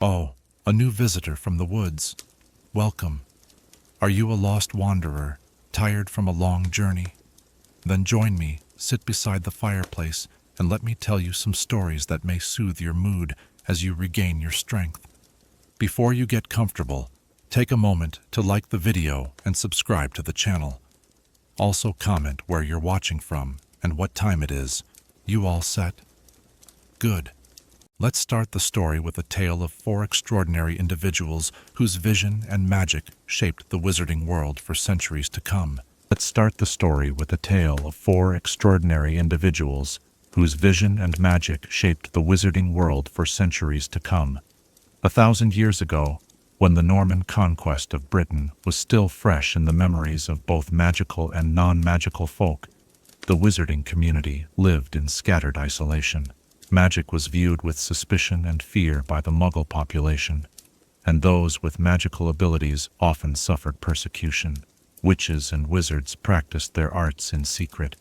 Oh, a new visitor from the woods. Welcome. Are you a lost wanderer, tired from a long journey? Then join me, sit beside the fireplace, and let me tell you some stories that may soothe your mood as you regain your strength. Before you get comfortable, take a moment to like the video and subscribe to the channel. Also comment where you're watching from and what time it is. You all set? Good. Let's start the story with a tale of four extraordinary individuals whose vision and magic shaped the wizarding world for centuries to come. Let's start the story with a tale of four extraordinary individuals whose vision and magic shaped the wizarding world for centuries to come. 1,000 years ago, when the Norman conquest of Britain was still fresh in the memories of both magical and non-magical folk, the wizarding community lived in scattered isolation. Magic was viewed with suspicion and fear by the Muggle population, and those with magical abilities often suffered persecution. Witches and wizards practiced their arts in secret,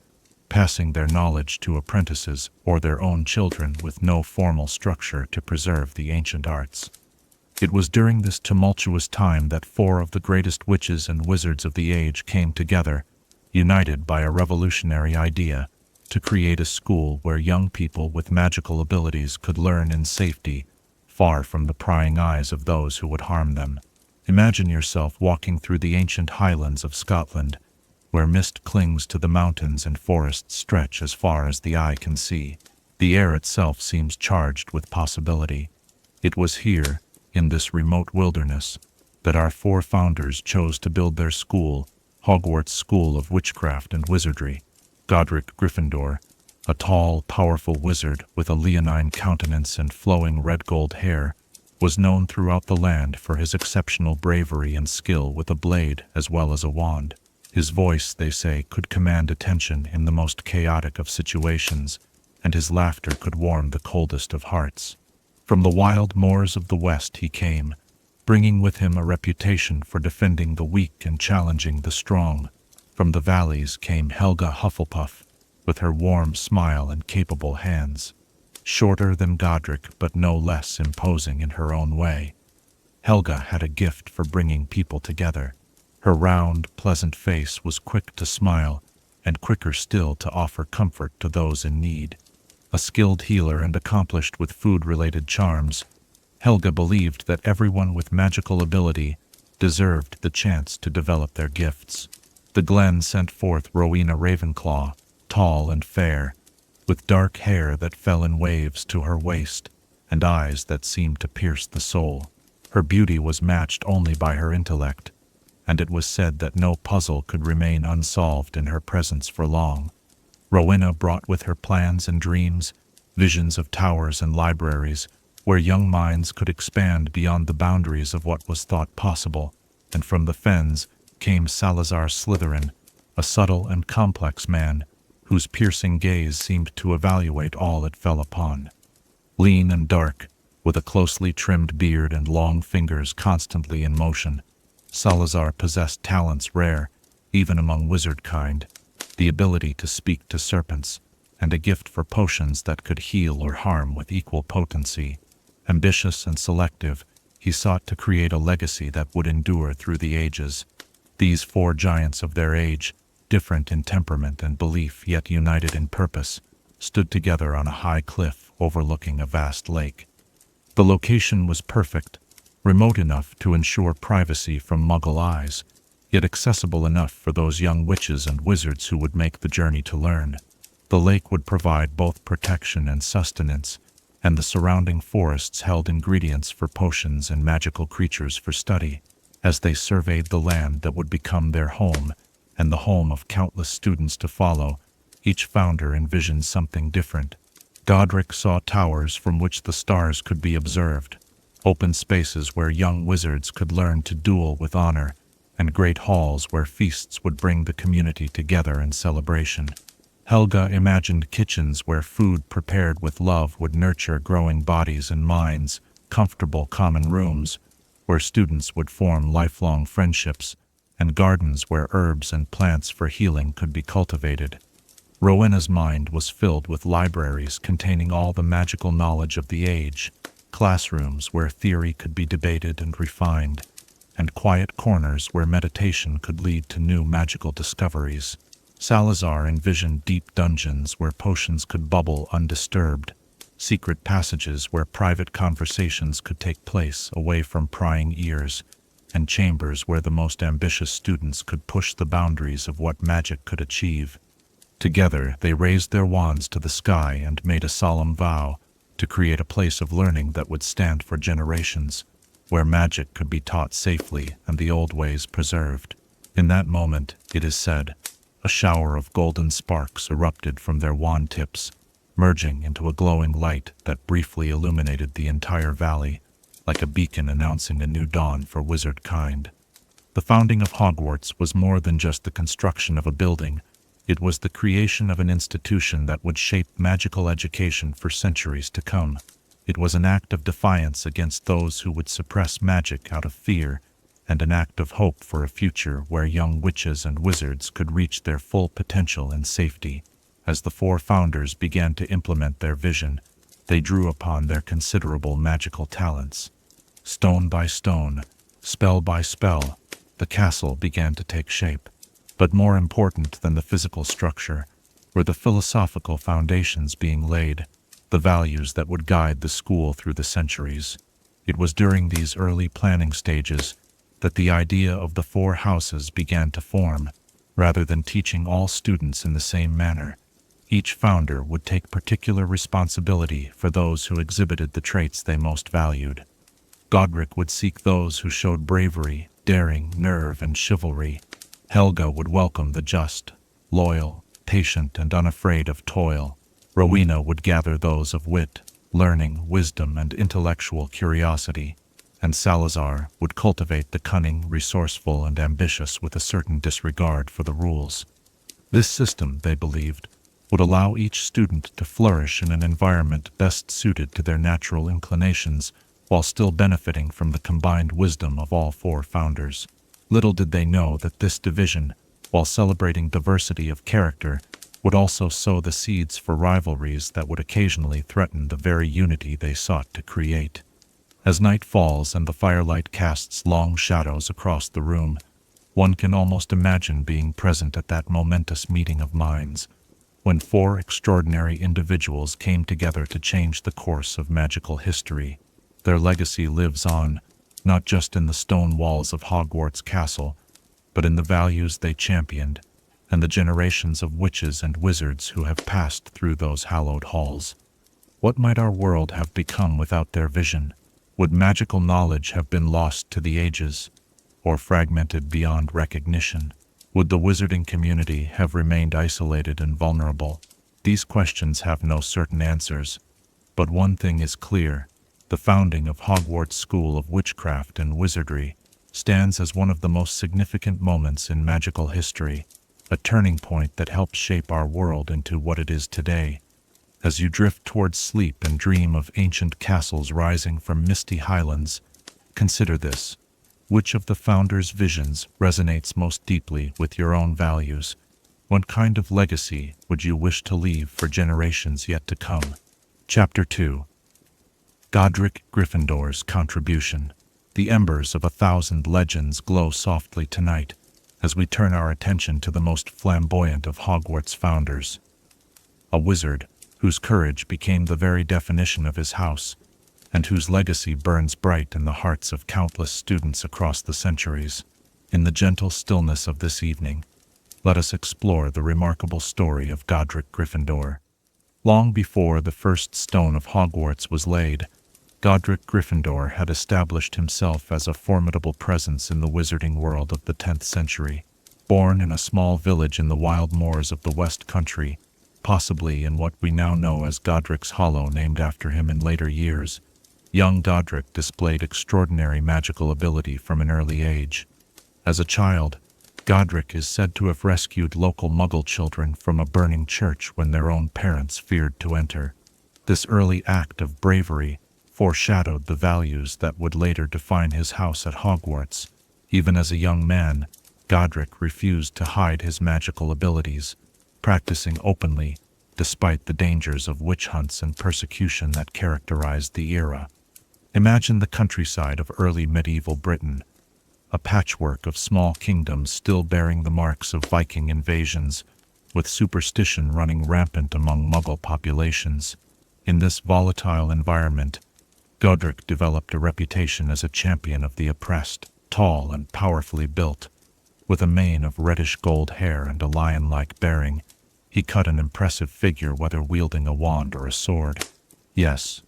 passing their knowledge to apprentices or their own children with no formal structure to preserve the ancient arts. It was during this tumultuous time that four of the greatest witches and wizards of the age came together, united by a revolutionary idea, to create a school where young people with magical abilities could learn in safety, far from the prying eyes of those who would harm them. Imagine yourself walking through the ancient highlands of Scotland, where mist clings to the mountains and forests stretch as far as the eye can see. The air itself seems charged with possibility. It was here, in this remote wilderness, that our four founders chose to build their school, Hogwarts School of Witchcraft and Wizardry. Godric Gryffindor, a tall, powerful wizard with a leonine countenance and flowing red-gold hair, was known throughout the land for his exceptional bravery and skill with a blade as well as a wand. His voice, they say, could command attention in the most chaotic of situations, and his laughter could warm the coldest of hearts. From the wild moors of the West he came, bringing with him a reputation for defending the weak and challenging the strong. From the valleys came Helga Hufflepuff, with her warm smile and capable hands. Shorter than Godric, but no less imposing in her own way, Helga had a gift for bringing people together. Her round, pleasant face was quick to smile, and quicker still to offer comfort to those in need. A skilled healer and accomplished with food-related charms, Helga believed that everyone with magical ability deserved the chance to develop their gifts. The glen sent forth Rowena Ravenclaw, tall and fair, with dark hair that fell in waves to her waist, and eyes that seemed to pierce the soul. Her beauty was matched only by her intellect, and it was said that no puzzle could remain unsolved in her presence for long. Rowena brought with her plans and dreams, visions of towers and libraries, where young minds could expand beyond the boundaries of what was thought possible, and from the fens came Salazar Slytherin, a subtle and complex man, whose piercing gaze seemed to evaluate all it fell upon. Lean and dark, with a closely trimmed beard and long fingers constantly in motion, Salazar possessed talents rare, even among wizard kind, the ability to speak to serpents, and a gift for potions that could heal or harm with equal potency. Ambitious and selective, he sought to create a legacy that would endure through the ages. These four giants of their age, different in temperament and belief yet united in purpose, stood together on a high cliff overlooking a vast lake. The location was perfect, remote enough to ensure privacy from Muggle eyes, yet accessible enough for those young witches and wizards who would make the journey to learn. The lake would provide both protection and sustenance, and the surrounding forests held ingredients for potions and magical creatures for study. As they surveyed the land that would become their home, and the home of countless students to follow, each founder envisioned something different. Godric saw towers from which the stars could be observed, open spaces where young wizards could learn to duel with honor, and great halls where feasts would bring the community together in celebration. Helga imagined kitchens where food prepared with love would nurture growing bodies and minds, comfortable common rooms where students would form lifelong friendships, and gardens where herbs and plants for healing could be cultivated. Rowena's mind was filled with libraries containing all the magical knowledge of the age, classrooms where theory could be debated and refined, and quiet corners where meditation could lead to new magical discoveries. Salazar envisioned deep dungeons where potions could bubble undisturbed, secret passages where private conversations could take place away from prying ears, and chambers where the most ambitious students could push the boundaries of what magic could achieve. Together, they raised their wands to the sky and made a solemn vow to create a place of learning that would stand for generations, where magic could be taught safely and the old ways preserved. In that moment, it is said, a shower of golden sparks erupted from their wand tips, merging into a glowing light that briefly illuminated the entire valley, like a beacon announcing a new dawn for wizard kind. The founding of Hogwarts was more than just the construction of a building. It was the creation of an institution that would shape magical education for centuries to come. It was an act of defiance against those who would suppress magic out of fear, and an act of hope for a future where young witches and wizards could reach their full potential in safety. As the four founders began to implement their vision, they drew upon their considerable magical talents. Stone by stone, spell by spell, the castle began to take shape. But more important than the physical structure were the philosophical foundations being laid, the values that would guide the school through the centuries. It was during these early planning stages that the idea of the four houses began to form. Rather than teaching all students in the same manner, each founder would take particular responsibility for those who exhibited the traits they most valued. Godric would seek those who showed bravery, daring, nerve, and chivalry. Helga would welcome the just, loyal, patient, and unafraid of toil. Rowena would gather those of wit, learning, wisdom, and intellectual curiosity. And Salazar would cultivate the cunning, resourceful, and ambitious with a certain disregard for the rules. This system, they believed, would allow each student to flourish in an environment best suited to their natural inclinations, while still benefiting from the combined wisdom of all four founders. Little did they know that this division, while celebrating diversity of character, would also sow the seeds for rivalries that would occasionally threaten the very unity they sought to create. As night falls and the firelight casts long shadows across the room, one can almost imagine being present at that momentous meeting of minds, when four extraordinary individuals came together to change the course of magical history. Their legacy lives on, not just in the stone walls of Hogwarts Castle, but in the values they championed, and the generations of witches and wizards who have passed through those hallowed halls. What might our world have become without their vision? Would magical knowledge have been lost to the ages, or fragmented beyond recognition? Would the wizarding community have remained isolated and vulnerable? These questions have no certain answers, but one thing is clear. The founding of Hogwarts School of Witchcraft and Wizardry stands as one of the most significant moments in magical history, a turning point that helped shape our world into what it is today. As you drift towards sleep and dream of ancient castles rising from misty highlands, consider this. Which of the founders' visions resonates most deeply with your own values? What kind of legacy would you wish to leave for generations yet to come? Chapter 2. Godric Gryffindor's Contribution. The embers of 1,000 legends glow softly tonight as we turn our attention to the most flamboyant of Hogwarts founders. A wizard whose courage became the very definition of his house, and whose legacy burns bright in the hearts of countless students across the centuries. In the gentle stillness of this evening, let us explore the remarkable story of Godric Gryffindor. Long before the first stone of Hogwarts was laid, Godric Gryffindor had established himself as a formidable presence in the wizarding world of the 10th century. Born in a small village in the wild moors of the West Country, possibly in what we now know as Godric's Hollow, named after him in later years, young Godric displayed extraordinary magical ability from an early age. As a child, Godric is said to have rescued local Muggle children from a burning church when their own parents feared to enter. This early act of bravery foreshadowed the values that would later define his house at Hogwarts. Even as a young man, Godric refused to hide his magical abilities, practicing openly despite the dangers of witch hunts and persecution that characterized the era. Imagine the countryside of early medieval Britain, a patchwork of small kingdoms still bearing the marks of Viking invasions, with superstition running rampant among Muggle populations. In this volatile environment, Godric developed a reputation as a champion of the oppressed, tall and powerfully built. With a mane of reddish-gold hair and a lion-like bearing, he cut an impressive figure whether wielding a wand or a sword. Yes,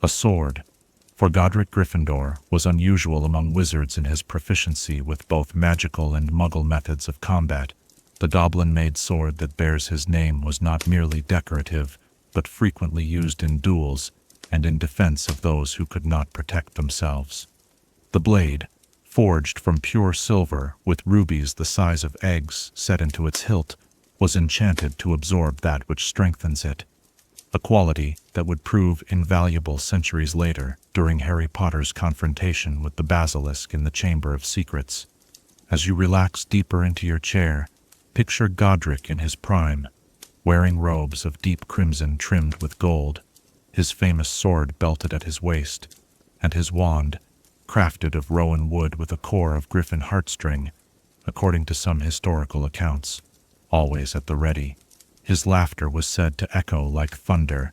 a sword, for Godric Gryffindor was unusual among wizards in his proficiency with both magical and Muggle methods of combat. The goblin-made sword that bears his name was not merely decorative, but frequently used in duels and in defense of those who could not protect themselves. The blade, forged from pure silver with rubies the size of eggs set into its hilt, was enchanted to absorb that which strengthens it, a quality that would prove invaluable centuries later during Harry Potter's confrontation with the basilisk in the Chamber of Secrets. As you relax deeper into your chair, picture Godric in his prime, wearing robes of deep crimson trimmed with gold, his famous sword belted at his waist, and his wand, crafted of rowan wood with a core of griffin heartstring, according to some historical accounts, always at the ready. His laughter was said to echo like thunder,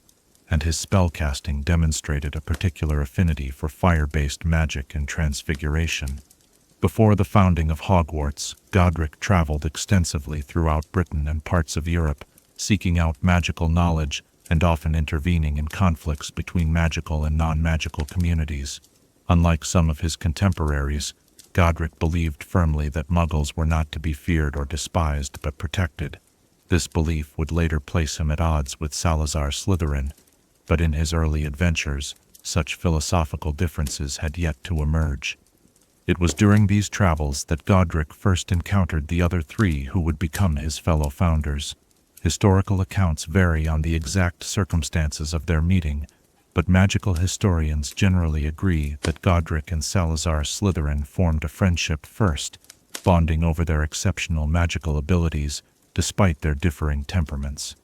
and his spellcasting demonstrated a particular affinity for fire-based magic and transfiguration. Before the founding of Hogwarts, Godric traveled extensively throughout Britain and parts of Europe, seeking out magical knowledge and often intervening in conflicts between magical and non-magical communities. Unlike some of his contemporaries, Godric believed firmly that Muggles were not to be feared or despised but protected. This belief would later place him at odds with Salazar Slytherin, but in his early adventures, such philosophical differences had yet to emerge. It was during these travels that Godric first encountered the other three who would become his fellow founders. Historical accounts vary on the exact circumstances of their meeting, but magical historians generally agree that Godric and Salazar Slytherin formed a friendship first, bonding over their exceptional magical abilities despite their differing temperaments.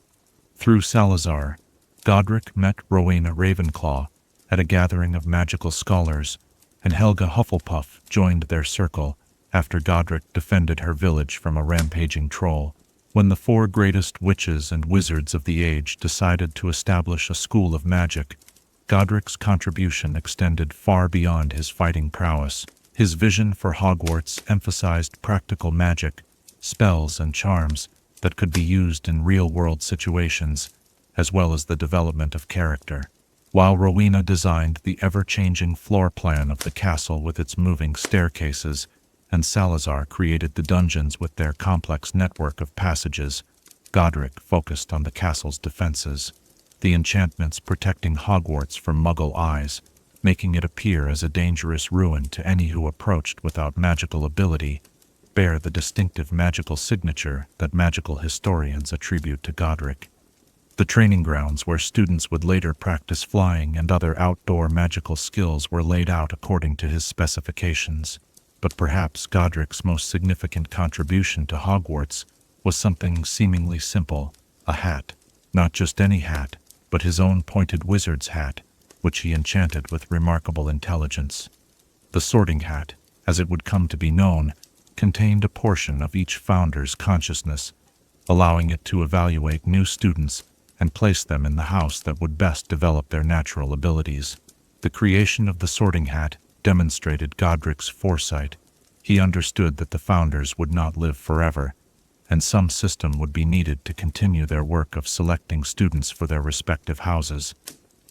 Through Salazar, Godric met Rowena Ravenclaw at a gathering of magical scholars, and Helga Hufflepuff joined their circle after Godric defended her village from a rampaging troll. When the four greatest witches and wizards of the age decided to establish a school of magic, Godric's contribution extended far beyond his fighting prowess. His vision for Hogwarts emphasized practical magic, spells and charms that could be used in real-world situations, as well as the development of character. While Rowena designed the ever-changing floor plan of the castle with its moving staircases, and Salazar created the dungeons with their complex network of passages, Godric focused on the castle's defenses, the enchantments protecting Hogwarts from Muggle eyes, making it appear as a dangerous ruin to any who approached without magical ability, bear the distinctive magical signature that magical historians attribute to Godric. The training grounds where students would later practice flying and other outdoor magical skills were laid out according to his specifications. But perhaps Godric's most significant contribution to Hogwarts was something seemingly simple, a hat. Not just any hat, but his own pointed wizard's hat, which he enchanted with remarkable intelligence. The sorting hat, as it would come to be known, contained a portion of each founder's consciousness, allowing it to evaluate new students and place them in the house that would best develop their natural abilities. The creation of the sorting hat demonstrated Godric's foresight. He understood that the founders would not live forever, and some system would be needed to continue their work of selecting students for their respective houses.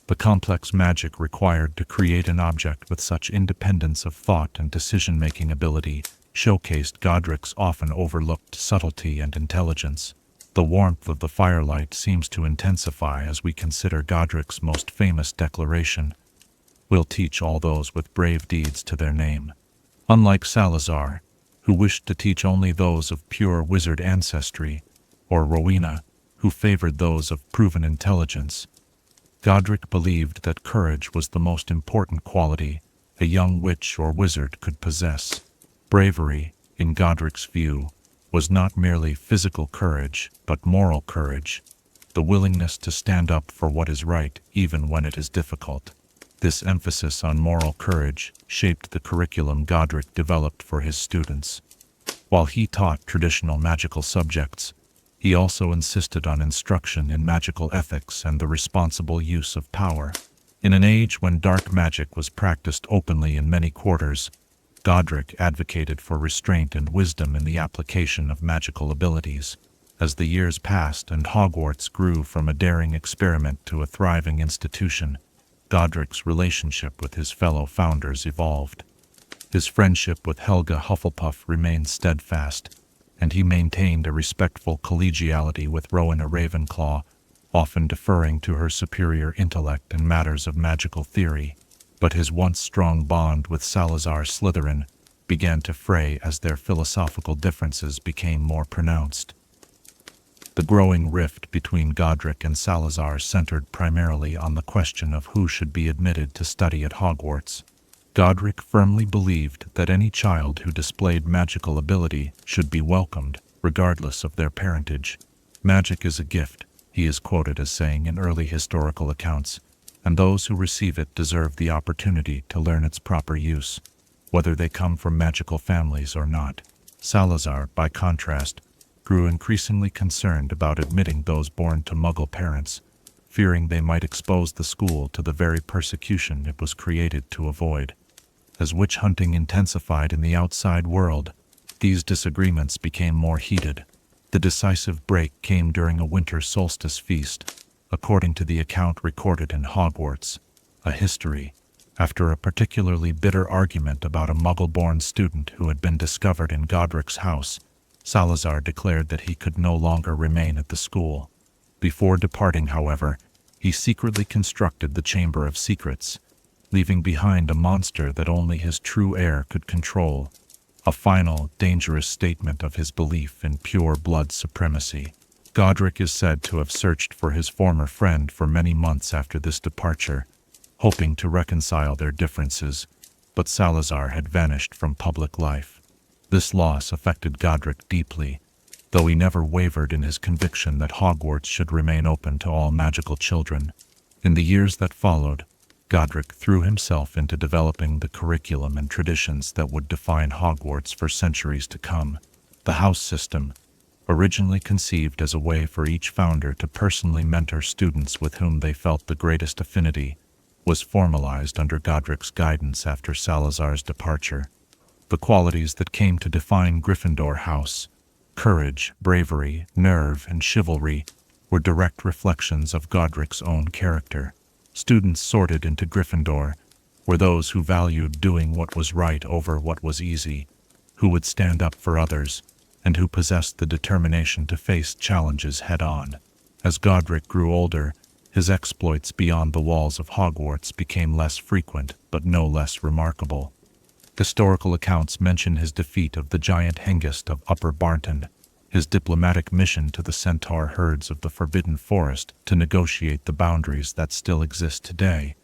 The complex magic required to create an object with such independence of thought and decision-making ability showcased Godric's often overlooked subtlety and intelligence. The warmth of the firelight seems to intensify as we consider Godric's most famous declaration, "We'll teach all those with brave deeds to their name." Unlike Salazar, who wished to teach only those of pure wizard ancestry, or Rowena, who favored those of proven intelligence, Godric believed that courage was the most important quality a young witch or wizard could possess. Bravery, in Godric's view, was not merely physical courage, but moral courage, the willingness to stand up for what is right even when it is difficult. This emphasis on moral courage shaped the curriculum Godric developed for his students. While he taught traditional magical subjects, he also insisted on instruction in magical ethics and the responsible use of power. In an age when dark magic was practiced openly in many quarters, Godric advocated for restraint and wisdom in the application of magical abilities. As the years passed and Hogwarts grew from a daring experiment to a thriving institution, Godric's relationship with his fellow founders evolved. His friendship with Helga Hufflepuff remained steadfast, and he maintained a respectful collegiality with Rowena Ravenclaw, often deferring to her superior intellect in matters of magical theory. But his once strong bond with Salazar Slytherin began to fray as their philosophical differences became more pronounced. The growing rift between Godric and Salazar centered primarily on the question of who should be admitted to study at Hogwarts. Godric firmly believed that any child who displayed magical ability should be welcomed, regardless of their parentage. "Magic is a gift," he is quoted as saying in early historical accounts, "and those who receive it deserve the opportunity to learn its proper use, whether they come from magical families or not." Salazar, by contrast, grew increasingly concerned about admitting those born to Muggle parents, fearing they might expose the school to the very persecution it was created to avoid. As witch hunting intensified in the outside world, these disagreements became more heated. The decisive break came during a winter solstice feast, according to the account recorded in Hogwarts, a history, after a particularly bitter argument about a Muggle-born student who had been discovered in Godric's house. Salazar declared that he could no longer remain at the school. Before departing, however, he secretly constructed the Chamber of Secrets, leaving behind a monster that only his true heir could control, a final, dangerous statement of his belief in pure blood supremacy. Godric is said to have searched for his former friend for many months after this departure, hoping to reconcile their differences, but Salazar had vanished from public life. This loss affected Godric deeply, though he never wavered in his conviction that Hogwarts should remain open to all magical children. In the years that followed, Godric threw himself into developing the curriculum and traditions that would define Hogwarts for centuries to come. The house system, originally conceived as a way for each founder to personally mentor students with whom they felt the greatest affinity, was formalized under Godric's guidance after Salazar's departure. The qualities that came to define Gryffindor House, courage, bravery, nerve, and chivalry, were direct reflections of Godric's own character. Students sorted into Gryffindor were those who valued doing what was right over what was easy, who would stand up for others, and who possessed the determination to face challenges head-on. As Godric grew older, his exploits beyond the walls of Hogwarts became less frequent but no less remarkable. Historical accounts mention his defeat of the giant Hengist of Upper Barton, his diplomatic mission to the centaur herds of the Forbidden Forest to negotiate the boundaries that still exist today,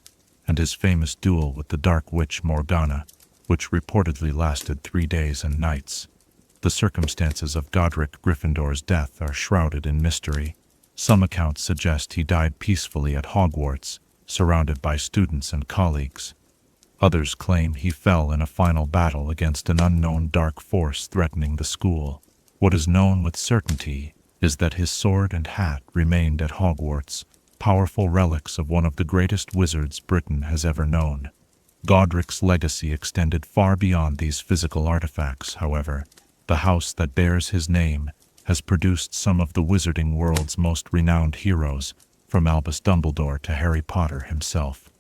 and his famous duel with the Dark Witch Morgana, which reportedly lasted 3 days and nights. The circumstances of Godric Gryffindor's death are shrouded in mystery. Some accounts suggest he died peacefully at Hogwarts, surrounded by students and colleagues. Others claim he fell in a final battle against an unknown dark force threatening the school. What is known with certainty is that his sword and hat remained at Hogwarts, powerful relics of one of the greatest wizards Britain has ever known. Godric's legacy extended far beyond these physical artifacts, however. The house that bears his name has produced some of the wizarding world's most renowned heroes, from Albus Dumbledore to Harry Potter himself.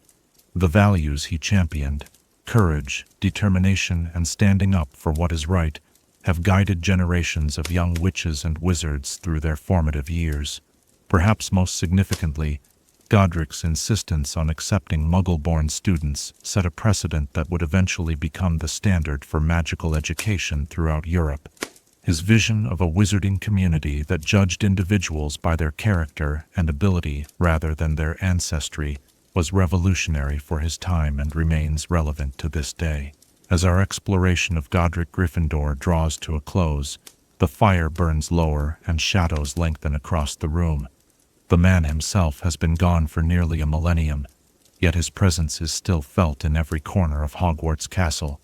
The values he championed, courage, determination, and standing up for what is right, have guided generations of young witches and wizards through their formative years. Perhaps most significantly, Godric's insistence on accepting Muggle-born students set a precedent that would eventually become the standard for magical education throughout Europe. His vision of a wizarding community that judged individuals by their character and ability rather than their ancestry was revolutionary for his time and remains relevant to this day. As our exploration of Godric Gryffindor draws to a close, the fire burns lower and shadows lengthen across the room. The man himself has been gone for nearly a millennium, yet his presence is still felt in every corner of Hogwarts Castle,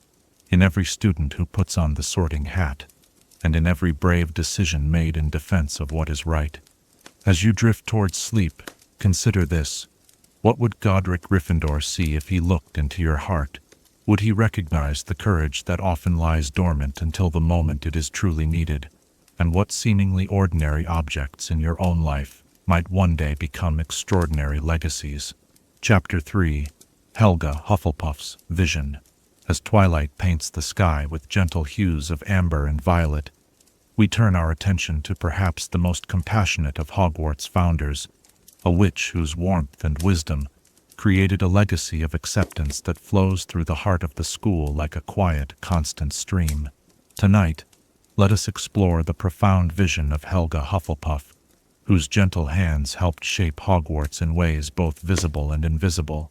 in every student who puts on the sorting hat, and in every brave decision made in defense of what is right. As you drift towards sleep, consider this. What would Godric Gryffindor see if he looked into your heart? Would he recognize the courage that often lies dormant until the moment it is truly needed? And what seemingly ordinary objects in your own life might one day become extraordinary legacies? Chapter 3. Helga Hufflepuff's Vision. As twilight paints the sky with gentle hues of amber and violet, we turn our attention to perhaps the most compassionate of Hogwarts' founders, a witch whose warmth and wisdom created a legacy of acceptance that flows through the heart of the school like a quiet, constant stream. Tonight, let us explore the profound vision of Helga Hufflepuff, whose gentle hands helped shape Hogwarts in ways both visible and invisible.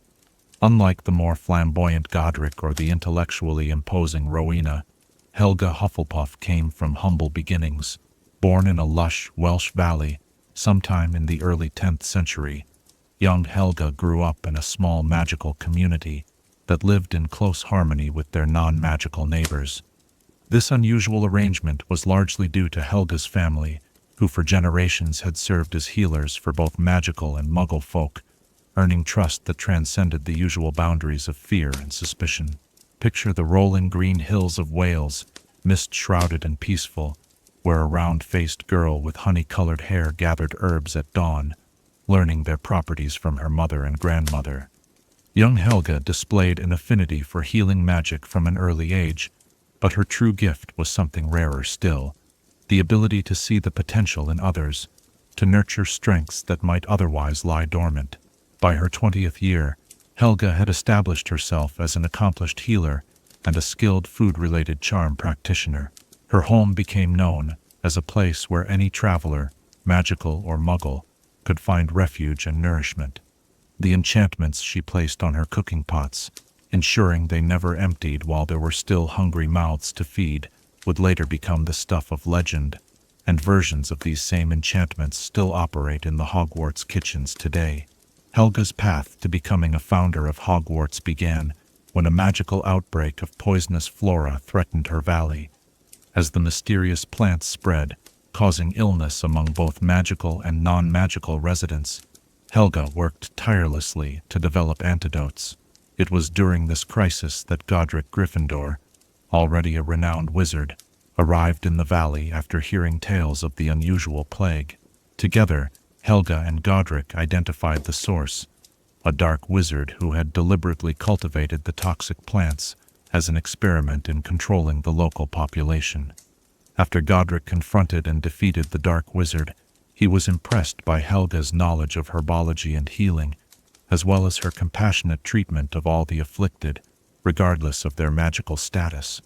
Unlike the more flamboyant Godric or the intellectually imposing Rowena, Helga Hufflepuff came from humble beginnings. Born in a lush Welsh valley sometime in the early 10th century, young Helga grew up in a small magical community that lived in close harmony with their non-magical neighbors. This unusual arrangement was largely due to Helga's family, who for generations had served as healers for both magical and muggle folk, earning trust that transcended the usual boundaries of fear and suspicion. Picture the rolling green hills of Wales, mist-shrouded and peaceful, where a round-faced girl with honey-colored hair gathered herbs at dawn, learning their properties from her mother and grandmother. Young Helga displayed an affinity for healing magic from an early age, but her true gift was something rarer still, the ability to see the potential in others, to nurture strengths that might otherwise lie dormant. By her 20th year, Helga had established herself as an accomplished healer and a skilled food-related charm practitioner. Her home became known as a place where any traveler, magical or muggle, could find refuge and nourishment. The enchantments she placed on her cooking pots, ensuring they never emptied while there were still hungry mouths to feed, would later become the stuff of legend, and versions of these same enchantments still operate in the Hogwarts kitchens today. Helga's path to becoming a founder of Hogwarts began when a magical outbreak of poisonous flora threatened her valley. As the mysterious plants spread, causing illness among both magical and non-magical residents, Helga worked tirelessly to develop antidotes. It was during this crisis that Godric Gryffindor, already a renowned wizard, arrived in the valley after hearing tales of the unusual plague. Together, Helga and Godric identified the source, a dark wizard who had deliberately cultivated the toxic plants as an experiment in controlling the local population. After Godric confronted and defeated the dark wizard, he was impressed by Helga's knowledge of herbology and healing, as well as her compassionate treatment of all the afflicted, regardless of their magical status.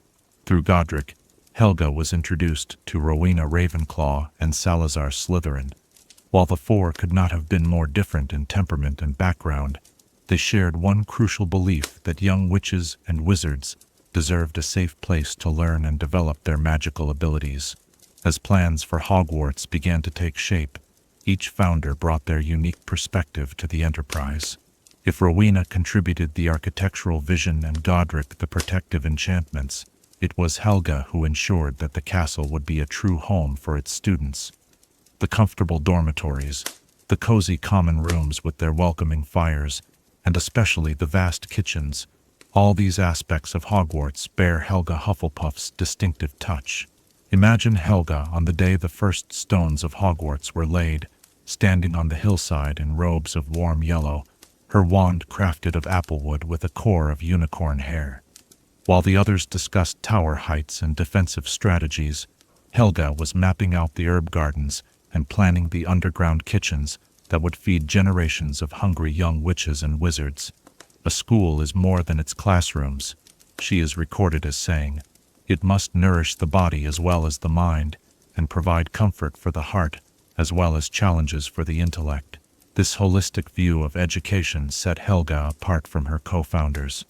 Through Godric, Helga was introduced to Rowena Ravenclaw and Salazar Slytherin. While the four could not have been more different in temperament and background, they shared one crucial belief that young witches and wizards deserved a safe place to learn and develop their magical abilities. As plans for Hogwarts began to take shape, each founder brought their unique perspective to the enterprise. If Rowena contributed the architectural vision and Godric the protective enchantments, it was Helga who ensured that the castle would be a true home for its students. The comfortable dormitories, the cozy common rooms with their welcoming fires, and especially the vast kitchens, all these aspects of Hogwarts bear Helga Hufflepuff's distinctive touch. Imagine Helga on the day the first stones of Hogwarts were laid, standing on the hillside in robes of warm yellow, her wand crafted of applewood with a core of unicorn hair. While the others discussed tower heights and defensive strategies, Helga was mapping out the herb gardens and planning the underground kitchens that would feed generations of hungry young witches and wizards. A school is more than its classrooms, she is recorded as saying. It must nourish the body as well as the mind, and provide comfort for the heart as well as challenges for the intellect. This holistic view of education set Helga apart from her co-founders.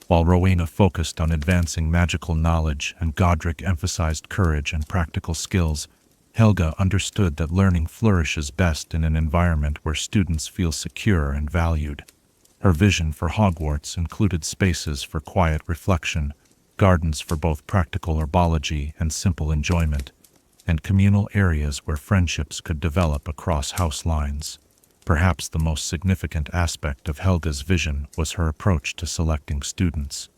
While Rowena focused on advancing magical knowledge and Godric emphasized courage and practical skills, Helga understood that learning flourishes best in an environment where students feel secure and valued. Her vision for Hogwarts included spaces for quiet reflection, gardens for both practical herbology and simple enjoyment, and communal areas where friendships could develop across house lines. Perhaps the most significant aspect of Helga's vision was her approach to selecting students.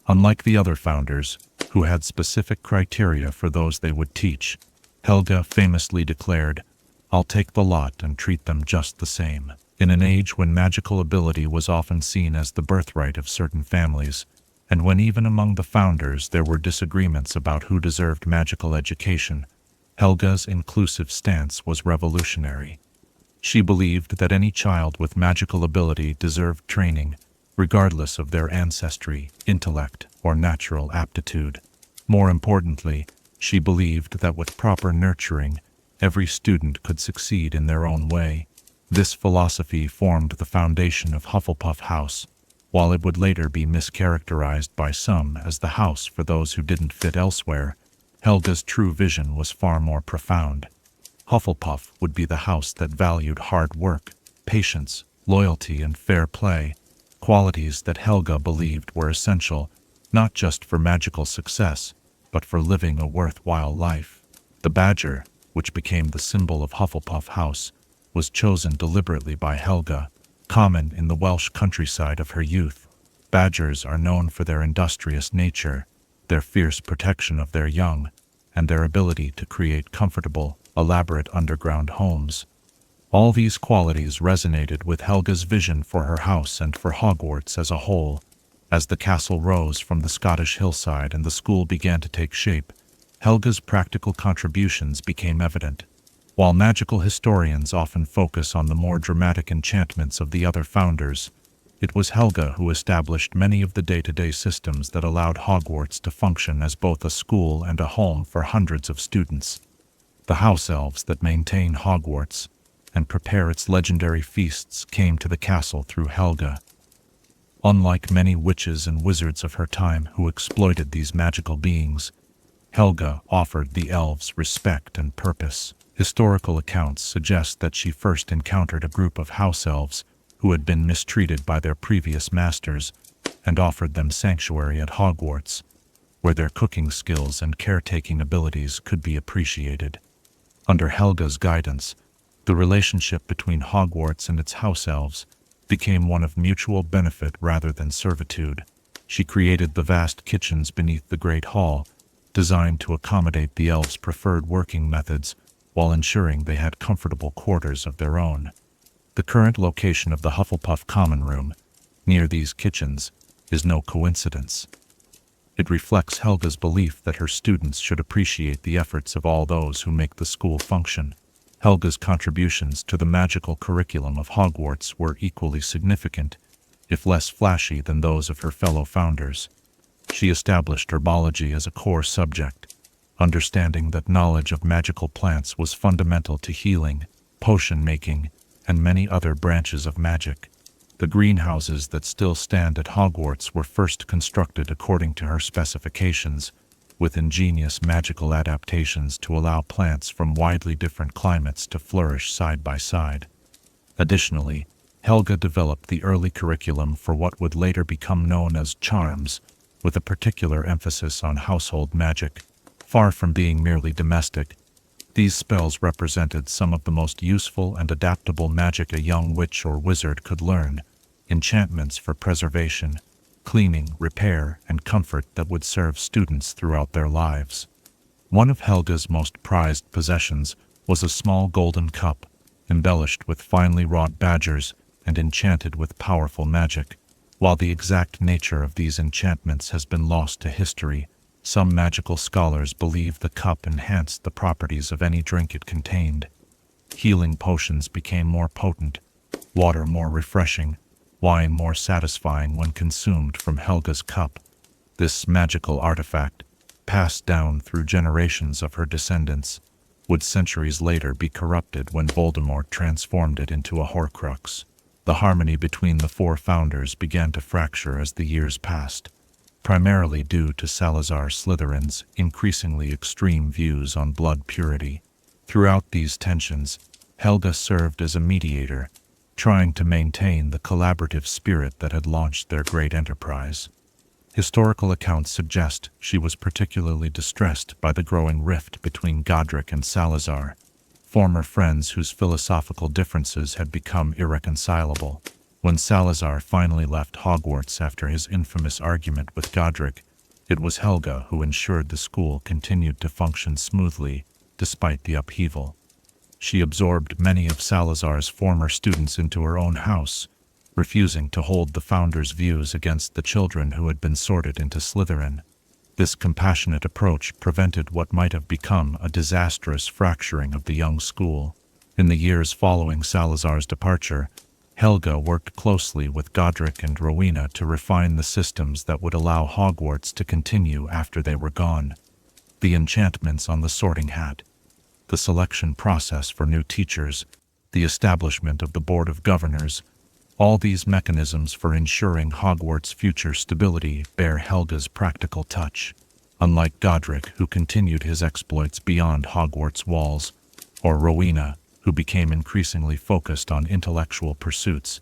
Unlike the other founders, who had specific criteria for those they would teach, Helga famously declared, "I'll take the lot and treat them just the same." In an age when magical ability was often seen as the birthright of certain families, and when even among the founders there were disagreements about who deserved magical education, Helga's inclusive stance was revolutionary. She believed that any child with magical ability deserved training, regardless of their ancestry, intellect, or natural aptitude. More importantly, she believed that with proper nurturing, every student could succeed in their own way. This philosophy formed the foundation of Hufflepuff House, while it would later be mischaracterized by some as the house for those who didn't fit elsewhere. Helga's true vision was far more profound. Hufflepuff would be the house that valued hard work, patience, loyalty, and fair play, qualities that Helga believed were essential not just for magical success, but for living a worthwhile life. The badger, which became the symbol of Hufflepuff House, was chosen deliberately by Helga, common in the Welsh countryside of her youth. Badgers are known for their industrious nature, their fierce protection of their young, and their ability to create comfortable, elaborate underground homes. All these qualities resonated with Helga's vision for her house and for Hogwarts as a whole. As the castle rose from the Scottish hillside and the school began to take shape, Helga's practical contributions became evident. While magical historians often focus on the more dramatic enchantments of the other founders, it was Helga who established many of the day-to-day systems that allowed Hogwarts to function as both a school and a home for hundreds of students. The house elves that maintain Hogwarts and prepare its legendary feasts came to the castle through Helga. Unlike many witches and wizards of her time who exploited these magical beings, Helga offered the elves respect and purpose. Historical accounts suggest that she first encountered a group of house elves who had been mistreated by their previous masters and offered them sanctuary at Hogwarts, where their cooking skills and caretaking abilities could be appreciated. Under Helga's guidance, the relationship between Hogwarts and its house elves became one of mutual benefit rather than servitude. She created the vast kitchens beneath the Great Hall, designed to accommodate the elves' preferred working methods while ensuring they had comfortable quarters of their own. The current location of the Hufflepuff Common Room, near these kitchens, is no coincidence. It reflects Helga's belief that her students should appreciate the efforts of all those who make the school function. Helga's contributions to the magical curriculum of Hogwarts were equally significant, if less flashy than those of her fellow founders. She established herbology as a core subject, understanding that knowledge of magical plants was fundamental to healing, potion making, and many other branches of magic. The greenhouses that still stand at Hogwarts were first constructed according to her specifications, with ingenious magical adaptations to allow plants from widely different climates to flourish side by side. Additionally, Helga developed the early curriculum for what would later become known as charms, with a particular emphasis on household magic. Far from being merely domestic, these spells represented some of the most useful and adaptable magic a young witch or wizard could learn, enchantments for preservation, cleaning, repair, and comfort that would serve students throughout their lives. One of Helga's most prized possessions was a small golden cup, embellished with finely wrought badgers and enchanted with powerful magic. While the exact nature of these enchantments has been lost to history, some magical scholars believe the cup enhanced the properties of any drink it contained. Healing potions became more potent, water more refreshing, wine more satisfying when consumed from Helga's cup. This magical artifact, passed down through generations of her descendants, would centuries later be corrupted when Voldemort transformed it into a Horcrux. The harmony between the four founders began to fracture as the years passed, primarily due to Salazar Slytherin's increasingly extreme views on blood purity. Throughout these tensions, Helga served as a mediator, trying to maintain the collaborative spirit that had launched their great enterprise. Historical accounts suggest she was particularly distressed by the growing rift between Godric and Salazar, former friends whose philosophical differences had become irreconcilable. When Salazar finally left Hogwarts after his infamous argument with Godric, it was Helga who ensured the school continued to function smoothly despite the upheaval. She absorbed many of Salazar's former students into her own house, refusing to hold the founder's views against the children who had been sorted into Slytherin. This compassionate approach prevented what might have become a disastrous fracturing of the young school. In the years following Salazar's departure, Helga worked closely with Godric and Rowena to refine the systems that would allow Hogwarts to continue after they were gone. The enchantments on the Sorting Hat, the selection process for new teachers, the establishment of the Board of Governors, all these mechanisms for ensuring Hogwarts' future stability bear Helga's practical touch. Unlike Godric, who continued his exploits beyond Hogwarts' walls, or Rowena, who became increasingly focused on intellectual pursuits,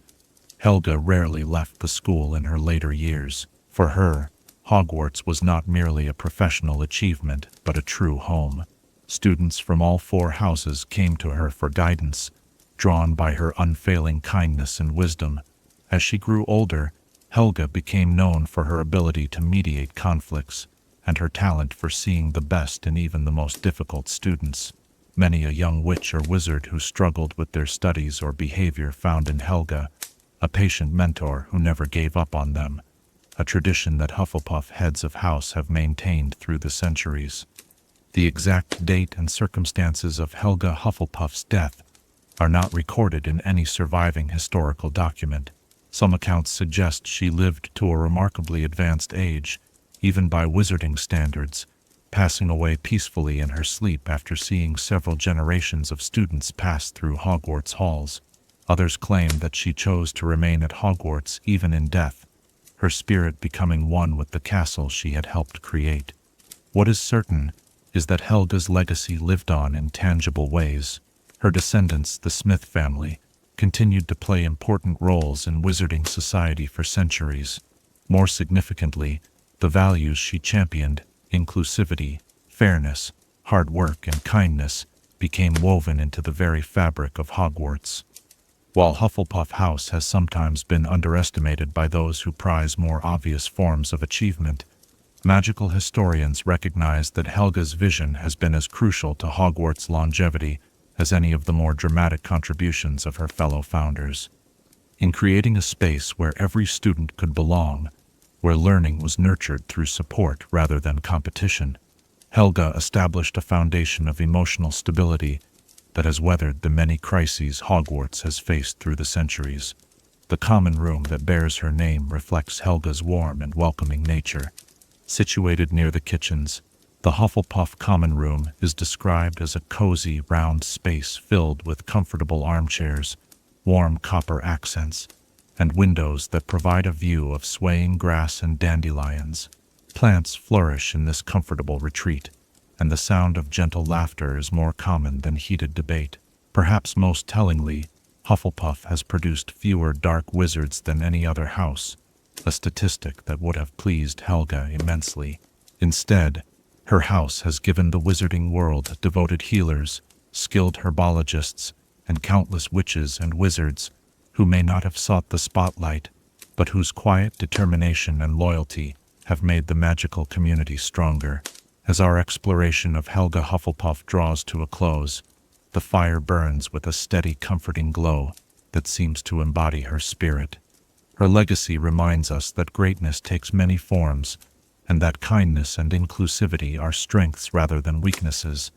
Helga rarely left the school in her later years. For her, Hogwarts was not merely a professional achievement, but a true home. Students from all four houses came to her for guidance, drawn by her unfailing kindness and wisdom. As she grew older, Helga became known for her ability to mediate conflicts, and her talent for seeing the best in even the most difficult students. Many a young witch or wizard who struggled with their studies or behavior found in Helga a patient mentor who never gave up on them, a tradition that Hufflepuff heads of house have maintained through the centuries. The exact date and circumstances of Helga Hufflepuff's death are not recorded in any surviving historical document. Some accounts suggest she lived to a remarkably advanced age, even by wizarding standards, passing away peacefully in her sleep after seeing several generations of students pass through Hogwarts halls. Others claim that she chose to remain at Hogwarts even in death, her spirit becoming one with the castle she had helped create. What is certain is that Helga's legacy lived on in tangible ways. Her descendants, the Smith family, continued to play important roles in wizarding society for centuries. More significantly, the values she championed, inclusivity, fairness, hard work, and kindness, became woven into the very fabric of Hogwarts. While Hufflepuff House has sometimes been underestimated by those who prize more obvious forms of achievement, magical historians recognize that Helga's vision has been as crucial to Hogwarts' longevity as any of the more dramatic contributions of her fellow founders. In creating a space where every student could belong, where learning was nurtured through support rather than competition, Helga established a foundation of emotional stability that has weathered the many crises Hogwarts has faced through the centuries. The common room that bears her name reflects Helga's warm and welcoming nature. Situated near the kitchens, the Hufflepuff Common Room is described as a cozy, round space filled with comfortable armchairs, warm copper accents, and windows that provide a view of swaying grass and dandelions. Plants flourish in this comfortable retreat, and the sound of gentle laughter is more common than heated debate. Perhaps most tellingly, Hufflepuff has produced fewer dark wizards than any other house, a statistic that would have pleased Helga immensely. Instead, her house has given the wizarding world devoted healers, skilled herbologists, and countless witches and wizards who may not have sought the spotlight, but whose quiet determination and loyalty have made the magical community stronger. As our exploration of Helga Hufflepuff draws to a close, the fire burns with a steady, comforting glow that seems to embody her spirit. Her legacy reminds us that greatness takes many forms, and that kindness and inclusivity are strengths rather than weaknesses.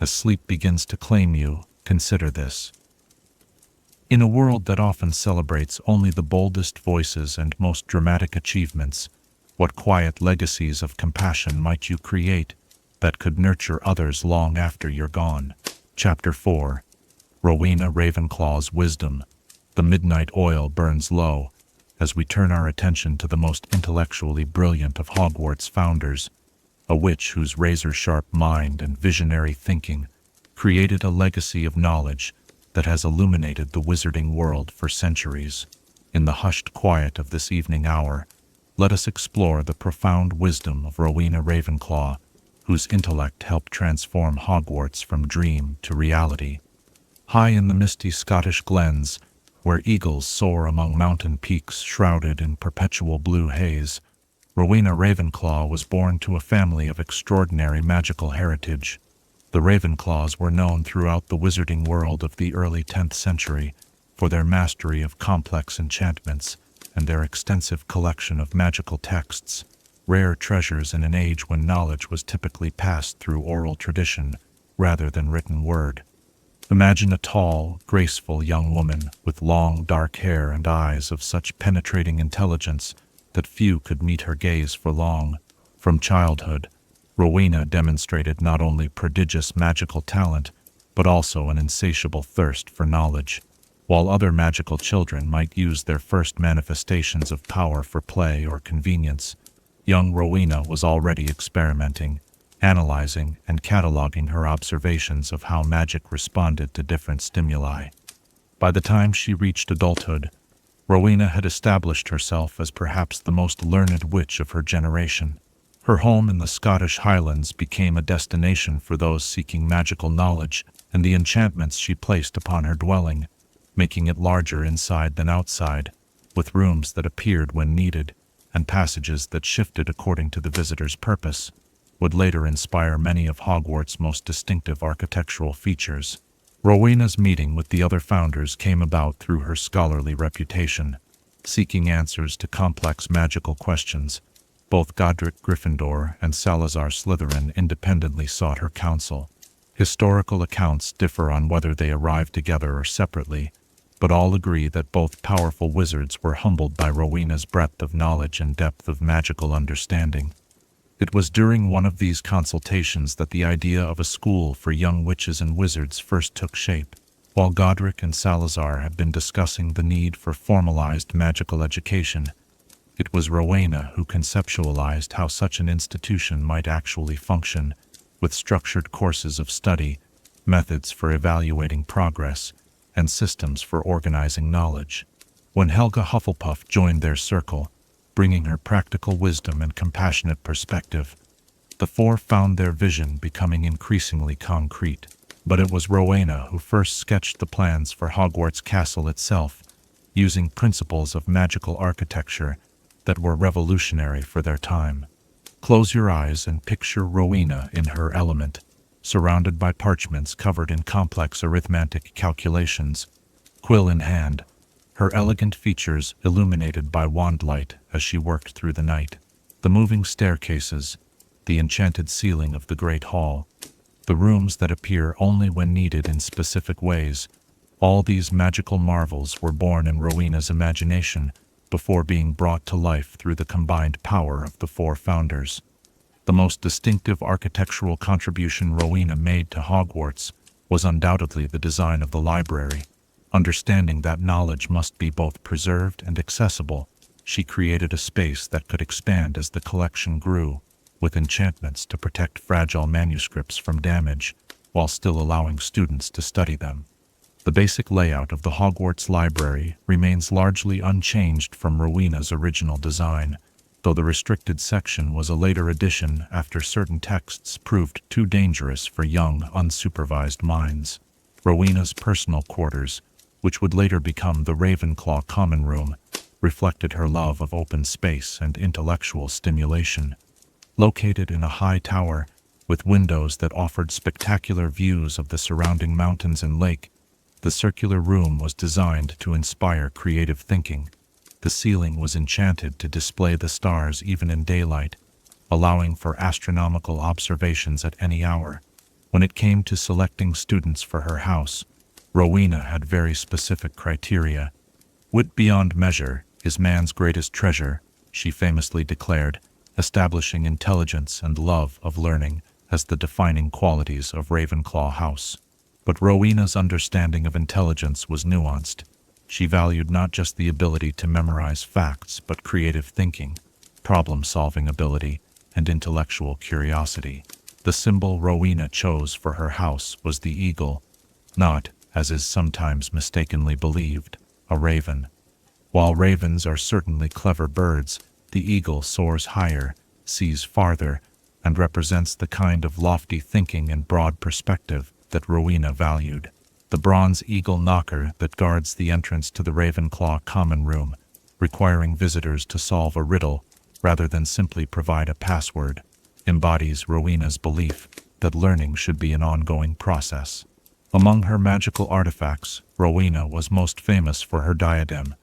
As sleep begins to claim you, consider this. In a world that often celebrates only the boldest voices and most dramatic achievements, what quiet legacies of compassion might you create that could nurture others long after you're gone? Chapter 4. Rowena Ravenclaw's Wisdom. The midnight oil burns low as we turn our attention to the most intellectually brilliant of Hogwarts founders, a witch whose razor-sharp mind and visionary thinking created a legacy of knowledge that has illuminated the wizarding world for centuries. In the hushed quiet of this evening hour, let us explore the profound wisdom of Rowena Ravenclaw, whose intellect helped transform Hogwarts from dream to reality. High in the misty Scottish glens, where eagles soar among mountain peaks shrouded in perpetual blue haze, Rowena Ravenclaw was born to a family of extraordinary magical heritage. The Ravenclaws were known throughout the wizarding world of the early 10th century for their mastery of complex enchantments and their extensive collection of magical texts, rare treasures in an age when knowledge was typically passed through oral tradition rather than written word. Imagine a tall, graceful young woman with long, dark hair and eyes of such penetrating intelligence that few could meet her gaze for long. From childhood, Rowena demonstrated not only prodigious magical talent, but also an insatiable thirst for knowledge. While other magical children might use their first manifestations of power for play or convenience, young Rowena was already experimenting, analyzing, and cataloging her observations of how magic responded to different stimuli. By the time she reached adulthood, Rowena had established herself as perhaps the most learned witch of her generation. Her home in the Scottish Highlands became a destination for those seeking magical knowledge, and the enchantments she placed upon her dwelling, making it larger inside than outside, with rooms that appeared when needed, and passages that shifted according to the visitor's purpose, would later inspire many of Hogwarts' most distinctive architectural features. Rowena's meeting with the other founders came about through her scholarly reputation. Seeking answers to complex magical questions, both Godric Gryffindor and Salazar Slytherin independently sought her counsel. Historical accounts differ on whether they arrived together or separately, but all agree that both powerful wizards were humbled by Rowena's breadth of knowledge and depth of magical understanding. It was during one of these consultations that the idea of a school for young witches and wizards first took shape. While Godric and Salazar had been discussing the need for formalized magical education, it was Rowena who conceptualized how such an institution might actually function, with structured courses of study, methods for evaluating progress, and systems for organizing knowledge. When Helga Hufflepuff joined their circle, bringing her practical wisdom and compassionate perspective, the four found their vision becoming increasingly concrete. But it was Rowena who first sketched the plans for Hogwarts Castle itself, using principles of magical architecture that were revolutionary for their time. Close your eyes and picture Rowena in her element, surrounded by parchments covered in complex arithmetic calculations, quill in hand, her elegant features illuminated by wand light as she worked through the night. The moving staircases, the enchanted ceiling of the great hall, the rooms that appear only when needed in specific ways, all these magical marvels were born in Rowena's imagination before being brought to life through the combined power of the four founders. The most distinctive architectural contribution Rowena made to Hogwarts was undoubtedly the design of the library. Understanding that knowledge must be both preserved and accessible, she created a space that could expand as the collection grew, with enchantments to protect fragile manuscripts from damage, while still allowing students to study them. The basic layout of the Hogwarts library remains largely unchanged from Rowena's original design, though the restricted section was a later addition after certain texts proved too dangerous for young, unsupervised minds. Rowena's personal quarters, which would later become the Ravenclaw Common Room, reflected her love of open space and intellectual stimulation. Located in a high tower, with windows that offered spectacular views of the surrounding mountains and lake, the circular room was designed to inspire creative thinking. The ceiling was enchanted to display the stars even in daylight, allowing for astronomical observations at any hour. When it came to selecting students for her house, Rowena had very specific criteria. "Wit beyond measure is man's greatest treasure," she famously declared, establishing intelligence and love of learning as the defining qualities of Ravenclaw House. But Rowena's understanding of intelligence was nuanced. She valued not just the ability to memorize facts, but creative thinking, problem-solving ability, and intellectual curiosity. The symbol Rowena chose for her house was the eagle, not, as is sometimes mistakenly believed, a raven. While ravens are certainly clever birds, the eagle soars higher, sees farther, and represents the kind of lofty thinking and broad perspective that Rowena valued. The bronze eagle knocker that guards the entrance to the Ravenclaw common room, requiring visitors to solve a riddle rather than simply provide a password, embodies Rowena's belief that learning should be an ongoing process. Among her magical artifacts, Rowena was most famous for her diadem,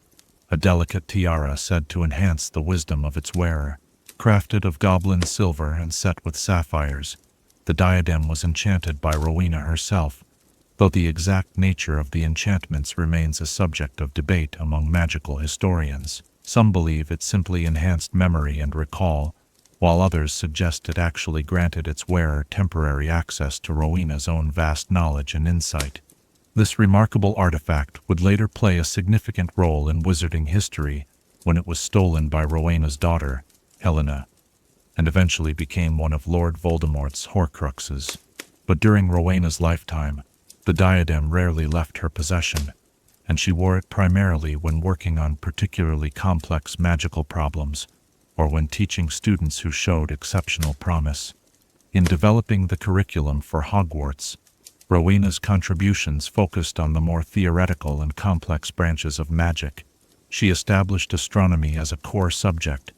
a delicate tiara said to enhance the wisdom of its wearer. Crafted of goblin silver and set with sapphires, the diadem was enchanted by Rowena herself, though the exact nature of the enchantments remains a subject of debate among magical historians. Some believe it simply enhanced memory and recall, while others suggest it actually granted its wearer temporary access to Rowena's own vast knowledge and insight. This remarkable artifact would later play a significant role in wizarding history when it was stolen by Rowena's daughter, Helga, and eventually became one of Lord Voldemort's Horcruxes. But during Rowena's lifetime, the diadem rarely left her possession, and she wore it primarily when working on particularly complex magical problems, or when teaching students who showed exceptional promise. In developing the curriculum for Hogwarts, Rowena's contributions focused on the more theoretical and complex branches of magic. She established astronomy as a core subject,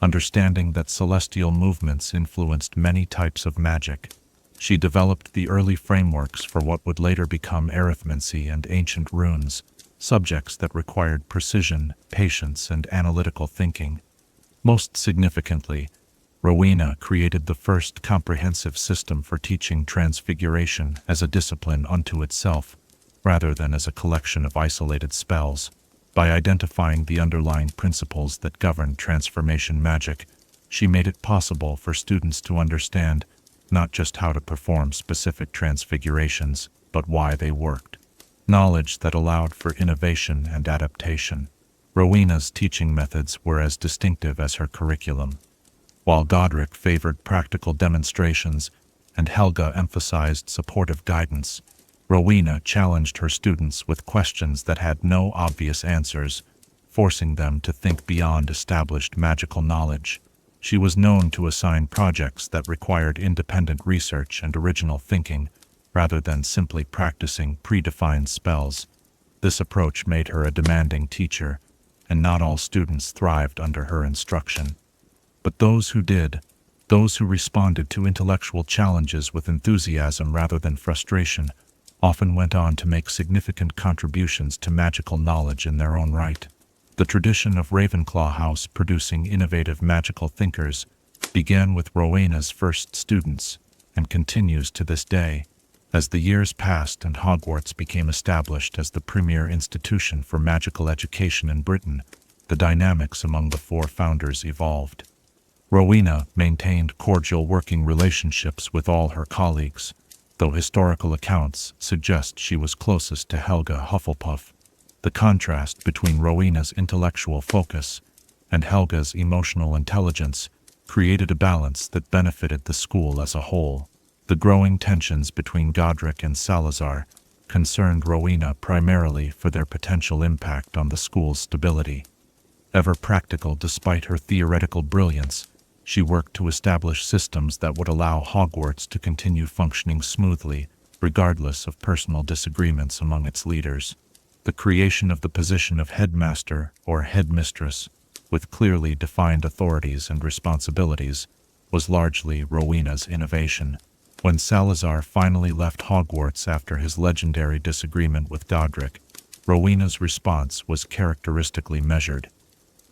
understanding that celestial movements influenced many types of magic. She developed the early frameworks for what would later become arithmancy and ancient runes, subjects that required precision, patience, and analytical thinking. Most significantly, Rowena created the first comprehensive system for teaching transfiguration as a discipline unto itself, rather than as a collection of isolated spells. By identifying the underlying principles that govern transformation magic, she made it possible for students to understand not just how to perform specific transfigurations, but why they worked. Knowledge that allowed for innovation and adaptation. Rowena's teaching methods were as distinctive as her curriculum. While Godric favored practical demonstrations and Helga emphasized supportive guidance, Rowena challenged her students with questions that had no obvious answers, forcing them to think beyond established magical knowledge. She was known to assign projects that required independent research and original thinking, rather than simply practicing predefined spells. This approach made her a demanding teacher, and not all students thrived under her instruction. But those who did, those who responded to intellectual challenges with enthusiasm rather than frustration, often went on to make significant contributions to magical knowledge in their own right. The tradition of Ravenclaw House producing innovative magical thinkers began with Rowena's first students and continues to this day. As the years passed and Hogwarts became established as the premier institution for magical education in Britain, the dynamics among the four founders evolved. Rowena maintained cordial working relationships with all her colleagues, though historical accounts suggest she was closest to Helga Hufflepuff. The contrast between Rowena's intellectual focus and Helga's emotional intelligence created a balance that benefited the school as a whole. The growing tensions between Godric and Salazar concerned Rowena primarily for their potential impact on the school's stability. Ever practical despite her theoretical brilliance, she worked to establish systems that would allow Hogwarts to continue functioning smoothly, regardless of personal disagreements among its leaders. The creation of the position of headmaster or headmistress, with clearly defined authorities and responsibilities, was largely Rowena's innovation. When Salazar finally left Hogwarts after his legendary disagreement with Godric, Rowena's response was characteristically measured.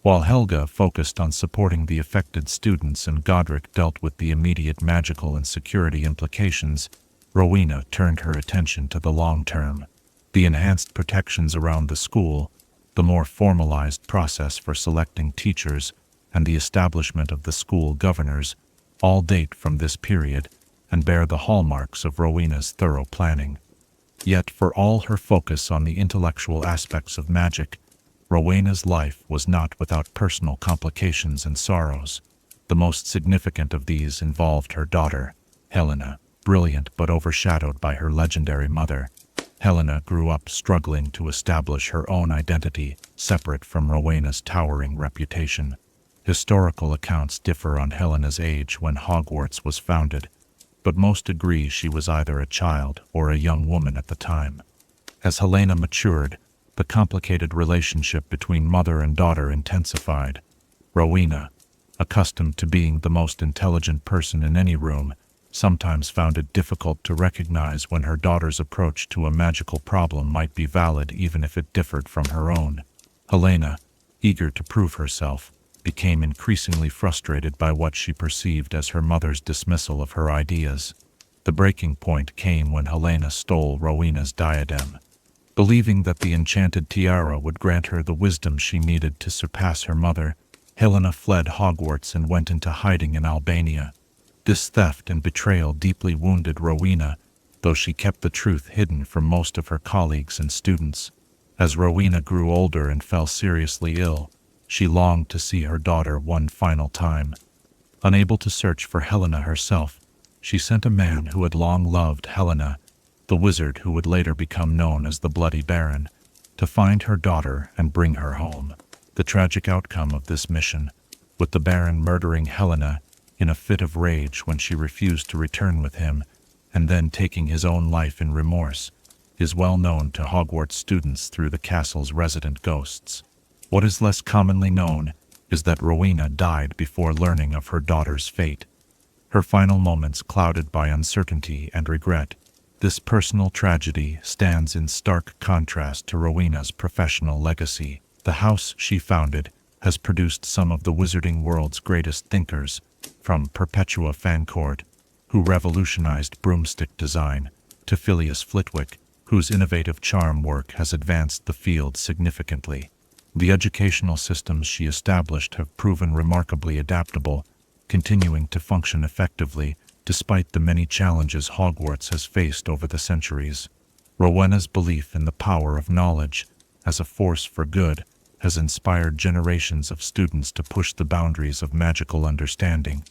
While Helga focused on supporting the affected students and Godric dealt with the immediate magical and security implications, Rowena turned her attention to the long term. The enhanced protections around the school, the more formalized process for selecting teachers, and the establishment of the school governors all date from this period and bear the hallmarks of Rowena's thorough planning. Yet for all her focus on the intellectual aspects of magic, Rowena's life was not without personal complications and sorrows. The most significant of these involved her daughter, Helena, brilliant but overshadowed by her legendary mother. Helena grew up struggling to establish her own identity, separate from Rowena's towering reputation. Historical accounts differ on Helena's age when Hogwarts was founded, but most agree she was either a child or a young woman at the time. As Helena matured, the complicated relationship between mother and daughter intensified. Rowena, accustomed to being the most intelligent person in any room, sometimes found it difficult to recognize when her daughter's approach to a magical problem might be valid even if it differed from her own. Helena, eager to prove herself, became increasingly frustrated by what she perceived as her mother's dismissal of her ideas. The breaking point came when Helena stole Rowena's diadem. Believing that the enchanted tiara would grant her the wisdom she needed to surpass her mother, Helena fled Hogwarts and went into hiding in Albania. This theft and betrayal deeply wounded Rowena, though she kept the truth hidden from most of her colleagues and students. As Rowena grew older and fell seriously ill, she longed to see her daughter one final time. Unable to search for Helena herself, she sent a man who had long loved Helena, the wizard who would later become known as the Bloody Baron, to find her daughter and bring her home. The tragic outcome of this mission, with the Baron murdering Helena in a fit of rage when she refused to return with him, and then taking his own life in remorse, is well known to Hogwarts students through the castle's resident ghosts. What is less commonly known is that Rowena died before learning of her daughter's fate, her final moments clouded by uncertainty and regret. This personal tragedy stands in stark contrast to Rowena's professional legacy. The house she founded has produced some of the wizarding world's greatest thinkers, from Perpetua Fancourt, who revolutionized broomstick design, to Phileas Flitwick, whose innovative charm work has advanced the field significantly. The educational systems she established have proven remarkably adaptable, continuing to function effectively despite the many challenges Hogwarts has faced over the centuries. Rowena's belief in the power of knowledge as a force for good has inspired generations of students to push the boundaries of magical understanding.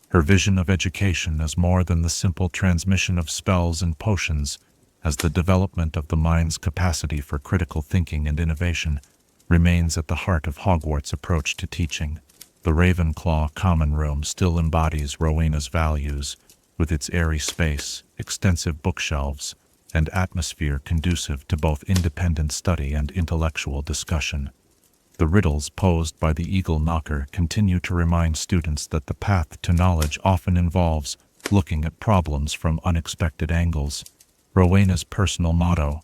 Her vision of education as more than the simple transmission of spells and potions, as the development of the mind's capacity for critical thinking and innovation, remains at the heart of Hogwarts' approach to teaching. The Ravenclaw common room still embodies Rowena's values, with its airy space, extensive bookshelves, and atmosphere conducive to both independent study and intellectual discussion. The riddles posed by the Eagle Knocker continue to remind students that the path to knowledge often involves looking at problems from unexpected angles. Rowena's personal motto,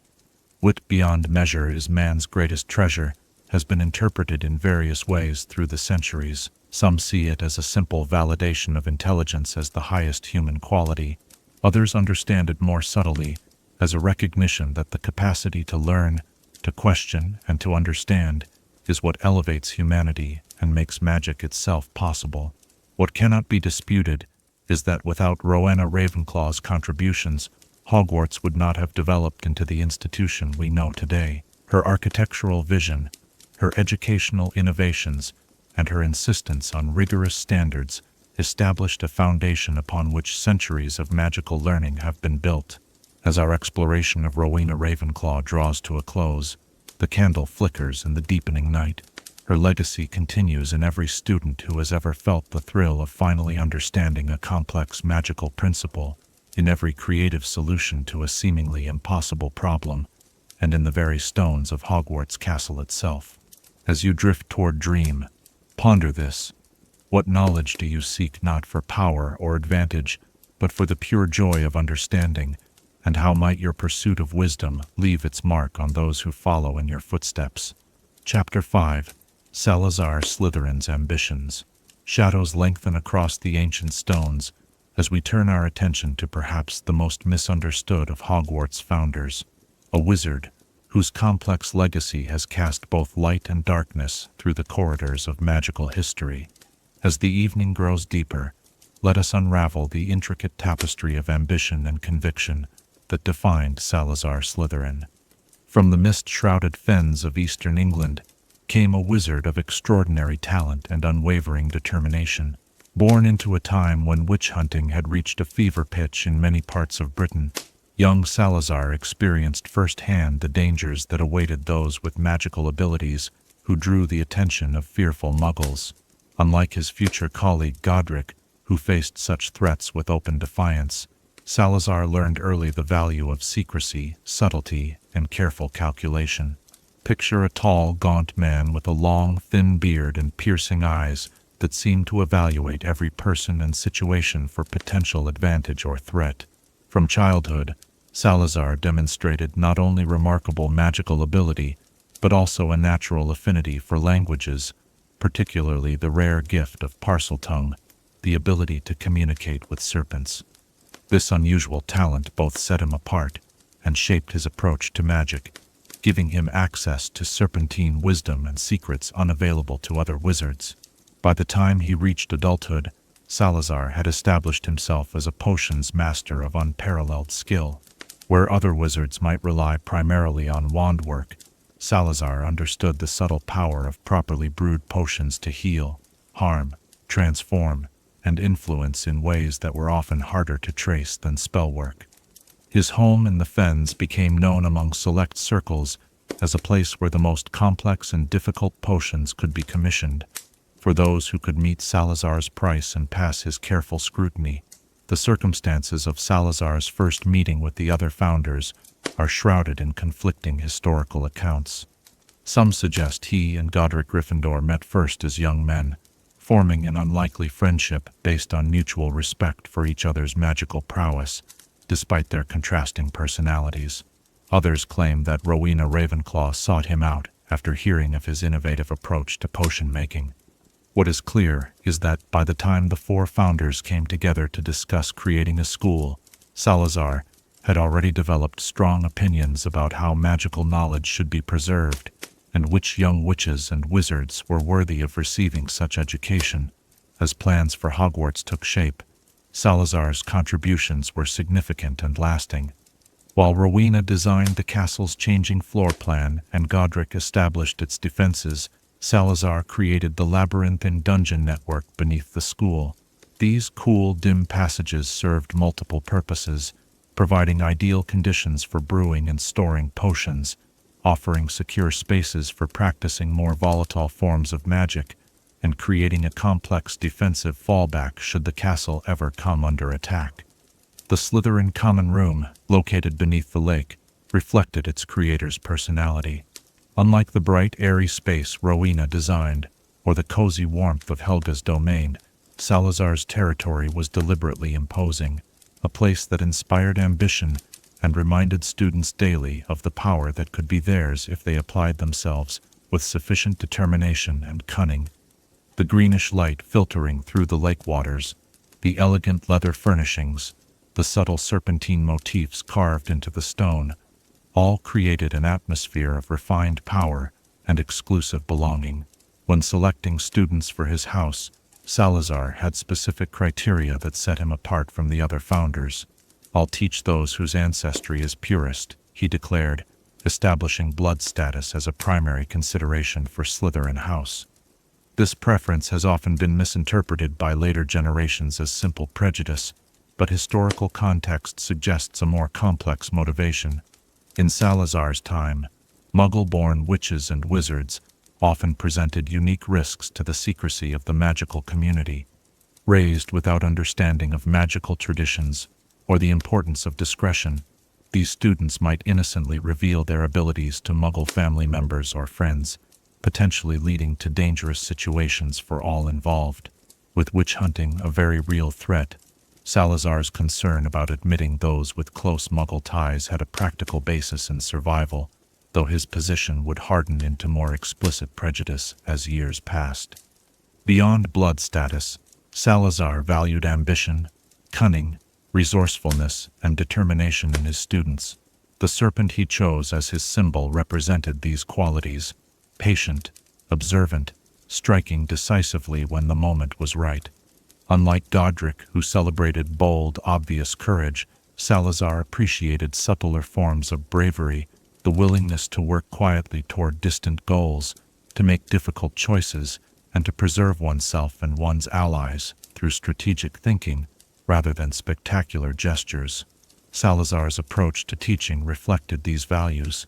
"Wit beyond measure is man's greatest treasure," has been interpreted in various ways through the centuries. Some see it as a simple validation of intelligence as the highest human quality. Others understand it more subtly, as a recognition that the capacity to learn, to question, and to understand is what elevates humanity and makes magic itself possible. What cannot be disputed is that without Rowena Ravenclaw's contributions, Hogwarts would not have developed into the institution we know today. Her architectural vision, her educational innovations, and her insistence on rigorous standards established a foundation upon which centuries of magical learning have been built. As our exploration of Rowena Ravenclaw draws to a close, the candle flickers in the deepening night. Her legacy continues in every student who has ever felt the thrill of finally understanding a complex magical principle, in every creative solution to a seemingly impossible problem, and in the very stones of Hogwarts Castle itself. As you drift toward dream, ponder this. What knowledge do you seek not for power or advantage, but for the pure joy of understanding? And how might your pursuit of wisdom leave its mark on those who follow in your footsteps? Chapter 5. Salazar Slytherin's Ambitions. Shadows lengthen across the ancient stones as we turn our attention to perhaps the most misunderstood of Hogwarts' founders, a wizard whose complex legacy has cast both light and darkness through the corridors of magical history. As the evening grows deeper, let us unravel the intricate tapestry of ambition and conviction that defined Salazar Slytherin. From the mist-shrouded fens of eastern England came a wizard of extraordinary talent and unwavering determination. Born into a time when witch-hunting had reached a fever pitch in many parts of Britain, Young Salazar experienced firsthand the dangers that awaited those with magical abilities who drew the attention of fearful muggles. Unlike his future colleague Godric, who faced such threats with open defiance, Salazar learned early the value of secrecy, subtlety, and careful calculation. Picture a tall, gaunt man with a long, thin beard and piercing eyes that seemed to evaluate every person and situation for potential advantage or threat. From childhood, Salazar demonstrated not only remarkable magical ability, but also a natural affinity for languages, particularly the rare gift of Parseltongue, the ability to communicate with serpents. This unusual talent both set him apart and shaped his approach to magic, giving him access to serpentine wisdom and secrets unavailable to other wizards. By the time he reached adulthood, Salazar had established himself as a potions master of unparalleled skill. Where other wizards might rely primarily on wand work, Salazar understood the subtle power of properly brewed potions to heal, harm, transform, and influence in ways that were often harder to trace than spellwork. His home in the Fens became known among select circles as a place where the most complex and difficult potions could be commissioned. For those who could meet Salazar's price and pass his careful scrutiny, the circumstances of Salazar's first meeting with the other founders are shrouded in conflicting historical accounts. Some suggest he and Godric Gryffindor met first as young men, forming an unlikely friendship based on mutual respect for each other's magical prowess, despite their contrasting personalities. Others claim that Rowena Ravenclaw sought him out after hearing of his innovative approach to potion making. What is clear is that by the time the four founders came together to discuss creating a school, Salazar had already developed strong opinions about how magical knowledge should be preserved and which young witches and wizards were worthy of receiving such education. As plans for Hogwarts took shape, Salazar's contributions were significant and lasting. While Rowena designed the castle's changing floor plan and Godric established its defenses, Salazar created the labyrinthine dungeon network beneath the school. These cool, dim passages served multiple purposes, providing ideal conditions for brewing and storing potions, offering secure spaces for practicing more volatile forms of magic, and creating a complex defensive fallback should the castle ever come under attack. The Slytherin common room, located beneath the lake, reflected its creator's personality. Unlike the bright, airy space Rowena designed, or the cozy warmth of Helga's domain, Salazar's territory was deliberately imposing, a place that inspired ambition and reminded students daily of the power that could be theirs if they applied themselves with sufficient determination and cunning. The greenish light filtering through the lake waters, the elegant leather furnishings, the subtle serpentine motifs carved into the stone, all created an atmosphere of refined power and exclusive belonging. When selecting students for his house, Salazar had specific criteria that set him apart from the other founders. "I'll teach those whose ancestry is purest," he declared, establishing blood status as a primary consideration for Slytherin house. This preference has often been misinterpreted by later generations as simple prejudice, but historical context suggests a more complex motivation. In Salazar's time, Muggle-born witches and wizards often presented unique risks to the secrecy of the magical community. Raised without understanding of magical traditions or the importance of discretion, these students might innocently reveal their abilities to Muggle family members or friends, potentially leading to dangerous situations for all involved. With witch hunting a very real threat, Salazar's concern about admitting those with close Muggle ties had a practical basis in survival, though his position would harden into more explicit prejudice as years passed. Beyond blood status, Salazar valued ambition, cunning, resourcefulness, and determination in his students. The serpent he chose as his symbol represented these qualities: patient, observant, striking decisively when the moment was right. Unlike Godric, who celebrated bold, obvious courage, Salazar appreciated subtler forms of bravery, the willingness to work quietly toward distant goals, to make difficult choices, and to preserve oneself and one's allies through strategic thinking rather than spectacular gestures. Salazar's approach to teaching reflected these values.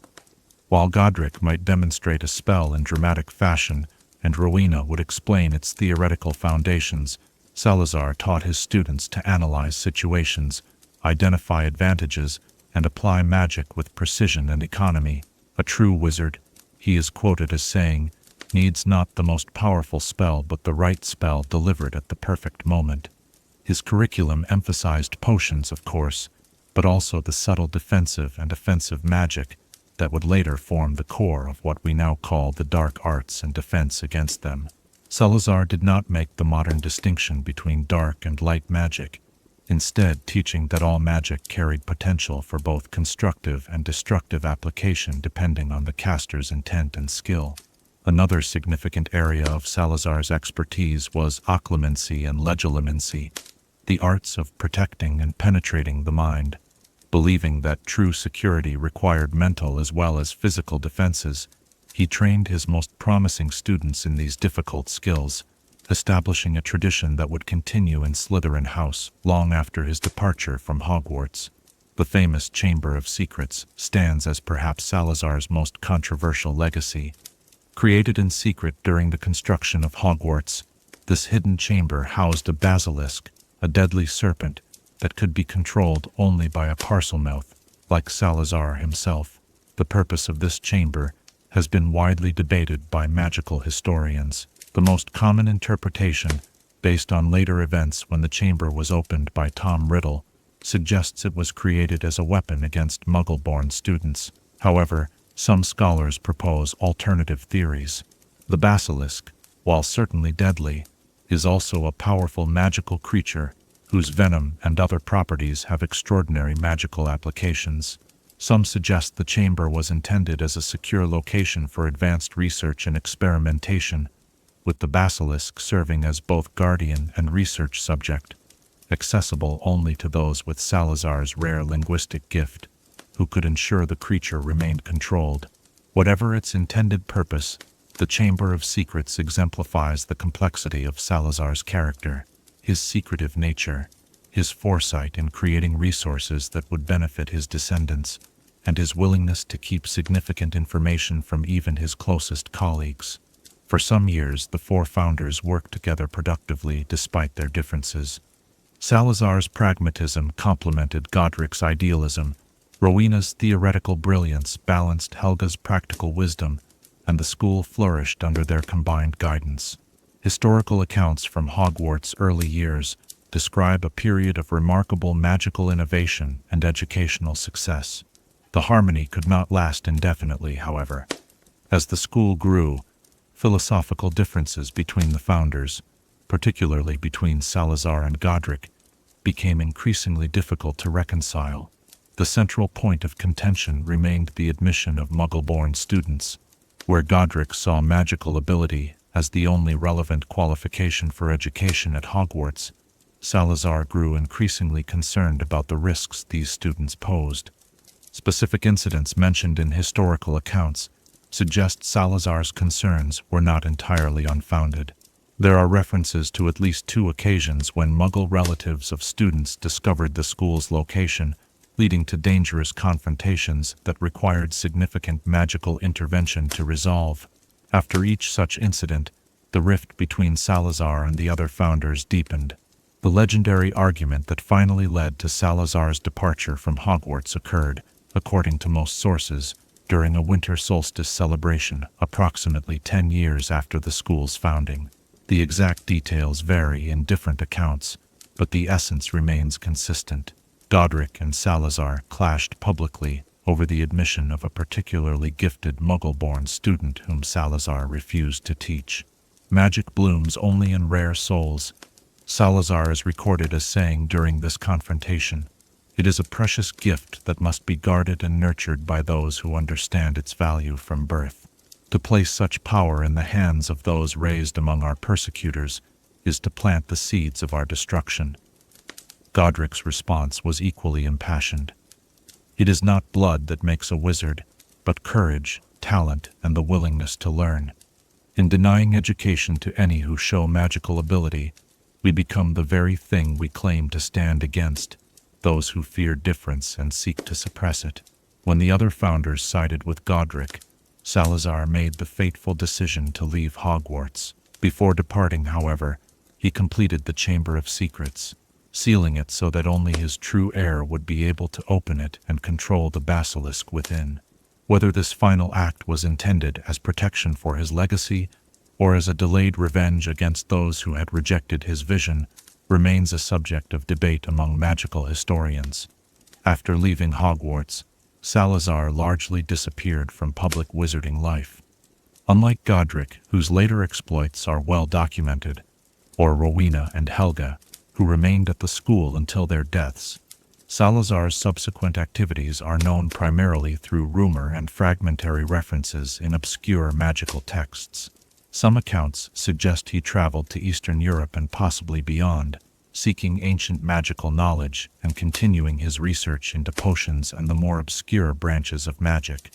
While Godric might demonstrate a spell in dramatic fashion, and Rowena would explain its theoretical foundations, Salazar taught his students to analyze situations, identify advantages, and apply magic with precision and economy. A true wizard, he is quoted as saying, needs not the most powerful spell but the right spell delivered at the perfect moment. His curriculum emphasized potions, of course, but also the subtle defensive and offensive magic that would later form the core of what we now call the dark arts and defense against them. Salazar did not make the modern distinction between dark and light magic, instead teaching that all magic carried potential for both constructive and destructive application depending on the caster's intent and skill. Another significant area of Salazar's expertise was occlumency and legilimency, the arts of protecting and penetrating the mind. Believing that true security required mental as well as physical defenses, he trained his most promising students in these difficult skills, establishing a tradition that would continue in Slytherin House long after his departure from Hogwarts. The famous Chamber of Secrets stands as perhaps Salazar's most controversial legacy. Created in secret during the construction of Hogwarts, this hidden chamber housed a basilisk, a deadly serpent that could be controlled only by a Parselmouth, like Salazar himself. The purpose of this chamber has been widely debated by magical historians. The most common interpretation, based on later events when the chamber was opened by Tom Riddle, suggests it was created as a weapon against Muggle-born students. However, some scholars propose alternative theories. The basilisk, while certainly deadly, is also a powerful magical creature whose venom and other properties have extraordinary magical applications. Some suggest the chamber was intended as a secure location for advanced research and experimentation, with the basilisk serving as both guardian and research subject, accessible only to those with Salazar's rare linguistic gift, who could ensure the creature remained controlled. Whatever its intended purpose, the Chamber of Secrets exemplifies the complexity of Salazar's character, his secretive nature, his foresight in creating resources that would benefit his descendants, and his willingness to keep significant information from even his closest colleagues. For some years, the four founders worked together productively despite their differences. Salazar's pragmatism complemented Godric's idealism, Rowena's theoretical brilliance balanced Helga's practical wisdom, and the school flourished under their combined guidance. Historical accounts from Hogwarts' early years describe a period of remarkable magical innovation and educational success. The harmony could not last indefinitely, however. As the school grew, philosophical differences between the founders, particularly between Salazar and Godric, became increasingly difficult to reconcile. The central point of contention remained the admission of Muggle-born students, where Godric saw magical ability as the only relevant qualification for education at Hogwarts. Salazar grew increasingly concerned about the risks these students posed. Specific incidents mentioned in historical accounts suggest Salazar's concerns were not entirely unfounded. There are references to at least 2 occasions when Muggle relatives of students discovered the school's location, leading to dangerous confrontations that required significant magical intervention to resolve. After each such incident, the rift between Salazar and the other founders deepened. The legendary argument that finally led to Salazar's departure from Hogwarts occurred, according to most sources, during a winter solstice celebration approximately 10 years after the school's founding. The exact details vary in different accounts, but the essence remains consistent. Godric and Salazar clashed publicly over the admission of a particularly gifted Muggle-born student whom Salazar refused to teach. Magic blooms only in rare souls. Salazar is recorded as saying during this confrontation, "It is a precious gift that must be guarded and nurtured by those who understand its value from birth. To place such power in the hands of those raised among our persecutors is to plant the seeds of our destruction." Godric's response was equally impassioned. "It is not blood that makes a wizard, but courage, talent, and the willingness to learn. In denying education to any who show magical ability, we become the very thing we claim to stand against." those who fear difference and seek to suppress it. When the other founders sided with Godric, Salazar made the fateful decision to leave Hogwarts. Before departing, however, he completed the Chamber of Secrets, sealing it so that only his true heir would be able to open it and control the basilisk within. Whether this final act was intended as protection for his legacy or as a delayed revenge against those who had rejected his vision remains a subject of debate among magical historians. After leaving Hogwarts, Salazar largely disappeared from public wizarding life. Unlike Godric, whose later exploits are well documented, or Rowena and Helga, who remained at the school until their deaths, Salazar's subsequent activities are known primarily through rumor and fragmentary references in obscure magical texts. Some accounts suggest he traveled to Eastern Europe and possibly beyond, seeking ancient magical knowledge and continuing his research into potions and the more obscure branches of magic.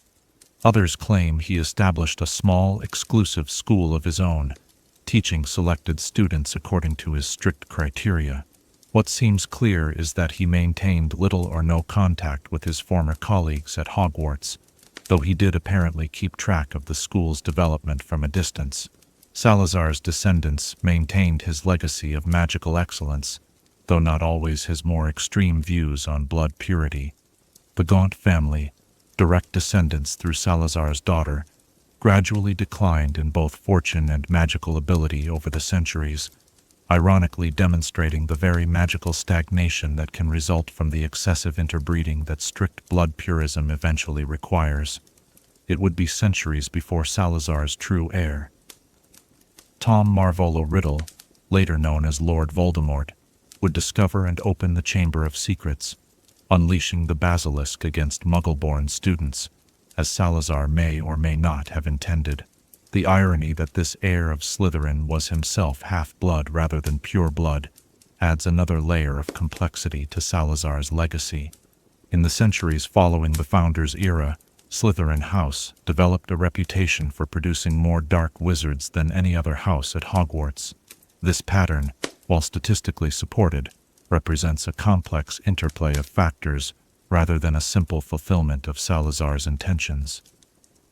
Others claim he established a small, exclusive school of his own, teaching selected students according to his strict criteria. What seems clear is that he maintained little or no contact with his former colleagues at Hogwarts, though he did apparently keep track of the school's development from a distance. Salazar's descendants maintained his legacy of magical excellence, though not always his more extreme views on blood purity. The Gaunt family, direct descendants through Salazar's daughter, gradually declined in both fortune and magical ability over the centuries, ironically demonstrating the very magical stagnation that can result from the excessive interbreeding that strict blood purism eventually requires. It would be centuries before Salazar's true heir, Tom Marvolo Riddle, later known as Lord Voldemort, would discover and open the Chamber of Secrets, unleashing the basilisk against Muggle-born students, as Salazar may or may not have intended. The irony that this heir of Slytherin was himself half-blood rather than pure blood adds another layer of complexity to Salazar's legacy. In the centuries following the Founders' era, Slytherin House developed a reputation for producing more dark wizards than any other house at Hogwarts. This pattern, while statistically supported, represents a complex interplay of factors rather than a simple fulfillment of Salazar's intentions.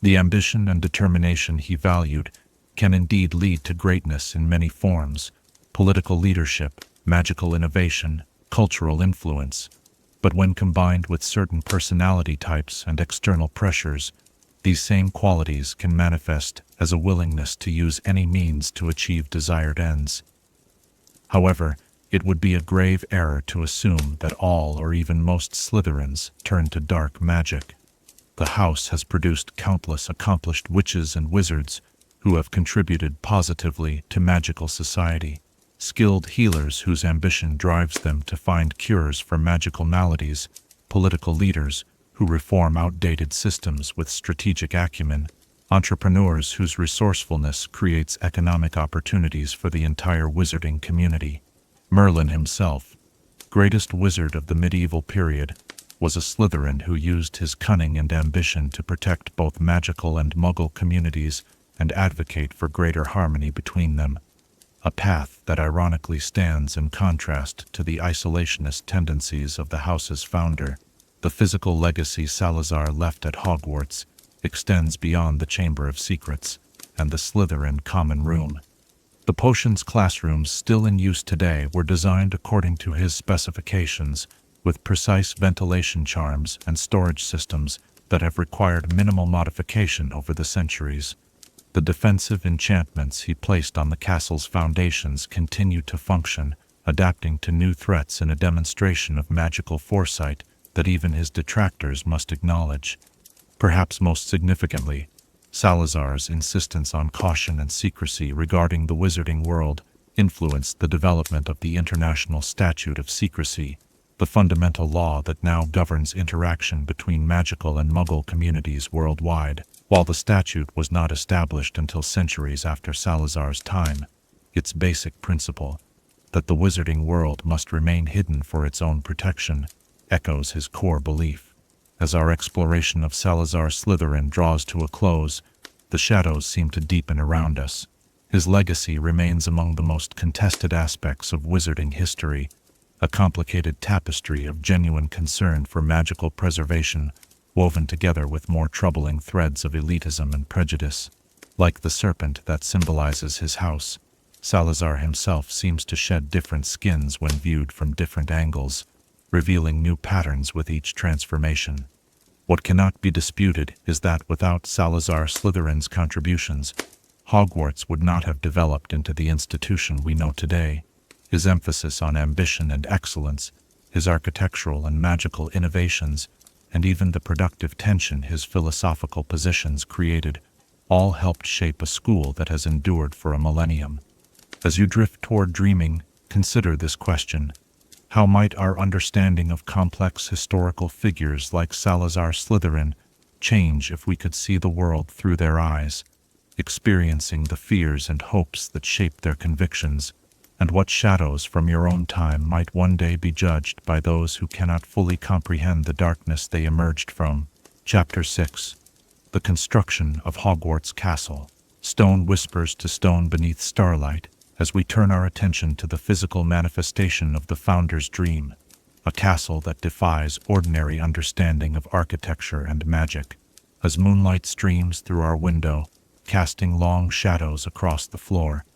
The ambition and determination he valued can indeed lead to greatness in many forms: political leadership, magical innovation, cultural influence. But when combined with certain personality types and external pressures, these same qualities can manifest as a willingness to use any means to achieve desired ends. However, it would be a grave error to assume that all or even most Slytherins turn to dark magic. The house has produced countless accomplished witches and wizards who have contributed positively to magical society, skilled healers whose ambition drives them to find cures for magical maladies, political leaders who reform outdated systems with strategic acumen, entrepreneurs whose resourcefulness creates economic opportunities for the entire wizarding community. Merlin himself, greatest wizard of the medieval period, was a Slytherin who used his cunning and ambition to protect both magical and Muggle communities and advocate for greater harmony between them, a path that ironically stands in contrast to the isolationist tendencies of the house's founder. The physical legacy Salazar left at Hogwarts extends beyond the Chamber of Secrets and the Slytherin Common Room. The potions classrooms still in use today were designed according to his specifications, with precise ventilation charms and storage systems that have required minimal modification over the centuries. The defensive enchantments he placed on the castle's foundations continue to function, adapting to new threats in a demonstration of magical foresight that even his detractors must acknowledge. Perhaps most significantly, Salazar's insistence on caution and secrecy regarding the wizarding world influenced the development of the International Statute of Secrecy, the fundamental law that now governs interaction between magical and Muggle communities worldwide. While the statute was not established until centuries after Salazar's time, its basic principle, that the wizarding world must remain hidden for its own protection, echoes his core belief. As our exploration of Salazar Slytherin draws to a close, the shadows seem to deepen around us. His legacy remains among the most contested aspects of wizarding history, a complicated tapestry of genuine concern for magical preservation, woven together with more troubling threads of elitism and prejudice. Like the serpent that symbolizes his house, Salazar himself seems to shed different skins when viewed from different angles, revealing new patterns with each transformation. What cannot be disputed is that without Salazar Slytherin's contributions, Hogwarts would not have developed into the institution we know today. His emphasis on ambition and excellence, his architectural and magical innovations, and even the productive tension his philosophical positions created, all helped shape a school that has endured for a millennium. As you drift toward dreaming, consider this question: how might our understanding of complex historical figures like Salazar Slytherin change if we could see the world through their eyes, experiencing the fears and hopes that shape their convictions, and what shadows from your own time might one day be judged by those who cannot fully comprehend the darkness they emerged from? Chapter 6. The Construction of Hogwarts Castle. Stone whispers to stone beneath starlight as we turn our attention to the physical manifestation of the founder's dream, a castle that defies ordinary understanding of architecture and magic. As moonlight streams through our window, casting long shadows across the floor,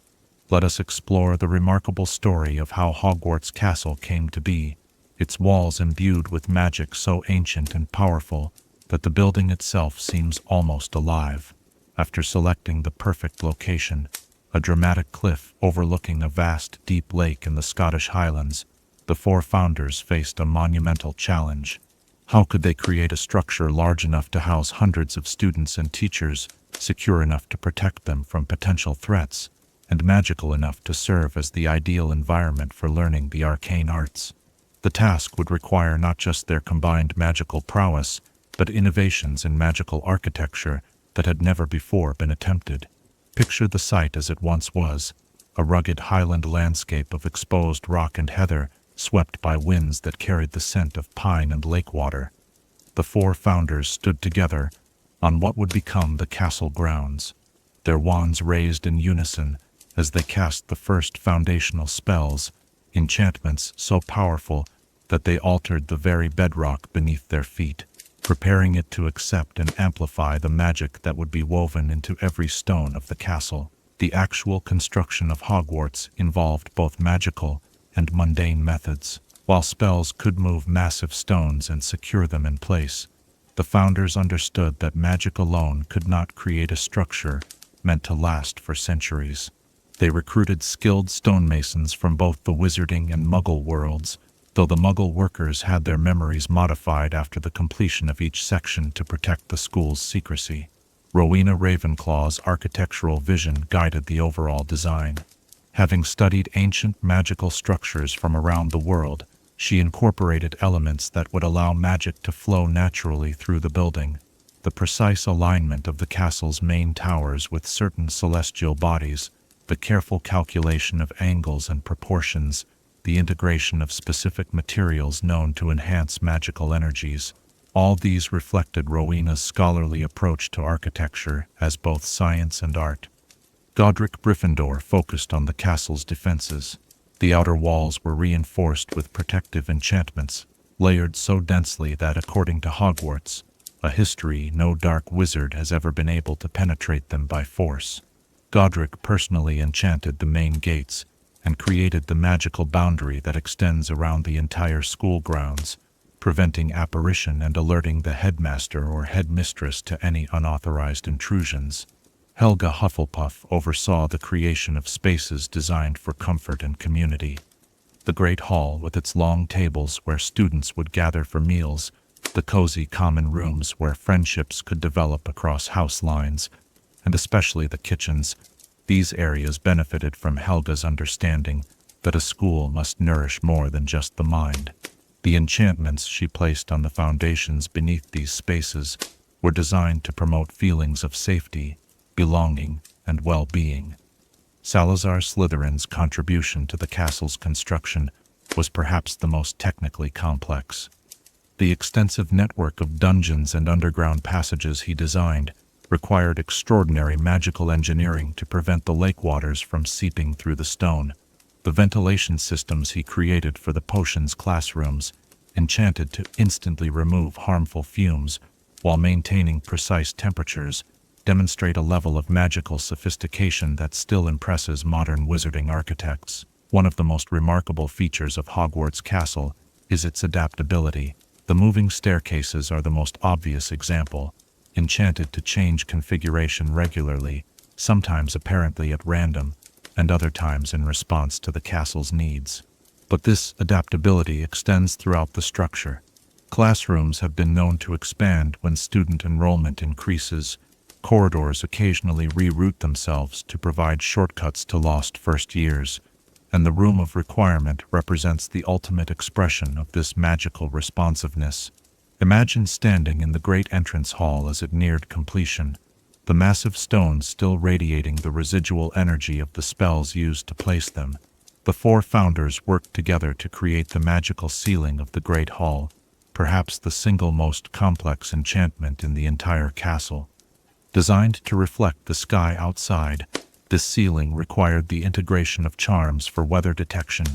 let us explore the remarkable story of how Hogwarts Castle came to be, its walls imbued with magic so ancient and powerful that the building itself seems almost alive. After selecting the perfect location, a dramatic cliff overlooking a vast, deep lake in the Scottish Highlands, the four founders faced a monumental challenge. How could they create a structure large enough to house hundreds of students and teachers, secure enough to protect them from potential threats, and magical enough to serve as the ideal environment for learning the arcane arts? The task would require not just their combined magical prowess, but innovations in magical architecture that had never before been attempted. Picture the site as it once was, a rugged highland landscape of exposed rock and heather, swept by winds that carried the scent of pine and lake water. The four founders stood together on what would become the castle grounds, their wands raised in unison as they cast the first foundational spells, enchantments so powerful that they altered the very bedrock beneath their feet, preparing it to accept and amplify the magic that would be woven into every stone of the castle. The actual construction of Hogwarts involved both magical and mundane methods. While spells could move massive stones and secure them in place, the founders understood that magic alone could not create a structure meant to last for centuries. They recruited skilled stonemasons from both the wizarding and Muggle worlds, though the Muggle workers had their memories modified after the completion of each section to protect the school's secrecy. Rowena Ravenclaw's architectural vision guided the overall design. Having studied ancient magical structures from around the world, she incorporated elements that would allow magic to flow naturally through the building. The precise alignment of the castle's main towers with certain celestial bodies, the careful calculation of angles and proportions, the integration of specific materials known to enhance magical energies. All these reflected Rowena's scholarly approach to architecture as both science and art. Godric Gryffindor focused on the castle's defenses. The outer walls were reinforced with protective enchantments, layered so densely that, according to Hogwarts, a history no dark wizard has ever been able to penetrate them by force. Godric personally enchanted the main gates, and created the magical boundary that extends around the entire school grounds, preventing apparition and alerting the headmaster or headmistress to any unauthorized intrusions. Helga Hufflepuff oversaw the creation of spaces designed for comfort and community. The Great Hall, with its long tables where students would gather for meals, the cozy common rooms where friendships could develop across house lines, and especially the kitchens. These areas benefited from Helga's understanding that a school must nourish more than just the mind. The enchantments she placed on the foundations beneath these spaces were designed to promote feelings of safety, belonging, and well-being. Salazar Slytherin's contribution to the castle's construction was perhaps the most technically complex. The extensive network of dungeons and underground passages he designed required extraordinary magical engineering to prevent the lake waters from seeping through the stone. The ventilation systems he created for the potions classrooms, enchanted to instantly remove harmful fumes while maintaining precise temperatures, demonstrate a level of magical sophistication that still impresses modern wizarding architects. One of the most remarkable features of Hogwarts Castle is its adaptability. The moving staircases are the most obvious example, enchanted to change configuration regularly, sometimes apparently at random, and other times in response to the castle's needs. But this adaptability extends throughout the structure. Classrooms have been known to expand when student enrollment increases. Corridors occasionally reroute themselves to provide shortcuts to lost first years, and the Room of Requirement represents the ultimate expression of this magical responsiveness. Imagine standing in the great entrance hall as it neared completion, the massive stones still radiating the residual energy of the spells used to place them. The four founders worked together to create the magical ceiling of the Great Hall, perhaps the single most complex enchantment in the entire castle. Designed to reflect the sky outside, this ceiling required the integration of charms for weather detection,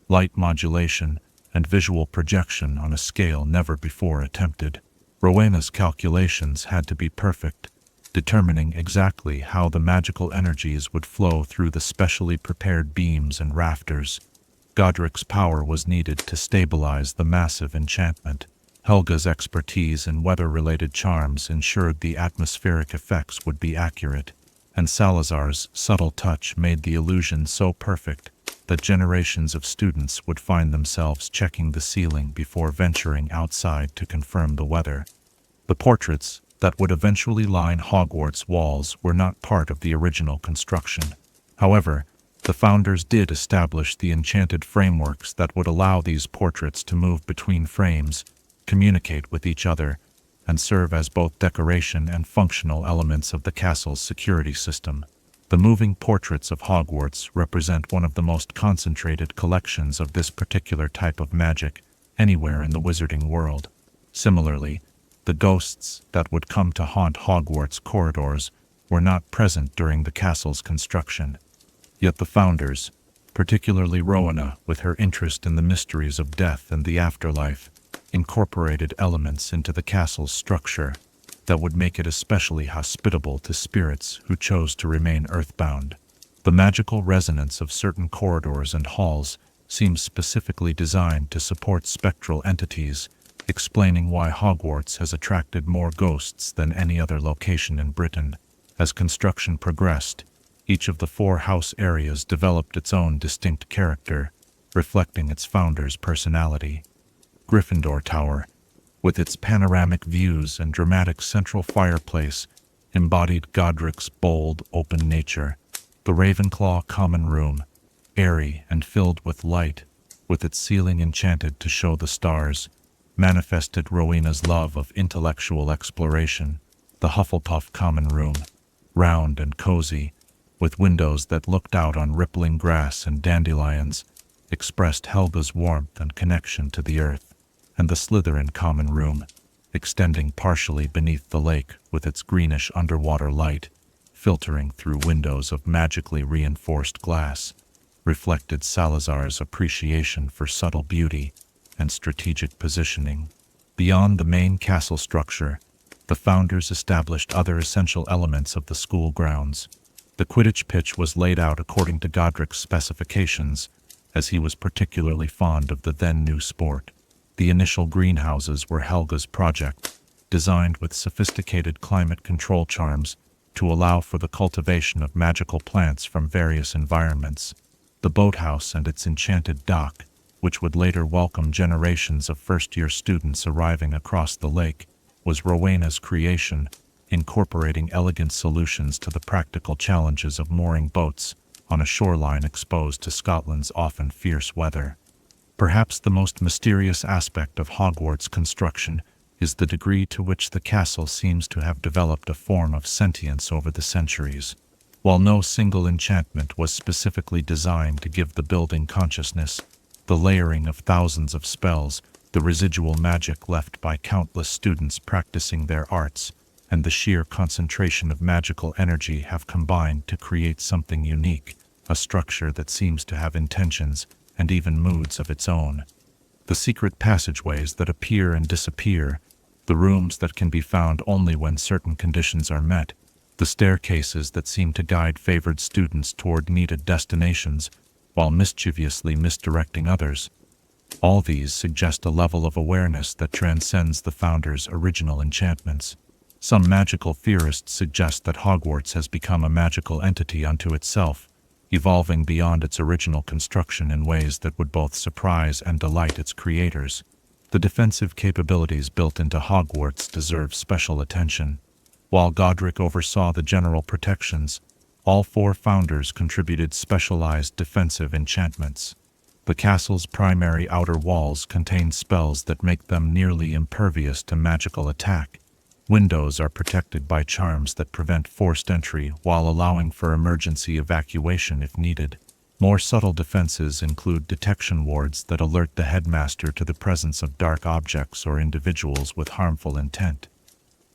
light modulation, and visual projection on a scale never before attempted. Rowena's calculations had to be perfect, determining exactly how the magical energies would flow through the specially prepared beams and rafters. Godric's power was needed to stabilize the massive enchantment. Helga's expertise in weather-related charms ensured the atmospheric effects would be accurate, and Salazar's subtle touch made the illusion so perfect that generations of students would find themselves checking the ceiling before venturing outside to confirm the weather. The portraits that would eventually line Hogwarts walls were not part of the original construction. However, the founders did establish the enchanted frameworks that would allow these portraits to move between frames, communicate with each other, and serve as both decoration and functional elements of the castle's security system. The moving portraits of Hogwarts represent one of the most concentrated collections of this particular type of magic anywhere in the wizarding world. Similarly, the ghosts that would come to haunt Hogwarts corridors were not present during the castle's construction. Yet the founders, particularly Rowena with her interest in the mysteries of death and the afterlife, incorporated elements into the castle's structure that would make it especially hospitable to spirits who chose to remain earthbound. The magical resonance of certain corridors and halls seems specifically designed to support spectral entities, explaining why Hogwarts has attracted more ghosts than any other location in Britain. As construction progressed, each of the four house areas developed its own distinct character, reflecting its founder's personality. Gryffindor Tower, with its panoramic views and dramatic central fireplace, embodied Godric's bold, open nature. The Ravenclaw Common Room, airy and filled with light, with its ceiling enchanted to show the stars, manifested Rowena's love of intellectual exploration. The Hufflepuff Common Room, round and cozy, with windows that looked out on rippling grass and dandelions, expressed Helga's warmth and connection to the earth. And the Slytherin Common Room, extending partially beneath the lake with its greenish underwater light, filtering through windows of magically reinforced glass, reflected Salazar's appreciation for subtle beauty and strategic positioning. Beyond the main castle structure, the founders established other essential elements of the school grounds. The Quidditch pitch was laid out according to Godric's specifications, as he was particularly fond of the then-new sport. The initial greenhouses were Helga's project, designed with sophisticated climate control charms to allow for the cultivation of magical plants from various environments. The boathouse and its enchanted dock, which would later welcome generations of first-year students arriving across the lake, was Rowena's creation, incorporating elegant solutions to the practical challenges of mooring boats on a shoreline exposed to Scotland's often fierce weather. Perhaps the most mysterious aspect of Hogwarts construction is the degree to which the castle seems to have developed a form of sentience over the centuries. While no single enchantment was specifically designed to give the building consciousness, the layering of thousands of spells, the residual magic left by countless students practicing their arts, and the sheer concentration of magical energy have combined to create something unique, a structure that seems to have intentions and even moods of its own. The secret passageways that appear and disappear, the rooms that can be found only when certain conditions are met, the staircases that seem to guide favored students toward needed destinations while mischievously misdirecting others. All these suggest a level of awareness that transcends the Founder's original enchantments. Some magical theorists suggest that Hogwarts has become a magical entity unto itself, evolving beyond its original construction in ways that would both surprise and delight its creators. The defensive capabilities built into Hogwarts deserve special attention. While Godric oversaw the general protections, all 4 founders contributed specialized defensive enchantments. The castle's primary outer walls contain spells that make them nearly impervious to magical attack. Windows are protected by charms that prevent forced entry while allowing for emergency evacuation if needed. More subtle defenses include detection wards that alert the headmaster to the presence of dark objects or individuals with harmful intent.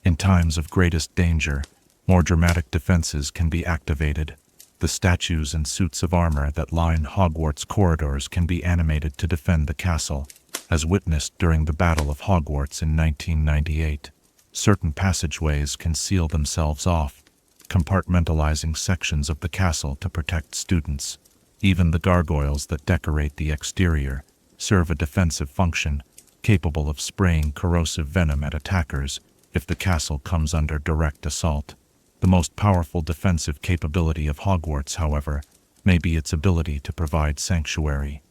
In times of greatest danger, more dramatic defenses can be activated. The statues and suits of armor that line Hogwarts corridors can be animated to defend the castle, as witnessed during the Battle of Hogwarts in 1998. Certain passageways can seal themselves off, compartmentalizing sections of the castle to protect students. Even the gargoyles that decorate the exterior serve a defensive function, capable of spraying corrosive venom at attackers if the castle comes under direct assault. The most powerful defensive capability of Hogwarts, however, may be its ability to provide sanctuary.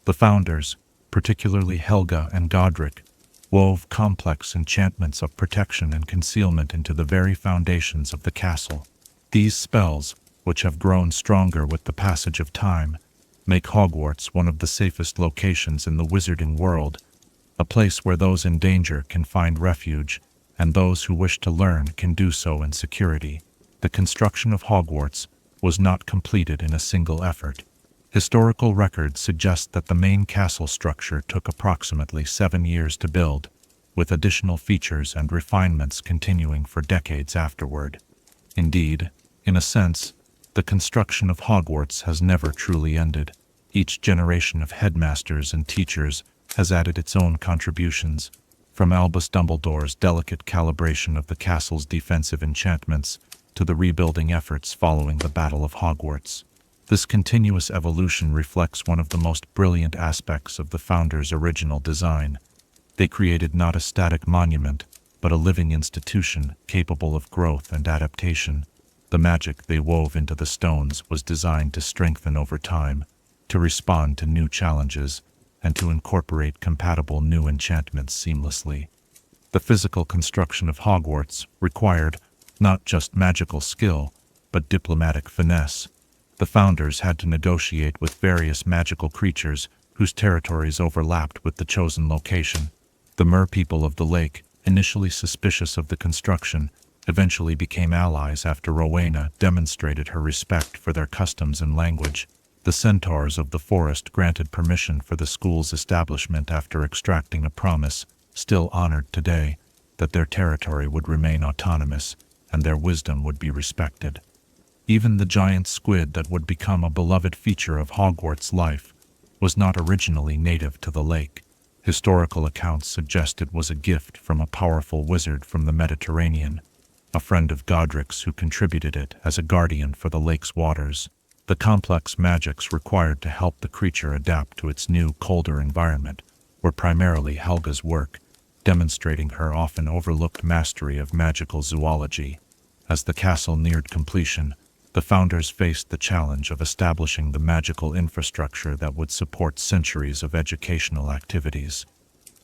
The founders, particularly Helga and Godric, wove complex enchantments of protection and concealment into the very foundations of the castle. These spells, which have grown stronger with the passage of time, make Hogwarts one of the safest locations in the wizarding world, a place where those in danger can find refuge, and those who wish to learn can do so in security. The construction of Hogwarts was not completed in a single effort. Historical records suggest that the main castle structure took approximately 7 years to build, with additional features and refinements continuing for decades afterward. Indeed, in a sense, the construction of Hogwarts has never truly ended. Each generation of headmasters and teachers has added its own contributions, from Albus Dumbledore's delicate calibration of the castle's defensive enchantments to the rebuilding efforts following the Battle of Hogwarts. This continuous evolution reflects one of the most brilliant aspects of the Founders' original design. They created not a static monument, but a living institution capable of growth and adaptation. The magic they wove into the stones was designed to strengthen over time, to respond to new challenges, and to incorporate compatible new enchantments seamlessly. The physical construction of Hogwarts required not just magical skill, but diplomatic finesse. The founders had to negotiate with various magical creatures whose territories overlapped with the chosen location. The merpeople of the lake, initially suspicious of the construction, eventually became allies after Rowena demonstrated her respect for their customs and language. The centaurs of the forest granted permission for the school's establishment after extracting a promise, still honored today, that their territory would remain autonomous and their wisdom would be respected. Even the giant squid that would become a beloved feature of Hogwarts life was not originally native to the lake. Historical accounts suggest it was a gift from a powerful wizard from the Mediterranean, a friend of Godric's who contributed it as a guardian for the lake's waters. The complex magics required to help the creature adapt to its new, colder environment were primarily Helga's work, demonstrating her often overlooked mastery of magical zoology. As the castle neared completion, the founders faced the challenge of establishing the magical infrastructure that would support centuries of educational activities.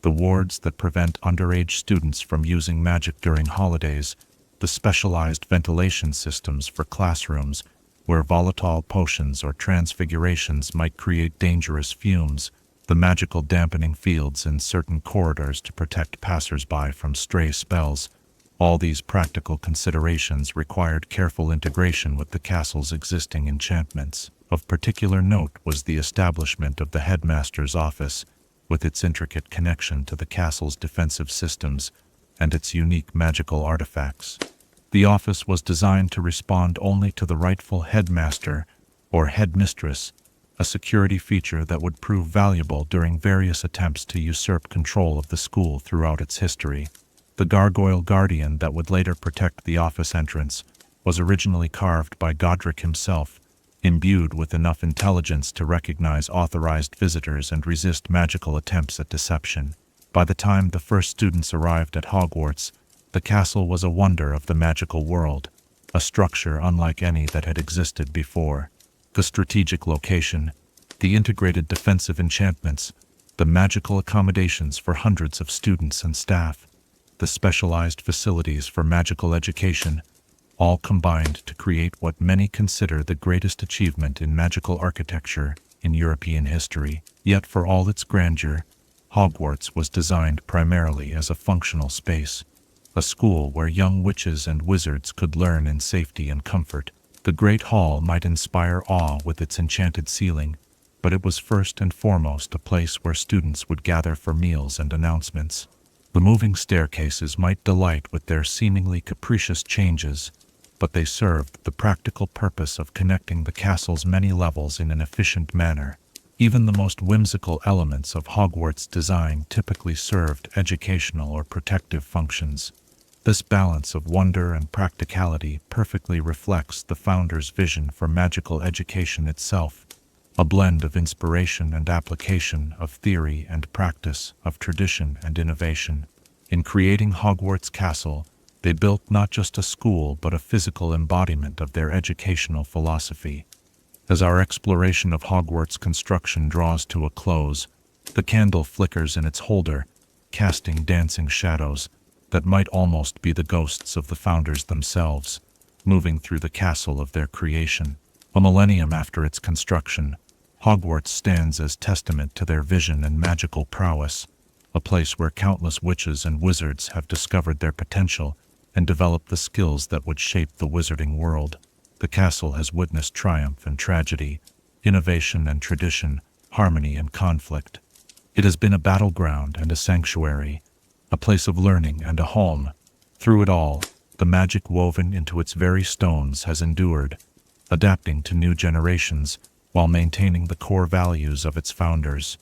The wards that prevent underage students from using magic during holidays, the specialized ventilation systems for classrooms where volatile potions or transfigurations might create dangerous fumes, the magical dampening fields in certain corridors to protect passers-by from stray spells. All these practical considerations required careful integration with the castle's existing enchantments. Of particular note was the establishment of the headmaster's office, with its intricate connection to the castle's defensive systems and its unique magical artifacts. The office was designed to respond only to the rightful headmaster, or headmistress, a security feature that would prove valuable during various attempts to usurp control of the school throughout its history. The gargoyle guardian that would later protect the office entrance was originally carved by Godric himself, imbued with enough intelligence to recognize authorized visitors and resist magical attempts at deception. By the time the first students arrived at Hogwarts, the castle was a wonder of the magical world, a structure unlike any that had existed before. The strategic location, the integrated defensive enchantments, the magical accommodations for hundreds of students and staff, the specialized facilities for magical education, all combined to create what many consider the greatest achievement in magical architecture in European history. Yet for all its grandeur, Hogwarts was designed primarily as a functional space, a school where young witches and wizards could learn in safety and comfort. The Great Hall might inspire awe with its enchanted ceiling, but it was first and foremost a place where students would gather for meals and announcements. The moving staircases might delight with their seemingly capricious changes, but they served the practical purpose of connecting the castle's many levels in an efficient manner. Even the most whimsical elements of Hogwarts' design typically served educational or protective functions. This balance of wonder and practicality perfectly reflects the founder's vision for magical education itself, a blend of inspiration and application, of theory and practice, of tradition and innovation. In creating Hogwarts Castle, they built not just a school but a physical embodiment of their educational philosophy. As our exploration of Hogwarts construction draws to a close, the candle flickers in its holder, casting dancing shadows that might almost be the ghosts of the founders themselves, moving through the castle of their creation. A millennium after its construction, Hogwarts stands as testament to their vision and magical prowess, a place where countless witches and wizards have discovered their potential and developed the skills that would shape the wizarding world. The castle has witnessed triumph and tragedy, innovation and tradition, harmony and conflict. It has been a battleground and a sanctuary, a place of learning and a home. Through it all, the magic woven into its very stones has endured, adapting to new generations while maintaining the core values of its founders.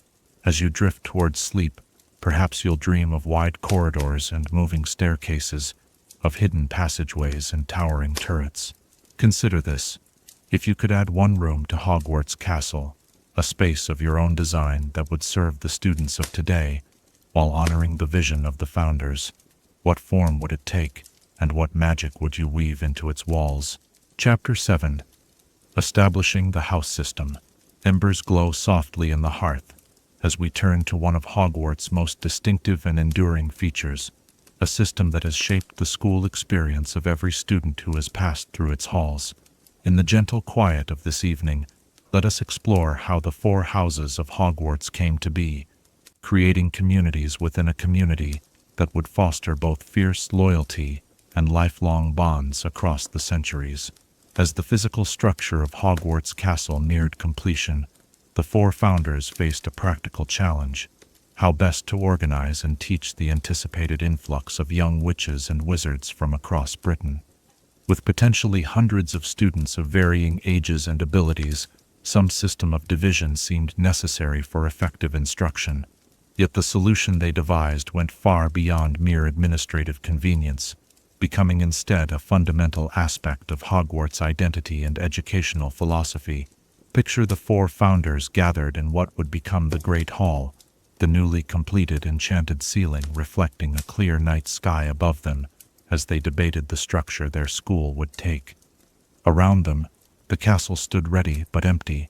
As you drift towards sleep, perhaps you'll dream of wide corridors and moving staircases, of hidden passageways and towering turrets. Consider this: if you could add one room to Hogwarts Castle, a space of your own design that would serve the students of today, while honoring the vision of the founders, what form would it take, and what magic would you weave into its walls? Chapter 7. Establishing the House System. Embers glow softly in the hearth as we turn to one of Hogwarts' most distinctive and enduring features, a system that has shaped the school experience of every student who has passed through its halls. In the gentle quiet of this evening, let us explore how the 4 houses of Hogwarts came to be, creating communities within a community that would foster both fierce loyalty and lifelong bonds across the centuries. As the physical structure of Hogwarts Castle neared completion, the 4 founders faced a practical challenge: how best to organize and teach the anticipated influx of young witches and wizards from across Britain. With potentially hundreds of students of varying ages and abilities, some system of division seemed necessary for effective instruction. Yet the solution they devised went far beyond mere administrative convenience, becoming instead a fundamental aspect of Hogwarts' identity and educational philosophy. Picture the 4 founders gathered in what would become the Great Hall, the newly completed enchanted ceiling reflecting a clear night sky above them as they debated the structure their school would take. Around them, the castle stood ready but empty,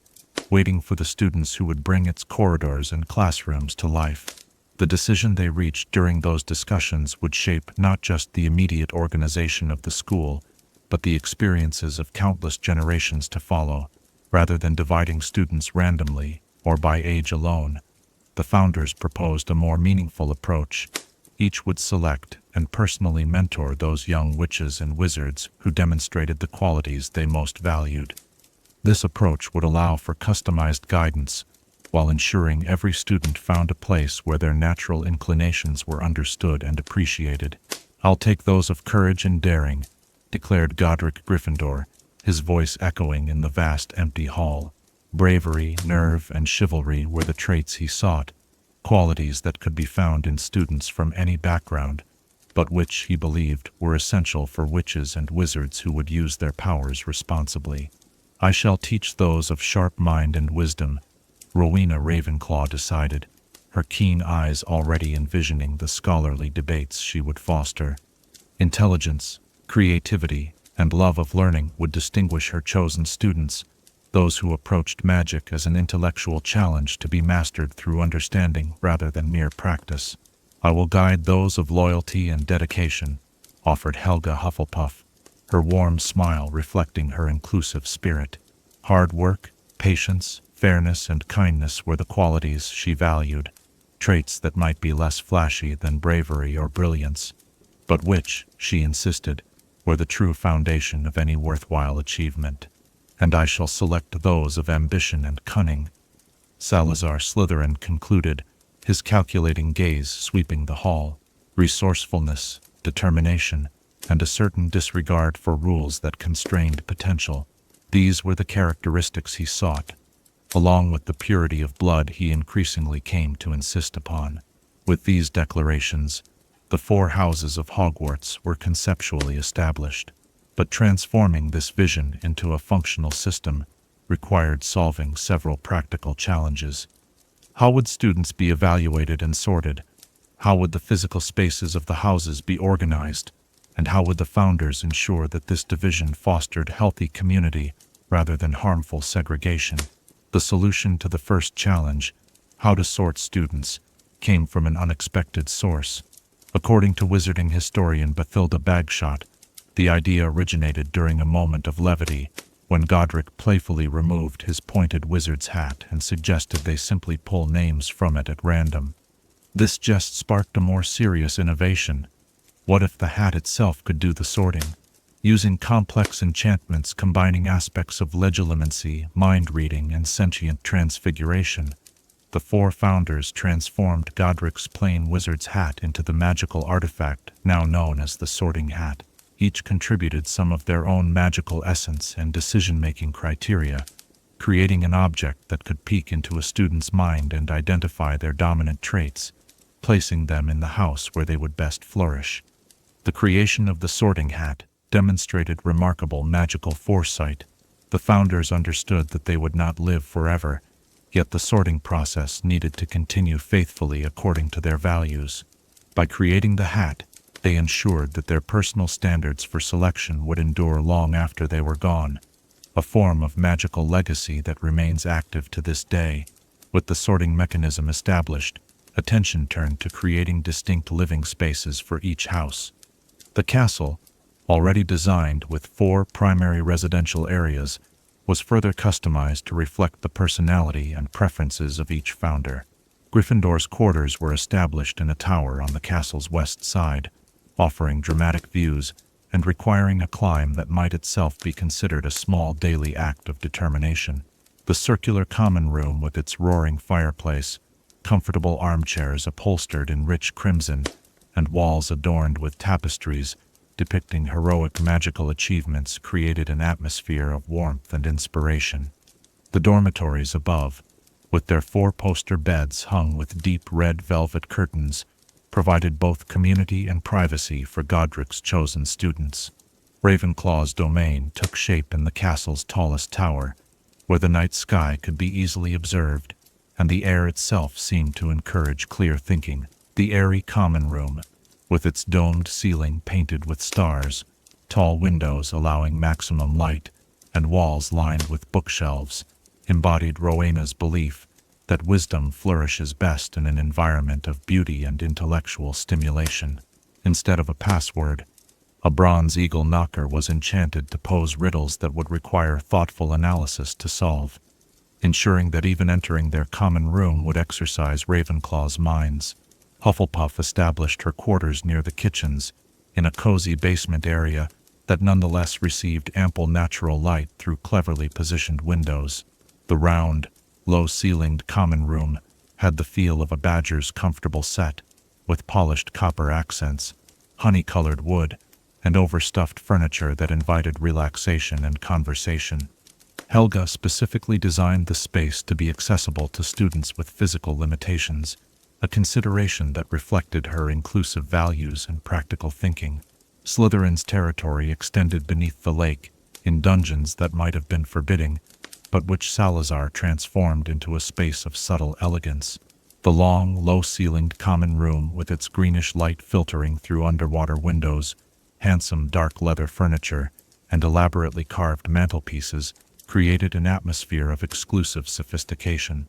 waiting for the students who would bring its corridors and classrooms to life. The decision they reached during those discussions would shape not just the immediate organization of the school, but the experiences of countless generations to follow. Rather than dividing students randomly or by age alone, the founders proposed a more meaningful approach. Each would select and personally mentor those young witches and wizards who demonstrated the qualities they most valued. This approach would allow for customized guidance, while ensuring every student found a place where their natural inclinations were understood and appreciated. "I'll take those of courage and daring," declared Godric Gryffindor, his voice echoing in the vast empty hall. Bravery, nerve, and chivalry were the traits he sought, qualities that could be found in students from any background, but which, he believed, were essential for witches and wizards who would use their powers responsibly. "I shall teach those of sharp mind and wisdom," Rowena Ravenclaw decided, her keen eyes already envisioning the scholarly debates she would foster. Intelligence, creativity, and love of learning would distinguish her chosen students, those who approached magic as an intellectual challenge to be mastered through understanding rather than mere practice. "I will guide those of loyalty and dedication," offered Helga Hufflepuff, her warm smile reflecting her inclusive spirit. Hard work, patience, fairness, and kindness were the qualities she valued, traits that might be less flashy than bravery or brilliance, but which, she insisted, were the true foundation of any worthwhile achievement. "And I shall select those of ambition and cunning," Salazar Slytherin concluded, his calculating gaze sweeping the hall. "Resourcefulness, determination, and a certain disregard for rules that constrained potential. These were the characteristics he sought, along with the purity of blood he increasingly came to insist upon." With these declarations, the 4 houses of Hogwarts were conceptually established, but transforming this vision into a functional system required solving several practical challenges. How would students be evaluated and sorted? How would the physical spaces of the houses be organized? And how would the founders ensure that this division fostered healthy community rather than harmful segregation? The solution to the first challenge, how to sort students, came from an unexpected source. According to wizarding historian Bathilda Bagshot, the idea originated during a moment of levity when Godric playfully removed his pointed wizard's hat and suggested they simply pull names from it at random. This jest sparked a more serious innovation. What if the hat itself could do the sorting? Using complex enchantments combining aspects of legilimency, mind-reading, and sentient transfiguration, the 4 founders transformed Godric's plain wizard's hat into the magical artifact now known as the Sorting Hat. Each contributed some of their own magical essence and decision-making criteria, creating an object that could peek into a student's mind and identify their dominant traits, placing them in the house where they would best flourish. The creation of the Sorting Hat demonstrated remarkable magical foresight. The founders understood that they would not live forever, yet the sorting process needed to continue faithfully according to their values. By creating the hat, they ensured that their personal standards for selection would endure long after they were gone, a form of magical legacy that remains active to this day. With the sorting mechanism established, attention turned to creating distinct living spaces for each house. The castle, already designed with 4 primary residential areas, was further customized to reflect the personality and preferences of each founder. Gryffindor's quarters were established in a tower on the castle's west side, offering dramatic views and requiring a climb that might itself be considered a small daily act of determination. The circular common room with its roaring fireplace, comfortable armchairs upholstered in rich crimson, and walls adorned with tapestries depicting heroic magical achievements created an atmosphere of warmth and inspiration. The dormitories above, with their 4-poster beds hung with deep red velvet curtains, provided both community and privacy for Godric's chosen students. Ravenclaw's domain took shape in the castle's tallest tower, where the night sky could be easily observed, and the air itself seemed to encourage clear thinking. The airy common room, with its domed ceiling painted with stars, tall windows allowing maximum light, and walls lined with bookshelves, embodied Rowena's belief that wisdom flourishes best in an environment of beauty and intellectual stimulation. Instead of a password, a bronze eagle knocker was enchanted to pose riddles that would require thoughtful analysis to solve, ensuring that even entering their common room would exercise Ravenclaw's minds. Hufflepuff established her quarters near the kitchens, in a cozy basement area that nonetheless received ample natural light through cleverly positioned windows. The round, low-ceilinged common room had the feel of a badger's comfortable set, with polished copper accents, honey-colored wood, and overstuffed furniture that invited relaxation and conversation. Helga specifically designed the space to be accessible to students with physical limitations, a consideration that reflected her inclusive values and practical thinking. Slytherin's territory extended beneath the lake, in dungeons that might have been forbidding, but which Salazar transformed into a space of subtle elegance. The long, low-ceilinged common room with its greenish light filtering through underwater windows, handsome dark leather furniture, and elaborately carved mantelpieces created an atmosphere of exclusive sophistication.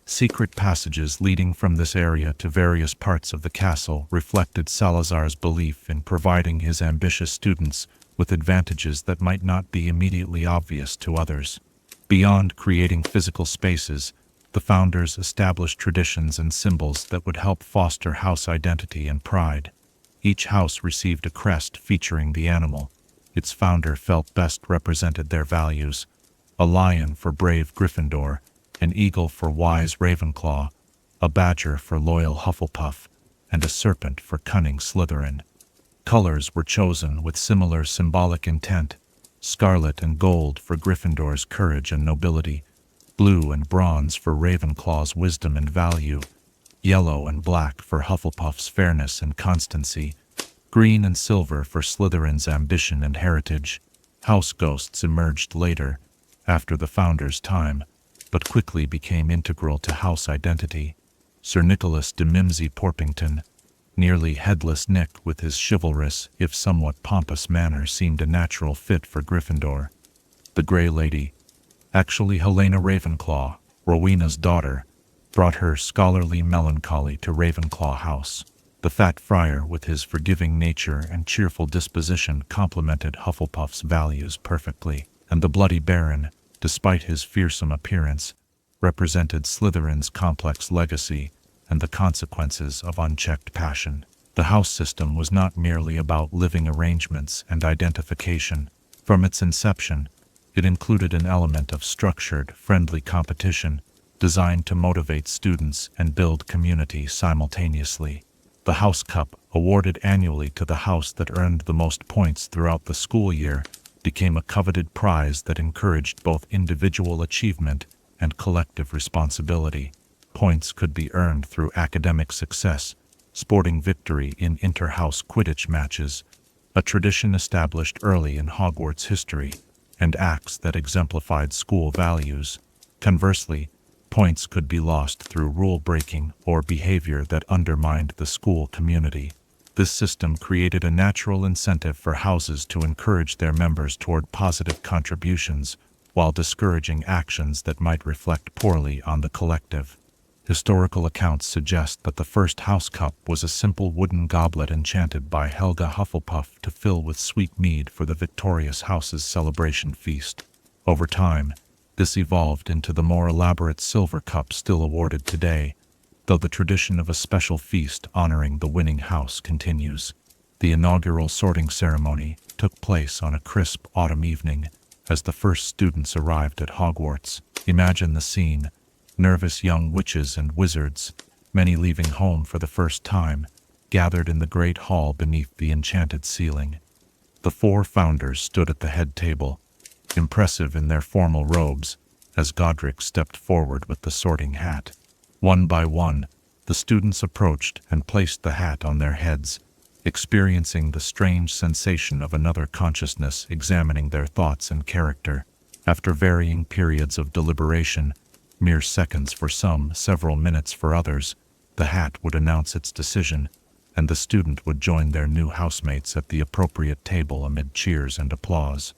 Secret passages leading from this area to various parts of the castle reflected Salazar's belief in providing his ambitious students with advantages that might not be immediately obvious to others. Beyond creating physical spaces, the founders established traditions and symbols that would help foster house identity and pride. Each house received a crest featuring the animal its founder felt best represented their values: a lion for brave Gryffindor, an eagle for wise Ravenclaw, a badger for loyal Hufflepuff, and a serpent for cunning Slytherin. Colors were chosen with similar symbolic intent: scarlet and gold for Gryffindor's courage and nobility, blue and bronze for Ravenclaw's wisdom and value, yellow and black for Hufflepuff's fairness and constancy, green and silver for Slytherin's ambition and heritage. House ghosts emerged later, after the founders' time, but quickly became integral to house identity. Sir Nicholas de Mimsy Porpington, nearly headless Nick with his chivalrous, if somewhat pompous manner, seemed a natural fit for Gryffindor. The Grey Lady, actually Helena Ravenclaw, Rowena's daughter, brought her scholarly melancholy to Ravenclaw House. The fat friar, with his forgiving nature and cheerful disposition, complemented Hufflepuff's values perfectly, and the Bloody Baron, despite his fearsome appearance, represented Slytherin's complex legacy and the consequences of unchecked passion. The house system was not merely about living arrangements and identification. From its inception, it included an element of structured, friendly competition designed to motivate students and build community simultaneously. The House Cup, awarded annually to the house that earned the most points throughout the school year, became a coveted prize that encouraged both individual achievement and collective responsibility. Points could be earned through academic success, sporting victory in inter-house Quidditch matches, a tradition established early in Hogwarts history, and acts that exemplified school values. Conversely, points could be lost through rule-breaking or behavior that undermined the school community. This system created a natural incentive for houses to encourage their members toward positive contributions, while discouraging actions that might reflect poorly on the collective. Historical accounts suggest that the first House Cup was a simple wooden goblet enchanted by Helga Hufflepuff to fill with sweet mead for the victorious house's celebration feast. Over time, this evolved into the more elaborate silver cup still awarded today, though the tradition of a special feast honoring the winning house continues. The inaugural sorting ceremony took place on a crisp autumn evening as the first students arrived at Hogwarts. Imagine the scene: nervous young witches and wizards, many leaving home for the first time, gathered in the great hall beneath the enchanted ceiling. The four founders stood at the head table, impressive in their formal robes, as Godric stepped forward with the sorting hat. One by one, the students approached and placed the hat on their heads, experiencing the strange sensation of another consciousness examining their thoughts and character. After varying periods of deliberation, mere seconds for some, several minutes for others, the hat would announce its decision, and the student would join their new housemates at the appropriate table amid cheers and applause.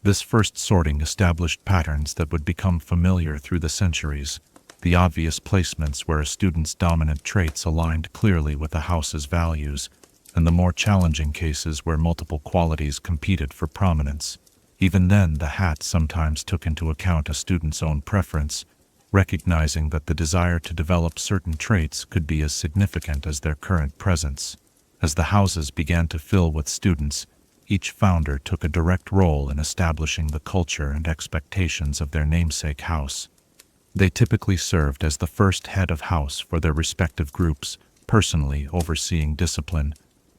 This first sorting established patterns that would become familiar through the centuries: the obvious placements where a student's dominant traits aligned clearly with the house's values, and the more challenging cases where multiple qualities competed for prominence. Even then, the hat sometimes took into account a student's own preference, recognizing that the desire to develop certain traits could be as significant as their current presence. As the houses began to fill with students, each founder took a direct role in establishing the culture and expectations of their namesake house. They typically served as the first head of house for their respective groups, personally overseeing discipline,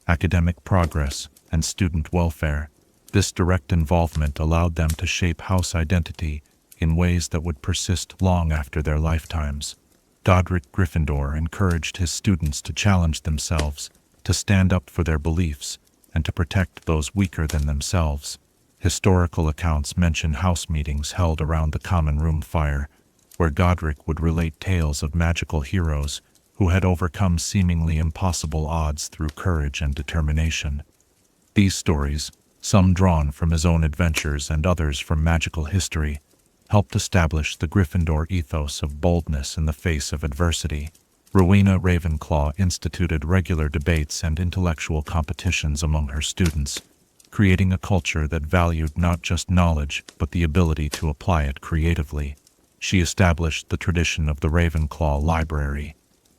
academic progress, and student welfare. This direct involvement allowed them to shape house identity in ways that would persist long after their lifetimes. Godric Gryffindor encouraged his students to challenge themselves, to stand up for their beliefs, and to protect those weaker than themselves. Historical accounts mention house meetings held around the common room fire, where Godric would relate tales of magical heroes who had overcome seemingly impossible odds through courage and determination. These stories, some drawn from his own adventures and others from magical history, helped establish the Gryffindor ethos of boldness in the face of adversity. Rowena Ravenclaw instituted regular debates and intellectual competitions among her students, creating a culture that valued not just knowledge but the ability to apply it creatively. She established the tradition of the Ravenclaw Library,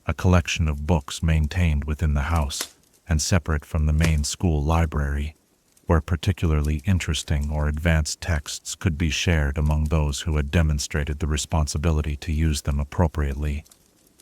a collection of books maintained within the house and separate from the main school library, where particularly interesting or advanced texts could be shared among those who had demonstrated the responsibility to use them appropriately.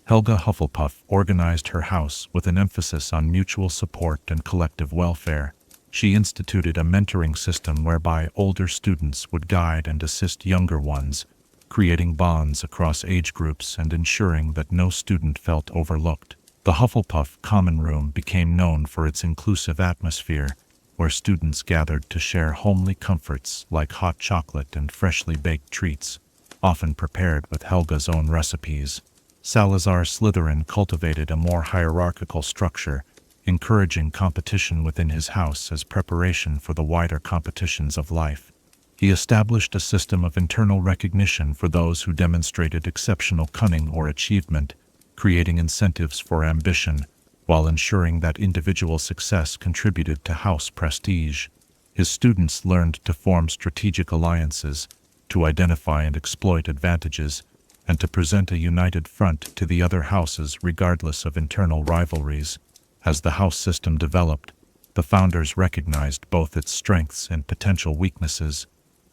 Helga Hufflepuff organized her house with an emphasis on mutual support and collective welfare. She instituted a mentoring system whereby older students would guide and assist younger ones, creating bonds across age groups and ensuring that no student felt overlooked. The Hufflepuff Common Room became known for its inclusive atmosphere, where students gathered to share homely comforts like hot chocolate and freshly baked treats, often prepared with Helga's own recipes. Salazar Slytherin cultivated a more hierarchical structure, encouraging competition within his house as preparation for the wider competitions of life. He established a system of internal recognition for those who demonstrated exceptional cunning or achievement, creating incentives for ambition, while ensuring that individual success contributed to house prestige. His students learned to form strategic alliances, to identify and exploit advantages, and to present a united front to the other houses regardless of internal rivalries. As the house system developed, the founders recognized both its strengths and potential weaknesses.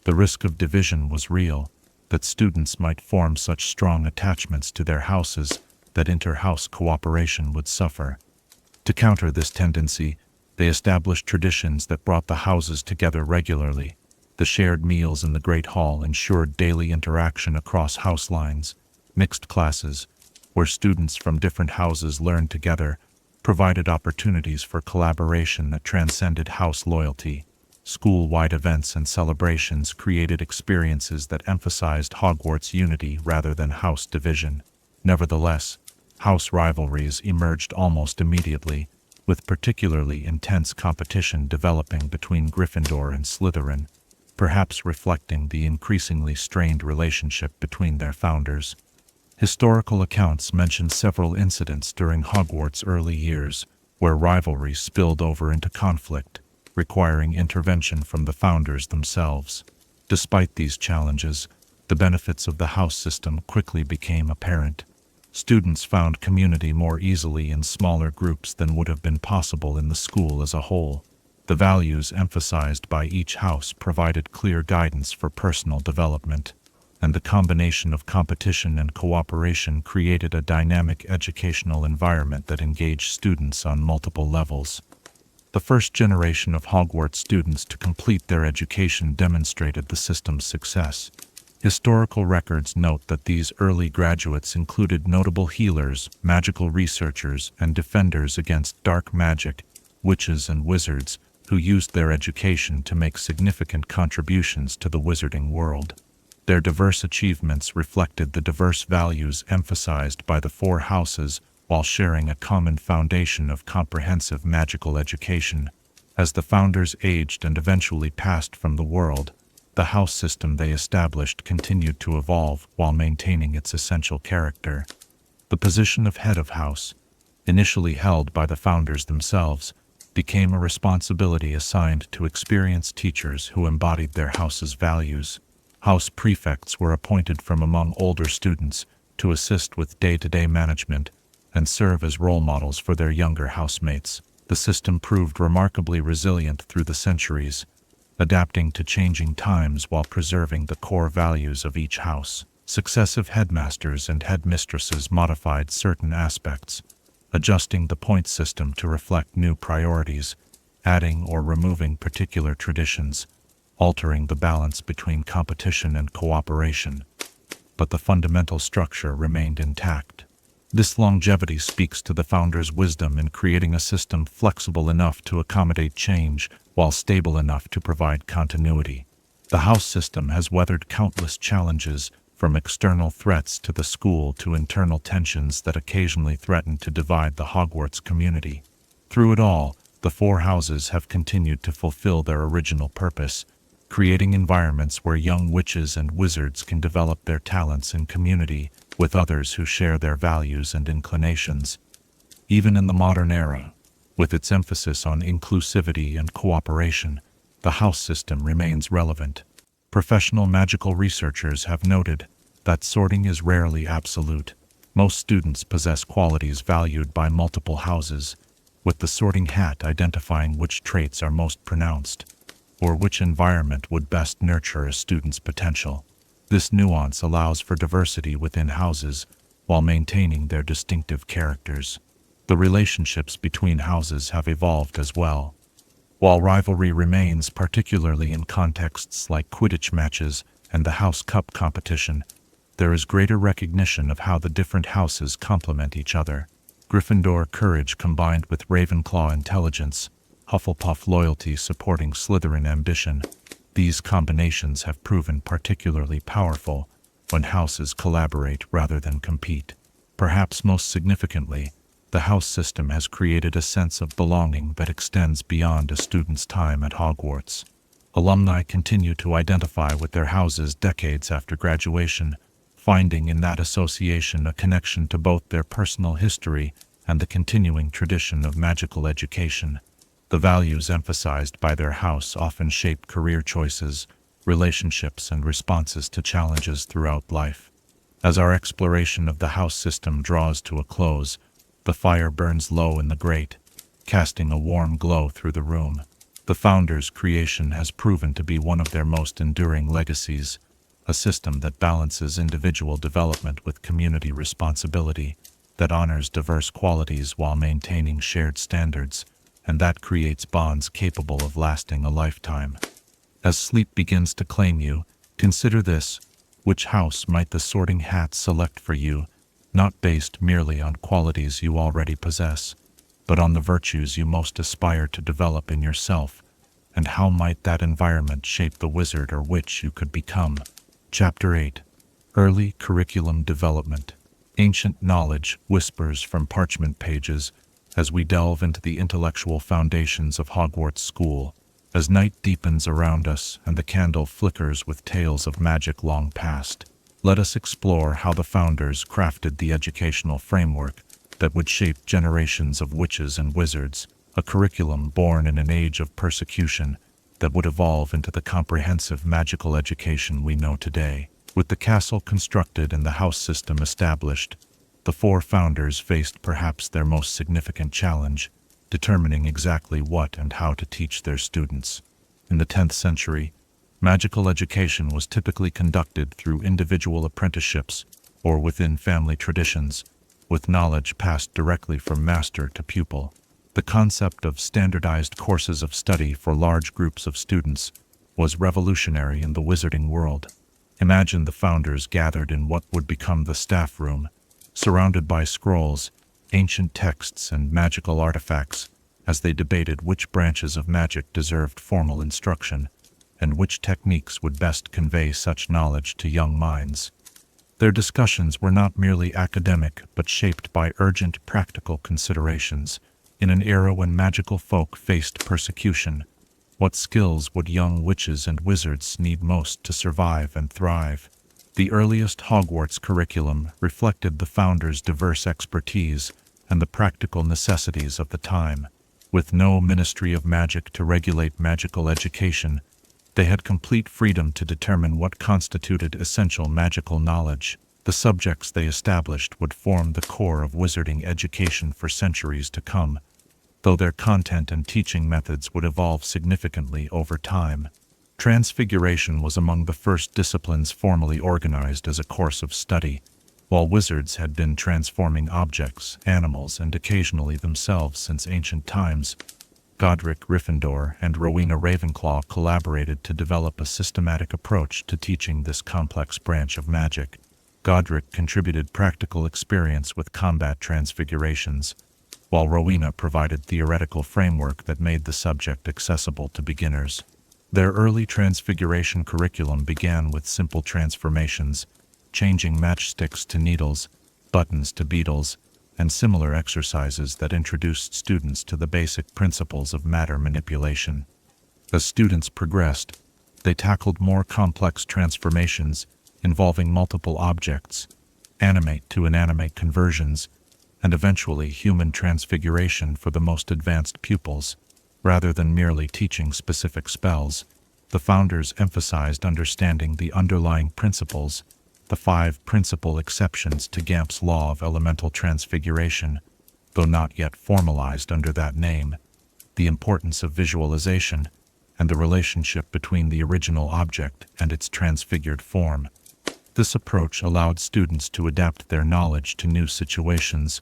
The risk of division was real, that students might form such strong attachments to their houses that inter-house cooperation would suffer. To counter this tendency, they established traditions that brought the houses together regularly. The shared meals in the Great Hall ensured daily interaction across house lines. Mixed classes, where students from different houses learned together, provided opportunities for collaboration that transcended house loyalty. School-wide events and celebrations created experiences that emphasized Hogwarts unity rather than house division. Nevertheless, house rivalries emerged almost immediately, with particularly intense competition developing between Gryffindor and Slytherin, perhaps reflecting the increasingly strained relationship between their founders. Historical accounts mention several incidents during Hogwarts' early years, where rivalry spilled over into conflict, requiring intervention from the founders themselves. Despite these challenges, the benefits of the house system quickly became apparent. Students found community more easily in smaller groups than would have been possible in the school as a whole. The values emphasized by each house provided clear guidance for personal development, and the combination of competition and cooperation created a dynamic educational environment that engaged students on multiple levels. The first generation of Hogwarts students to complete their education demonstrated the system's success. Historical records note that these early graduates included notable healers, magical researchers, and defenders against dark magic, witches and wizards, who used their education to make significant contributions to the wizarding world. Their diverse achievements reflected the diverse values emphasized by the four houses while sharing a common foundation of comprehensive magical education. As the founders aged and eventually passed from the world, the house system they established continued to evolve while maintaining its essential character. The position of head of house, initially held by the founders themselves, became a responsibility assigned to experienced teachers who embodied their house's values. House prefects were appointed from among older students to assist with day-to-day management and serve as role models for their younger housemates. The system proved remarkably resilient through the centuries, adapting to changing times while preserving the core values of each house. Successive headmasters and headmistresses modified certain aspects, adjusting the point system to reflect new priorities, adding or removing particular traditions, altering the balance between competition and cooperation, but the fundamental structure remained intact. This longevity speaks to the founders' wisdom in creating a system flexible enough to accommodate change while stable enough to provide continuity. The house system has weathered countless challenges, from external threats to the school to internal tensions that occasionally threaten to divide the Hogwarts community. Through it all, the four houses have continued to fulfill their original purpose, creating environments where young witches and wizards can develop their talents in community with others who share their values and inclinations. Even in the modern era, with its emphasis on inclusivity and cooperation, the house system remains relevant. Professional magical researchers have noted that sorting is rarely absolute. Most students possess qualities valued by multiple houses, with the sorting hat identifying which traits are most pronounced, or which environment would best nurture a student's potential. This nuance allows for diversity within houses while maintaining their distinctive characters. The relationships between houses have evolved as well. While rivalry remains, particularly in contexts like Quidditch matches and the House Cup competition, there is greater recognition of how the different houses complement each other. Gryffindor courage combined with Ravenclaw intelligence, Hufflepuff loyalty supporting Slytherin ambition. These combinations have proven particularly powerful when houses collaborate rather than compete. Perhaps most significantly, the house system has created a sense of belonging that extends beyond a student's time at Hogwarts. Alumni continue to identify with their houses decades after graduation, finding in that association a connection to both their personal history and the continuing tradition of magical education. The values emphasized by their house often shape career choices, relationships, and responses to challenges throughout life. As our exploration of the house system draws to a close, the fire burns low in the grate, casting a warm glow through the room. The founders' creation has proven to be one of their most enduring legacies, a system that balances individual development with community responsibility, that honors diverse qualities while maintaining shared standards, and that creates bonds capable of lasting a lifetime. As sleep begins to claim you, consider this: which house might the sorting hat select for you, not based merely on qualities you already possess, but on the virtues you most aspire to develop in yourself, and how might that environment shape the wizard or witch you could become? Chapter 8. Early Curriculum Development. Ancient knowledge whispers from parchment pages as we delve into the intellectual foundations of Hogwarts School. As night deepens around us and the candle flickers with tales of magic long past, let us explore how the founders crafted the educational framework that would shape generations of witches and wizards, a curriculum born in an age of persecution that would evolve into the comprehensive magical education we know today. With the castle constructed and the house system established, the four founders faced perhaps their most significant challenge: determining exactly what and how to teach their students. In the 10th century, magical education was typically conducted through individual apprenticeships or within family traditions, with knowledge passed directly from master to pupil. The concept of standardized courses of study for large groups of students was revolutionary in the wizarding world. Imagine the founders gathered in what would become the staff room, surrounded by scrolls, ancient texts, and magical artifacts, as they debated which branches of magic deserved formal instruction, and which techniques would best convey such knowledge to young minds. Their discussions were not merely academic, but shaped by urgent practical considerations. In an era when magical folk faced persecution, what skills would young witches and wizards need most to survive and thrive? The earliest Hogwarts curriculum reflected the founders' diverse expertise and the practical necessities of the time. With no Ministry of Magic to regulate magical education, they had complete freedom to determine what constituted essential magical knowledge. The subjects they established would form the core of wizarding education for centuries to come, though their content and teaching methods would evolve significantly over time. Transfiguration was among the first disciplines formally organized as a course of study, while wizards had been transforming objects, animals, and occasionally themselves since ancient times. Godric Gryffindor and Rowena Ravenclaw collaborated to develop a systematic approach to teaching this complex branch of magic. Godric contributed practical experience with combat transfigurations, while Rowena provided theoretical framework that made the subject accessible to beginners. Their early transfiguration curriculum began with simple transformations, changing matchsticks to needles, buttons to beetles, and similar exercises that introduced students to the basic principles of matter manipulation. As students progressed, they tackled more complex transformations involving multiple objects, animate to inanimate conversions, and eventually human transfiguration for the most advanced pupils. Rather than merely teaching specific spells, the founders emphasized understanding the underlying principles, the 5 principal exceptions to Gamp's law of elemental transfiguration, though not yet formalized under that name, the importance of visualization, and the relationship between the original object and its transfigured form. This approach allowed students to adapt their knowledge to new situations,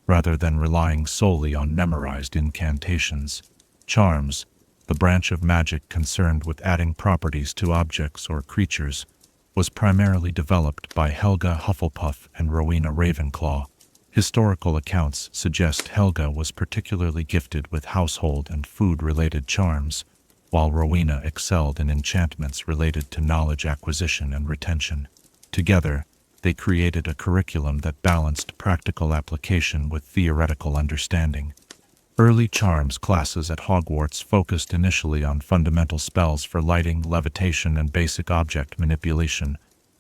rather than relying solely on memorized incantations. Charms, the branch of magic concerned with adding properties to objects or creatures, was primarily developed by Helga Hufflepuff and Rowena Ravenclaw. Historical accounts suggest Helga was particularly gifted with household and food-related charms, while Rowena excelled in enchantments related to knowledge acquisition and retention. Together, they created a curriculum that balanced practical application with theoretical understanding. Early charms classes at Hogwarts focused initially on fundamental spells for lighting, levitation, and basic object manipulation,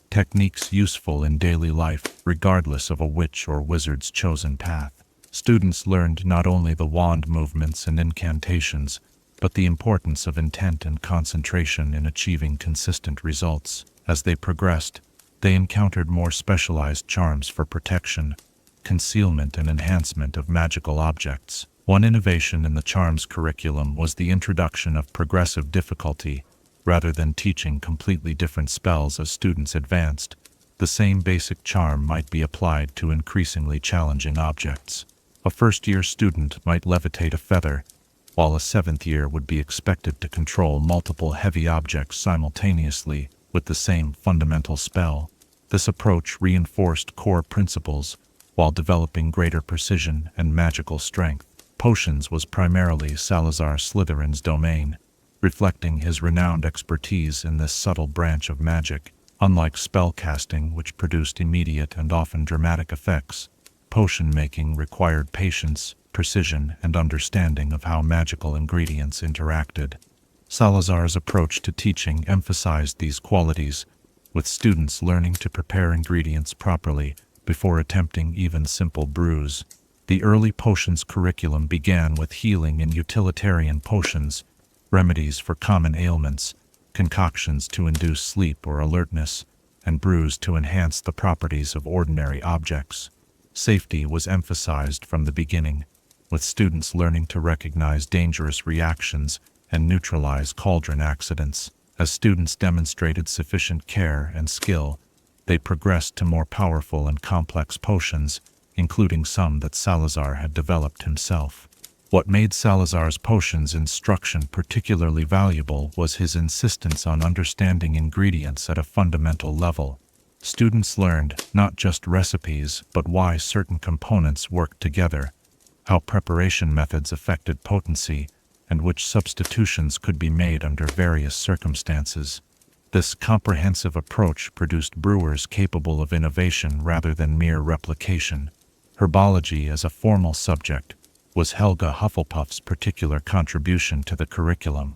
techniques useful in daily life regardless of a witch or wizard's chosen path. Students learned not only the wand movements and incantations, but the importance of intent and concentration in achieving consistent results. As they progressed, they encountered more specialized charms for protection, concealment, and enhancement of magical objects. One innovation in the charms curriculum was the introduction of progressive difficulty. Rather than teaching completely different spells as students advanced, the same basic charm might be applied to increasingly challenging objects. A first-year student might levitate a feather, while a 7th year would be expected to control multiple heavy objects simultaneously with the same fundamental spell. This approach reinforced core principles while developing greater precision and magical strength. Potions was primarily Salazar Slytherin's domain, reflecting his renowned expertise in this subtle branch of magic. Unlike spellcasting, which produced immediate and often dramatic effects, potion-making required patience, precision, and understanding of how magical ingredients interacted. Salazar's approach to teaching emphasized these qualities, with students learning to prepare ingredients properly before attempting even simple brews. The early potions curriculum began with healing and utilitarian potions, remedies for common ailments, concoctions to induce sleep or alertness, and brews to enhance the properties of ordinary objects. Safety was emphasized from the beginning, with students learning to recognize dangerous reactions and neutralize cauldron accidents. As students demonstrated sufficient care and skill, they progressed to more powerful and complex potions, including some that Salazar had developed himself. What made Salazar's potions instruction particularly valuable was his insistence on understanding ingredients at a fundamental level. Students learned not just recipes, but why certain components worked together, how preparation methods affected potency, and which substitutions could be made under various circumstances. This comprehensive approach produced brewers capable of innovation rather than mere replication. Herbology as a formal subject was Helga Hufflepuff's particular contribution to the curriculum.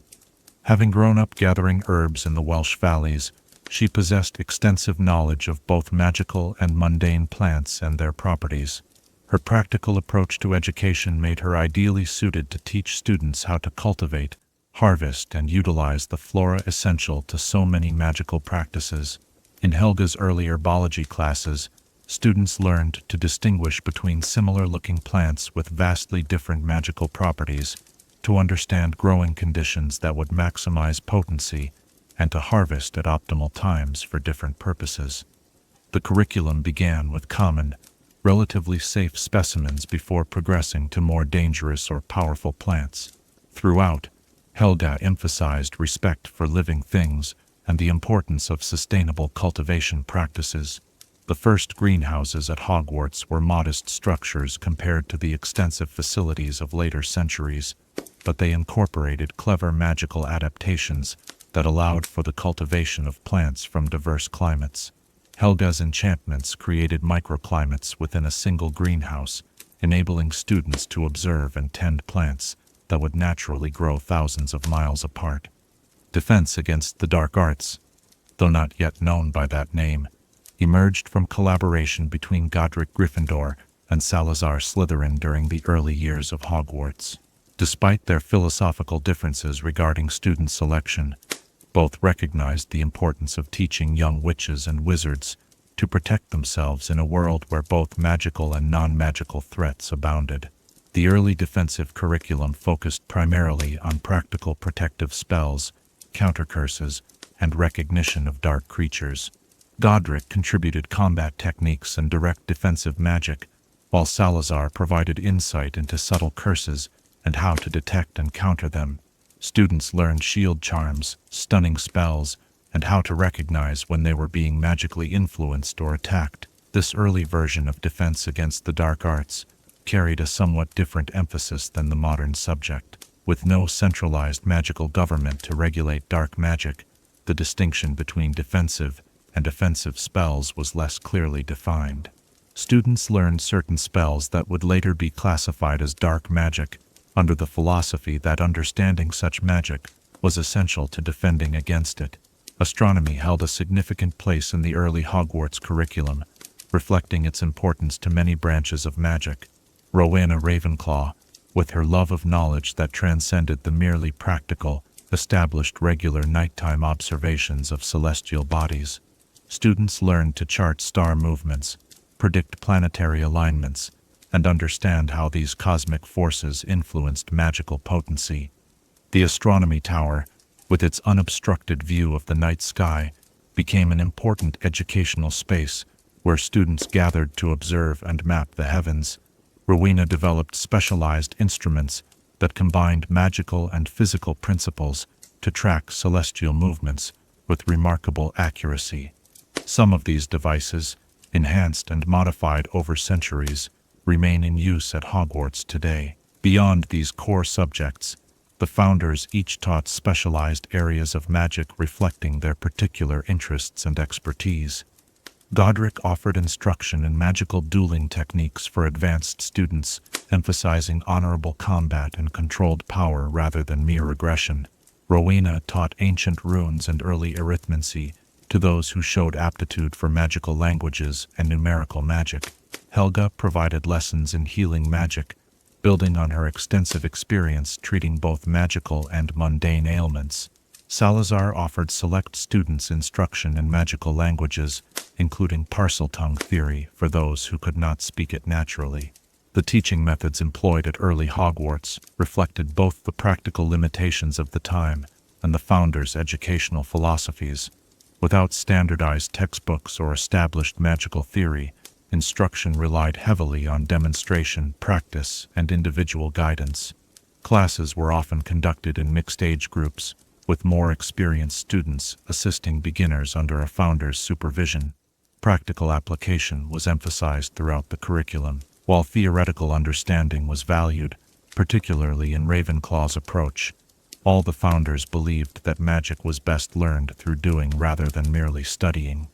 Having grown up gathering herbs in the Welsh valleys, she possessed extensive knowledge of both magical and mundane plants and their properties. Her practical approach to education made her ideally suited to teach students how to cultivate, harvest, and utilize the flora essential to so many magical practices. In Helga's early herbology classes, students learned to distinguish between similar-looking plants with vastly different magical properties, to understand growing conditions that would maximize potency, and to harvest at optimal times for different purposes. The curriculum began with common, relatively safe specimens before progressing to more dangerous or powerful plants. Throughout, Helga emphasized respect for living things and the importance of sustainable cultivation practices. The first greenhouses at Hogwarts were modest structures compared to the extensive facilities of later centuries, but they incorporated clever magical adaptations that allowed for the cultivation of plants from diverse climates. Helga's enchantments created microclimates within a single greenhouse, enabling students to observe and tend plants that would naturally grow thousands of miles apart. Defense against the dark arts, though not yet known by that name, emerged from collaboration between Godric Gryffindor and Salazar Slytherin during the early years of Hogwarts. Despite their philosophical differences regarding student selection, both recognized the importance of teaching young witches and wizards to protect themselves in a world where both magical and non-magical threats abounded. The early defensive curriculum focused primarily on practical protective spells, counter-curses, and recognition of dark creatures. Godric contributed combat techniques and direct defensive magic, while Salazar provided insight into subtle curses and how to detect and counter them. Students learned shield charms, stunning spells, and how to recognize when they were being magically influenced or attacked. This early version of defense against the dark arts carried a somewhat different emphasis than the modern subject. With no centralized magical government to regulate dark magic, the distinction between defensive and offensive spells was less clearly defined. Students learned certain spells that would later be classified as dark magic, under the philosophy that understanding such magic was essential to defending against it. Astronomy held a significant place in the early Hogwarts curriculum, reflecting its importance to many branches of magic. Rowena Ravenclaw, with her love of knowledge that transcended the merely practical, established regular nighttime observations of celestial bodies. Students learned to chart star movements, predict planetary alignments, and understand how these cosmic forces influenced magical potency. The astronomy tower, with its unobstructed view of the night sky, became an important educational space where students gathered to observe and map the heavens. Rowena developed specialized instruments that combined magical and physical principles to track celestial movements with remarkable accuracy. Some of these devices, enhanced and modified over centuries, remain in use at Hogwarts today. Beyond these core subjects, the founders each taught specialized areas of magic reflecting their particular interests and expertise. Godric offered instruction in magical dueling techniques for advanced students, emphasizing honorable combat and controlled power rather than mere aggression. Rowena taught ancient runes and early arithmancy to those who showed aptitude for magical languages and numerical magic. Helga provided lessons in healing magic, building on her extensive experience treating both magical and mundane ailments. Salazar offered select students instruction in magical languages, including Parseltongue theory for those who could not speak it naturally. The teaching methods employed at early Hogwarts reflected both the practical limitations of the time and the founders' educational philosophies. Without standardized textbooks or established magical theory, instruction relied heavily on demonstration, practice, and individual guidance. Classes were often conducted in mixed age groups, with more experienced students assisting beginners under a founder's supervision. Practical application was emphasized throughout the curriculum, while theoretical understanding was valued, particularly in Ravenclaw's approach. All the founders believed that magic was best learned through doing rather than merely studying.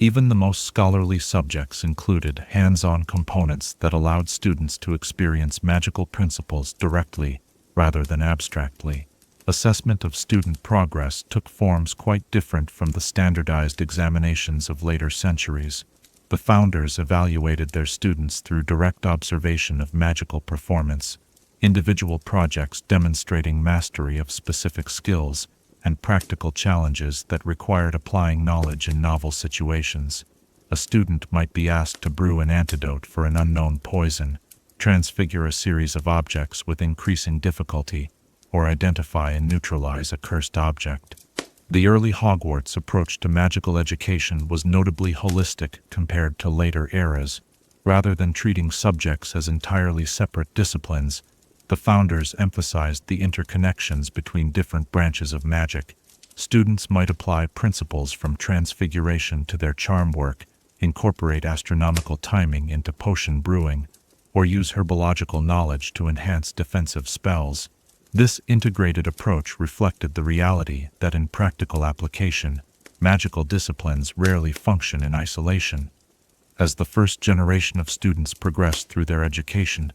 Even the most scholarly subjects included hands-on components that allowed students to experience magical principles directly rather than abstractly. Assessment of student progress took forms quite different from the standardized examinations of later centuries. The founders evaluated their students through direct observation of magical performance, individual projects demonstrating mastery of specific skills, and practical challenges that required applying knowledge in novel situations. A student might be asked to brew an antidote for an unknown poison, transfigure a series of objects with increasing difficulty, or identify and neutralize a cursed object. The early Hogwarts approach to magical education was notably holistic compared to later eras. Rather than treating subjects as entirely separate disciplines, The founders emphasized the interconnections between different branches of magic. Students might apply principles from transfiguration to their charm work, incorporate astronomical timing into potion brewing, or use herbological knowledge to enhance defensive spells. This integrated approach reflected the reality that in practical application, magical disciplines rarely function in isolation. As the first generation of students progressed through their education,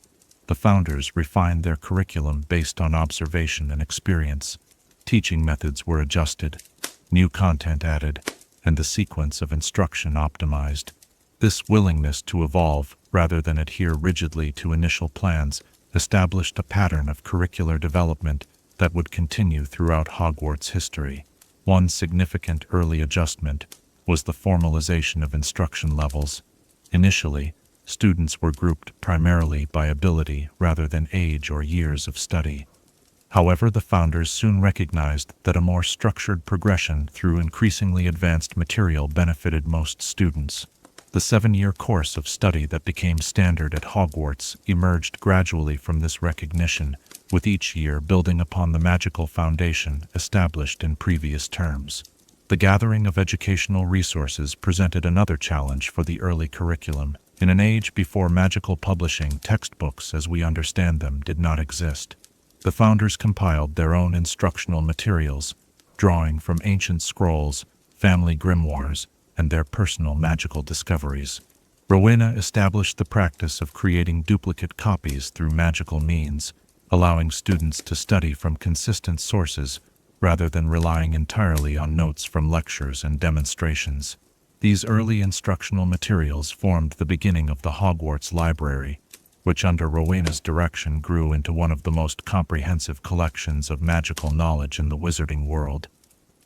the founders refined their curriculum based on observation and experience. Teaching methods were adjusted, new content added, and the sequence of instruction optimized. This willingness to evolve, rather than adhere rigidly to initial plans, established a pattern of curricular development that would continue throughout Hogwarts history. One significant early adjustment was the formalization of instruction levels. Initially, students were grouped primarily by ability rather than age or years of study. However, the founders soon recognized that a more structured progression through increasingly advanced material benefited most students. The 7-year course of study that became standard at Hogwarts emerged gradually from this recognition, with each year building upon the magical foundation established in previous terms. The gathering of educational resources presented another challenge for the early curriculum. In an age before magical publishing, textbooks as we understand them did not exist. The founders compiled their own instructional materials, drawing from ancient scrolls, family grimoires, and their personal magical discoveries. Rowena established the practice of creating duplicate copies through magical means, allowing students to study from consistent sources rather than relying entirely on notes from lectures and demonstrations. These early instructional materials formed the beginning of the Hogwarts Library, which under Rowena's direction grew into one of the most comprehensive collections of magical knowledge in the wizarding world.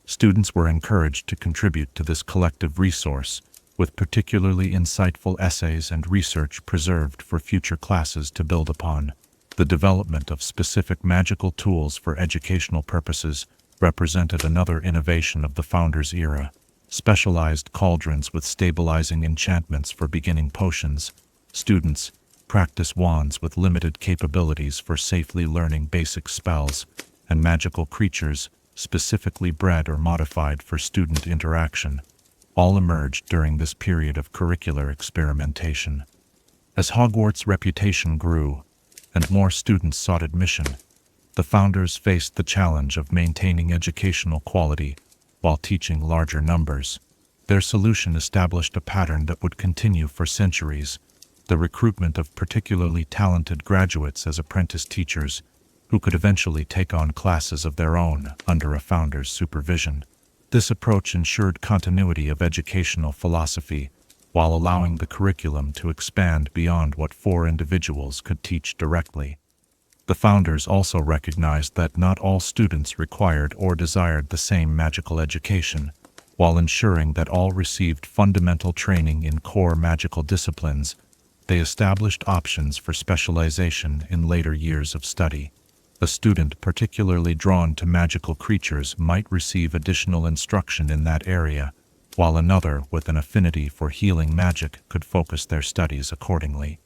Students were encouraged to contribute to this collective resource, with particularly insightful essays and research preserved for future classes to build upon. The development of specific magical tools for educational purposes represented another innovation of the founders' era. Specialized cauldrons with stabilizing enchantments for beginning potions. Students practice wands with limited capabilities for safely learning basic spells, and magical creatures specifically bred or modified for student interaction, all emerged during this period of curricular experimentation. As Hogwarts' reputation grew, and more students sought admission, the founders faced the challenge of maintaining educational quality while teaching larger numbers. Their solution established a pattern that would continue for centuries: the recruitment of particularly talented graduates as apprentice teachers, who could eventually take on classes of their own under a founder's supervision. This approach ensured continuity of educational philosophy, while allowing the curriculum to expand beyond what 4 individuals could teach directly. The founders also recognized that not all students required or desired the same magical education, while ensuring that all received fundamental training in core magical disciplines. They established options for specialization in later years of study. A student particularly drawn to magical creatures might receive additional instruction in that area, while another with an affinity for healing magic could focus their studies accordingly.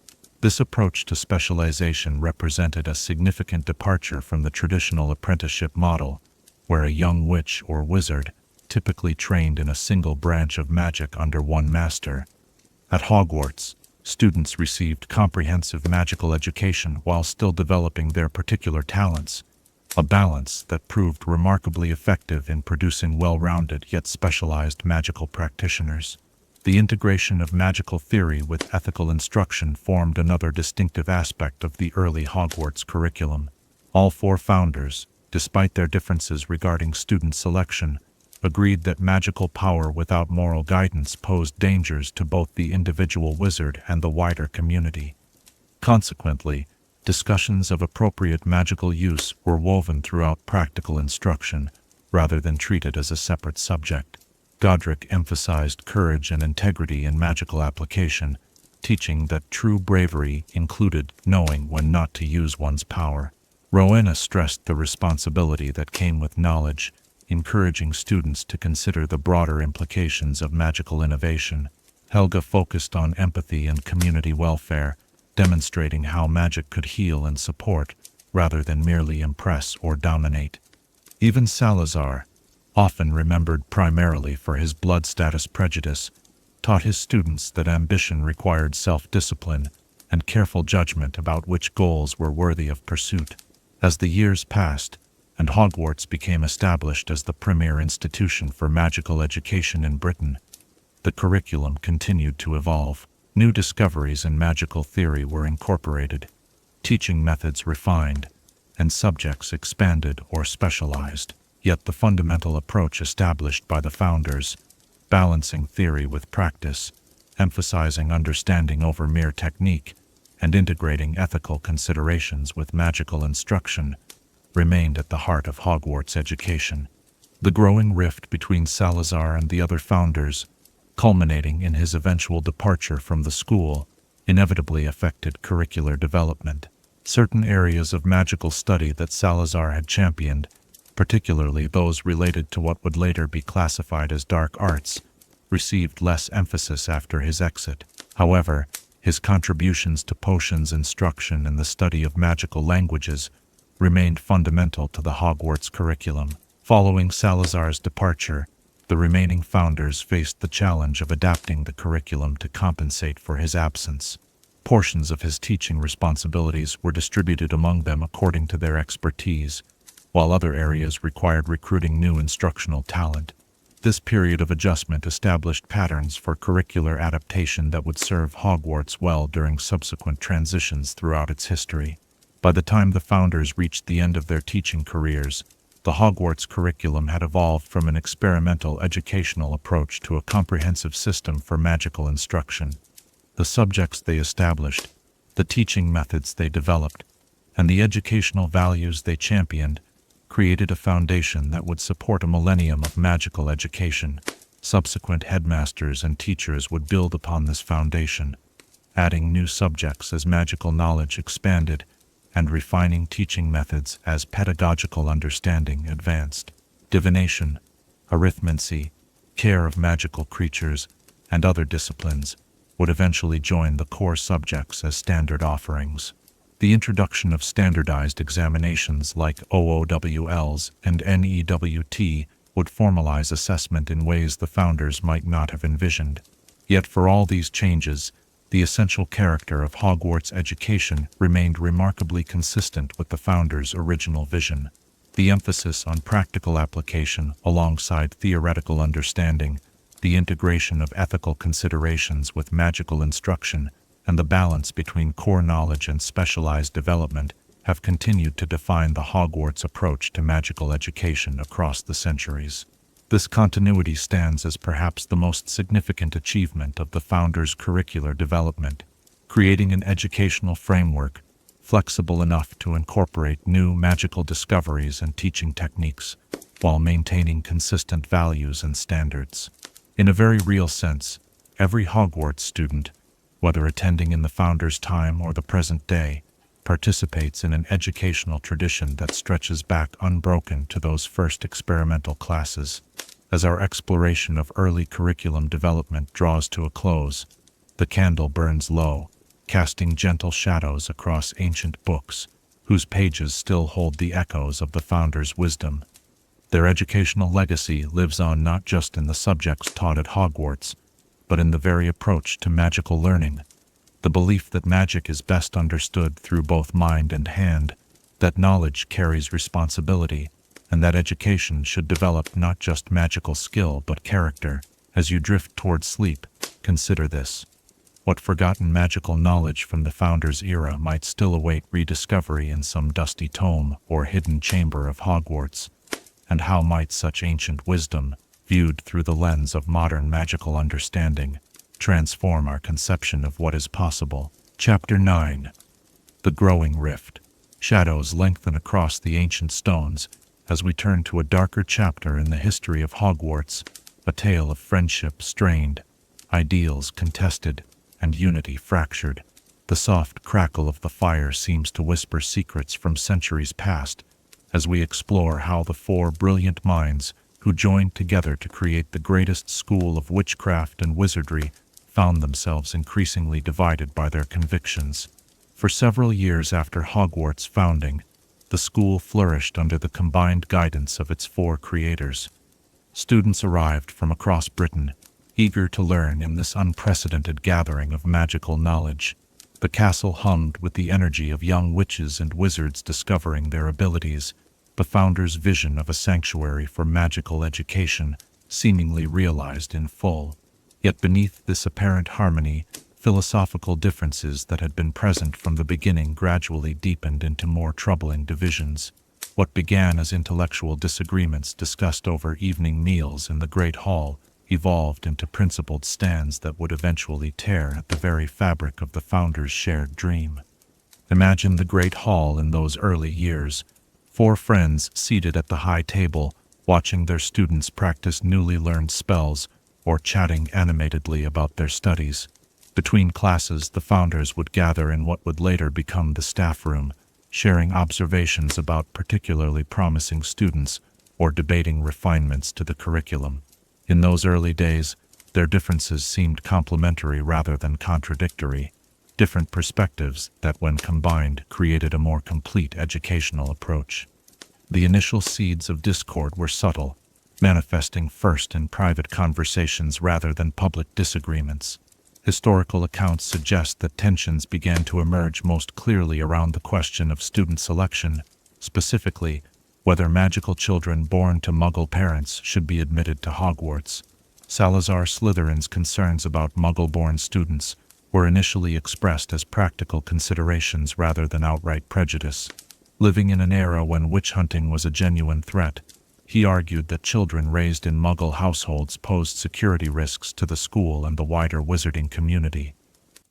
This approach to specialization represented a significant departure from the traditional apprenticeship model, where a young witch or wizard typically trained in a single branch of magic under one master. At Hogwarts, students received comprehensive magical education while still developing their particular talents, a balance that proved remarkably effective in producing well-rounded yet specialized magical practitioners. The integration of magical theory with ethical instruction formed another distinctive aspect of the early Hogwarts curriculum. All 4 founders, despite their differences regarding student selection, agreed that magical power without moral guidance posed dangers to both the individual wizard and the wider community. Consequently, discussions of appropriate magical use were woven throughout practical instruction, rather than treated as a separate subject. Godric emphasized courage and integrity in magical application, teaching that true bravery included knowing when not to use one's power. Rowena stressed the responsibility that came with knowledge, encouraging students to consider the broader implications of magical innovation. Helga focused on empathy and community welfare, demonstrating how magic could heal and support, rather than merely impress or dominate. Even Salazar, often remembered primarily for his blood status prejudice, taught his students that ambition required self-discipline and careful judgment about which goals were worthy of pursuit. As the years passed, and Hogwarts became established as the premier institution for magical education in Britain, the curriculum continued to evolve. New discoveries in magical theory were incorporated, teaching methods refined, and subjects expanded or specialized. Yet the fundamental approach established by the founders, balancing theory with practice, emphasizing understanding over mere technique, and integrating ethical considerations with magical instruction, remained at the heart of Hogwarts education. The growing rift between Salazar and the other founders, culminating in his eventual departure from the school, inevitably affected curricular development. Certain areas of magical study that Salazar had championed, particularly those related to what would later be classified as dark arts, received less emphasis after his exit. However, his contributions to potions instruction and the study of magical languages remained fundamental to the Hogwarts curriculum. Following Salazar's departure, the remaining founders faced the challenge of adapting the curriculum to compensate for his absence. Portions of his teaching responsibilities were distributed among them according to their expertise, while other areas required recruiting new instructional talent. This period of adjustment established patterns for curricular adaptation that would serve Hogwarts well during subsequent transitions throughout its history. By the time the founders reached the end of their teaching careers, the Hogwarts curriculum had evolved from an experimental educational approach to a comprehensive system for magical instruction. The subjects they established, the teaching methods they developed, and the educational values they championed created a foundation that would support a millennium of magical education. Subsequent headmasters and teachers would build upon this foundation, adding new subjects as magical knowledge expanded and refining teaching methods as pedagogical understanding advanced. Divination, arithmancy, care of magical creatures, and other disciplines would eventually join the core subjects as standard offerings. The introduction of standardized examinations like OOWLs and NEWT would formalize assessment in ways the founders might not have envisioned. Yet for all these changes, the essential character of Hogwarts education remained remarkably consistent with the founders' original vision. The emphasis on practical application alongside theoretical understanding, the integration of ethical considerations with magical instruction, and the balance between core knowledge and specialized development have continued to define the Hogwarts approach to magical education across the centuries. This continuity stands as perhaps the most significant achievement of the founders' curricular development, creating an educational framework flexible enough to incorporate new magical discoveries and teaching techniques, while maintaining consistent values and standards. In a very real sense, every Hogwarts student, whether attending in the founders' time or the present day, participates in an educational tradition that stretches back unbroken to those first experimental classes. As our exploration of early curriculum development draws to a close, the candle burns low, casting gentle shadows across ancient books, whose pages still hold the echoes of the founders' wisdom. Their educational legacy lives on not just in the subjects taught at Hogwarts, but in the very approach to magical learning. The belief that magic is best understood through both mind and hand, that knowledge carries responsibility, and that education should develop not just magical skill but character. As you drift toward sleep, consider this. What forgotten magical knowledge from the Founders' era might still await rediscovery in some dusty tome or hidden chamber of Hogwarts? And how might such ancient wisdom, viewed through the lens of modern magical understanding, transform our conception of what is possible? Chapter 9. The Growing Rift. Shadows lengthen across the ancient stones as we turn to a darker chapter in the history of Hogwarts, a tale of friendship strained, ideals contested, and unity fractured. The soft crackle of the fire seems to whisper secrets from centuries past as we explore how the four brilliant minds who joined together to create the greatest school of witchcraft and wizardry found themselves increasingly divided by their convictions. For several years after Hogwarts' founding, the school flourished under the combined guidance of its four creators. Students arrived from across Britain, eager to learn in this unprecedented gathering of magical knowledge. The castle hummed with the energy of young witches and wizards discovering their abilities, the founders' vision of a sanctuary for magical education seemingly realized in full. Yet beneath this apparent harmony, philosophical differences that had been present from the beginning gradually deepened into more troubling divisions. What began as intellectual disagreements discussed over evening meals in the Great Hall evolved into principled stands that would eventually tear at the very fabric of the founders' shared dream. Imagine the Great Hall in those early years, four friends seated at the high table, watching their students practice newly learned spells or chatting animatedly about their studies. Between classes, the founders would gather in what would later become the staff room, sharing observations about particularly promising students or debating refinements to the curriculum. In those early days, their differences seemed complementary rather than contradictory, different perspectives that, when combined, created a more complete educational approach. The initial seeds of discord were subtle, manifesting first in private conversations rather than public disagreements. Historical accounts suggest that tensions began to emerge most clearly around the question of student selection, specifically whether magical children born to Muggle parents should be admitted to Hogwarts. Salazar Slytherin's concerns about Muggle-born students were initially expressed as practical considerations rather than outright prejudice. Living in an era when witch hunting was a genuine threat, he argued that children raised in Muggle households posed security risks to the school and the wider wizarding community.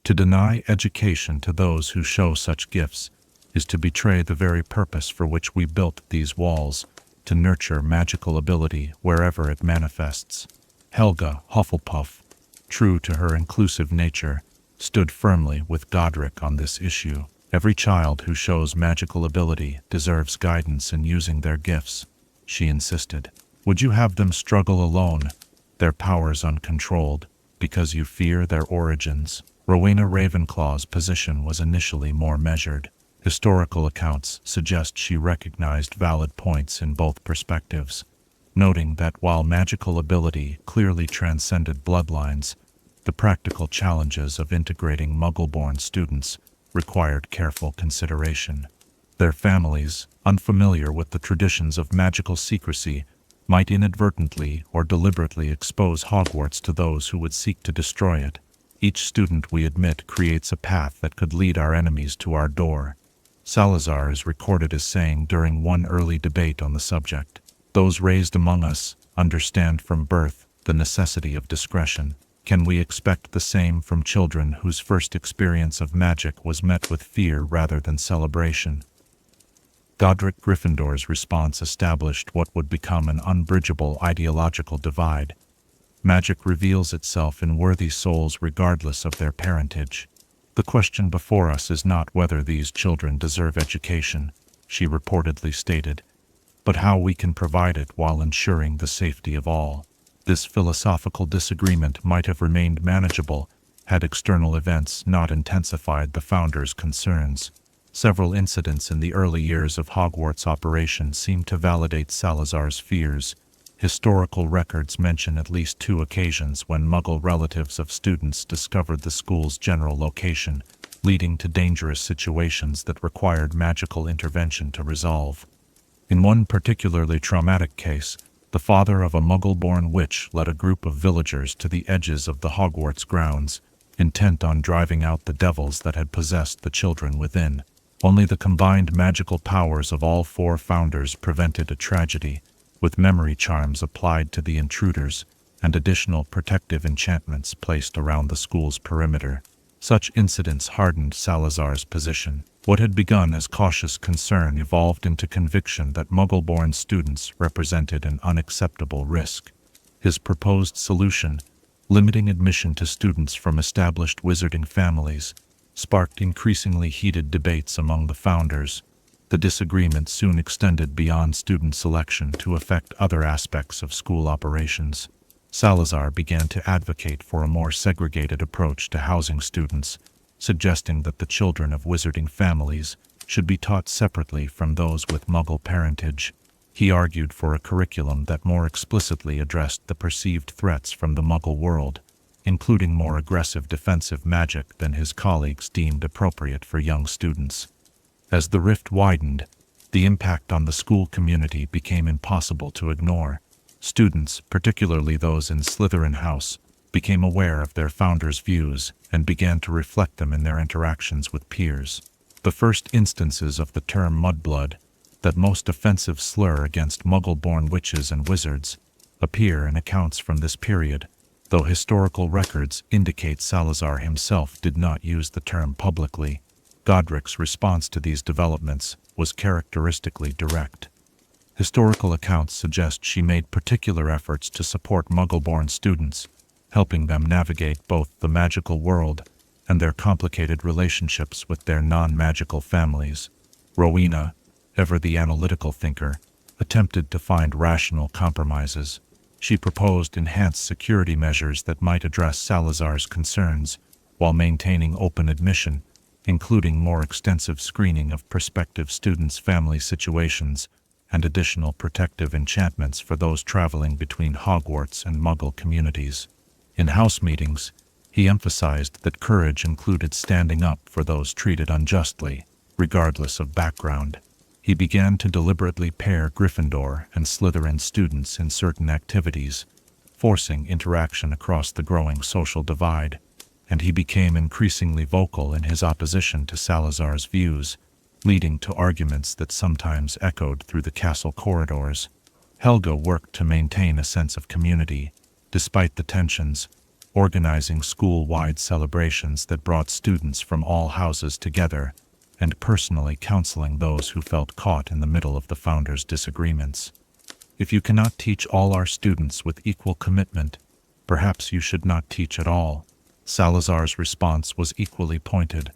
To deny education to those who show such gifts is to betray the very purpose for which we built these walls, to nurture magical ability wherever it manifests. Helga, Hufflepuff, true to her inclusive nature, stood firmly with Godric on this issue. Every child who shows magical ability deserves guidance in using their gifts, she insisted. Would you have them struggle alone, their powers uncontrolled, because you fear their origins? Rowena Ravenclaw's position was initially more measured. Historical accounts suggest she recognized valid points in both perspectives, noting that while magical ability clearly transcended bloodlines, the practical challenges of integrating Muggle-born students required careful consideration. Their families, unfamiliar with the traditions of magical secrecy, might inadvertently or deliberately expose Hogwarts to those who would seek to destroy it. Each student we admit creates a path that could lead our enemies to our door. Salazar is recorded as saying during one early debate on the subject, "Those raised among us understand from birth the necessity of discretion. Can we expect the same from children whose first experience of magic was met with fear rather than celebration?" Godric Gryffindor's response established what would become an unbridgeable ideological divide. Magic reveals itself in worthy souls regardless of their parentage. The question before us is not whether these children deserve education, she reportedly stated, but how we can provide it while ensuring the safety of all. This philosophical disagreement might have remained manageable had external events not intensified the founders' concerns. Several incidents in the early years of Hogwarts' operation seem to validate Salazar's fears. Historical records mention at least 2 occasions when Muggle relatives of students discovered the school's general location, leading to dangerous situations that required magical intervention to resolve. In one particularly traumatic case, the father of a Muggle-born witch led a group of villagers to the edges of the Hogwarts grounds, intent on driving out the devils that had possessed the children within. Only the combined magical powers of all 4 founders prevented a tragedy, with memory charms applied to the intruders and additional protective enchantments placed around the school's perimeter. Such incidents hardened Salazar's position. What had begun as cautious concern evolved into conviction that Muggle-born students represented an unacceptable risk. His proposed solution, limiting admission to students from established wizarding families, sparked increasingly heated debates among the founders. The disagreement soon extended beyond student selection to affect other aspects of school operations. Salazar began to advocate for a more segregated approach to housing students, suggesting that the children of wizarding families should be taught separately from those with Muggle parentage. He argued for a curriculum that more explicitly addressed the perceived threats from the Muggle world, including more aggressive defensive magic than his colleagues deemed appropriate for young students. As the rift widened, the impact on the school community became impossible to ignore. Students, particularly those in Slytherin House, became aware of their founder's views and began to reflect them in their interactions with peers. The first instances of the term mudblood, that most offensive slur against Muggle-born witches and wizards, appear in accounts from this period, though historical records indicate Salazar himself did not use the term publicly. Godric's response to these developments was characteristically direct. Historical accounts suggest she made particular efforts to support Muggle-born students, helping them navigate both the magical world and their complicated relationships with their non-magical families. Rowena, ever the analytical thinker, attempted to find rational compromises. She proposed enhanced security measures that might address Salazar's concerns while maintaining open admission, including more extensive screening of prospective students' family situations and additional protective enchantments for those traveling between Hogwarts and Muggle communities. In house meetings, he emphasized that courage included standing up for those treated unjustly, regardless of background. He began to deliberately pair Gryffindor and Slytherin students in certain activities, forcing interaction across the growing social divide, and he became increasingly vocal in his opposition to Salazar's views, leading to arguments that sometimes echoed through the castle corridors. Helga worked to maintain a sense of community, despite the tensions, organizing school-wide celebrations that brought students from all houses together, and personally counseling those who felt caught in the middle of the founder's disagreements. If you cannot teach all our students with equal commitment, perhaps you should not teach at all. Salazar's response was equally pointed.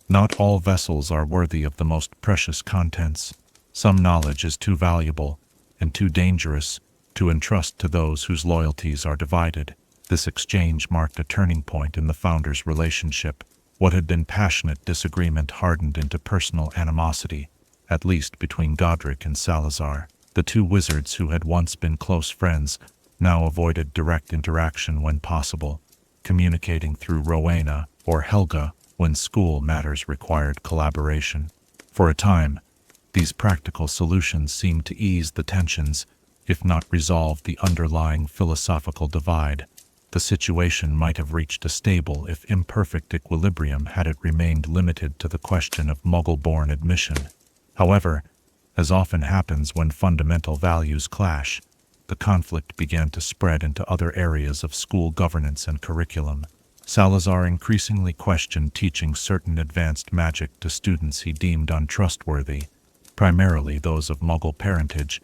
Not all vessels are worthy of the most precious contents. Some knowledge is too valuable and too dangerous to entrust to those whose loyalties are divided. This exchange marked a turning point in the founders' relationship. What had been passionate disagreement hardened into personal animosity, at least between Godric and Salazar. The two wizards who had once been close friends now avoided direct interaction when possible, communicating through Rowena or Helga when school matters required collaboration. For a time, these practical solutions seemed to ease the tensions, if not resolve the underlying philosophical divide. The situation might have reached a stable if imperfect equilibrium had it remained limited to the question of Muggle-born admission. However, as often happens when fundamental values clash, the conflict began to spread into other areas of school governance and curriculum. Salazar increasingly questioned teaching certain advanced magic to students he deemed untrustworthy, primarily those of Muggle parentage,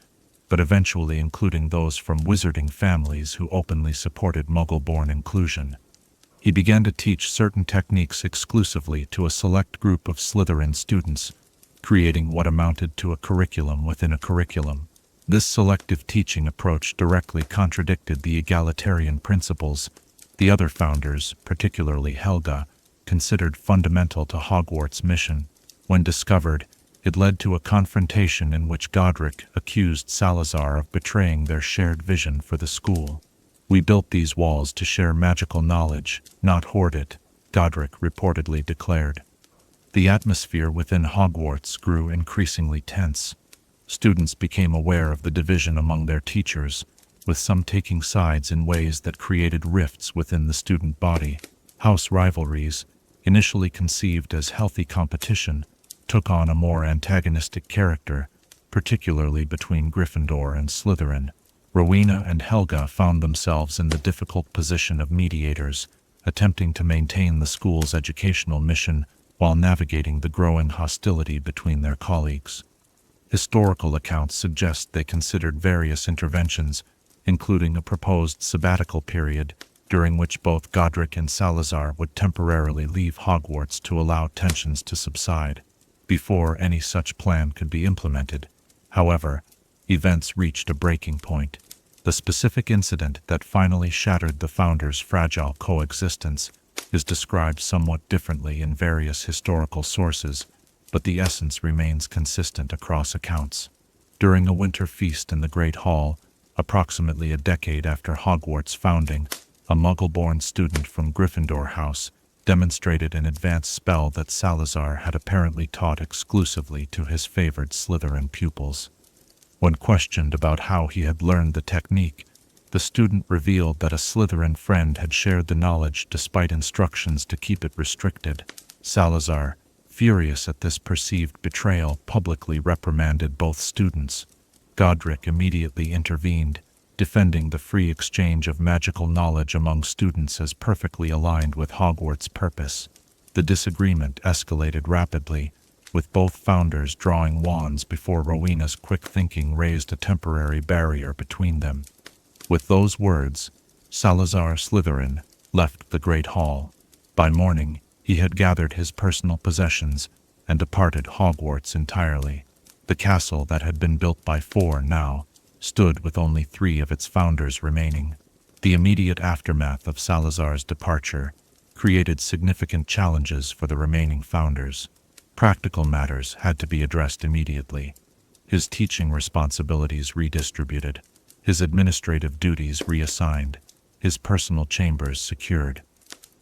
but eventually including those from wizarding families who openly supported Muggle-born inclusion. He began to teach certain techniques exclusively to a select group of Slytherin students, creating what amounted to a curriculum within a curriculum. This selective teaching approach directly contradicted the egalitarian principles the other founders, particularly Helga, considered fundamental to Hogwarts' mission. When discovered, it led to a confrontation in which Godric accused Salazar of betraying their shared vision for the school. "We built these walls to share magical knowledge, not hoard it," Godric reportedly declared. The atmosphere within Hogwarts grew increasingly tense. Students became aware of the division among their teachers, with some taking sides in ways that created rifts within the student body. House rivalries, initially conceived as healthy competition, took on a more antagonistic character, particularly between Gryffindor and Slytherin. Rowena and Helga found themselves in the difficult position of mediators, attempting to maintain the school's educational mission while navigating the growing hostility between their colleagues. Historical accounts suggest they considered various interventions, including a proposed sabbatical period, during which both Godric and Salazar would temporarily leave Hogwarts to allow tensions to subside. Before any such plan could be implemented, however, events reached a breaking point. The specific incident that finally shattered the founders' fragile coexistence is described somewhat differently in various historical sources, but the essence remains consistent across accounts. During a winter feast in the Great Hall, approximately a decade after Hogwarts' founding, a Muggle-born student from Gryffindor House demonstrated an advanced spell that Salazar had apparently taught exclusively to his favored Slytherin pupils. When questioned about how he had learned the technique, the student revealed that a Slytherin friend had shared the knowledge despite instructions to keep it restricted. Salazar, furious at this perceived betrayal, publicly reprimanded both students. Godric immediately intervened, defending the free exchange of magical knowledge among students as perfectly aligned with Hogwarts' purpose. The disagreement escalated rapidly, with both founders drawing wands before Rowena's quick thinking raised a temporary barrier between them. With those words, Salazar Slytherin left the Great Hall. By morning, he had gathered his personal possessions and departed Hogwarts entirely. The castle that had been built by four now stood with only 3 of its founders remaining. The immediate aftermath of Salazar's departure created significant challenges for the remaining founders. Practical matters had to be addressed immediately. His teaching responsibilities redistributed, his administrative duties reassigned, his personal chambers secured.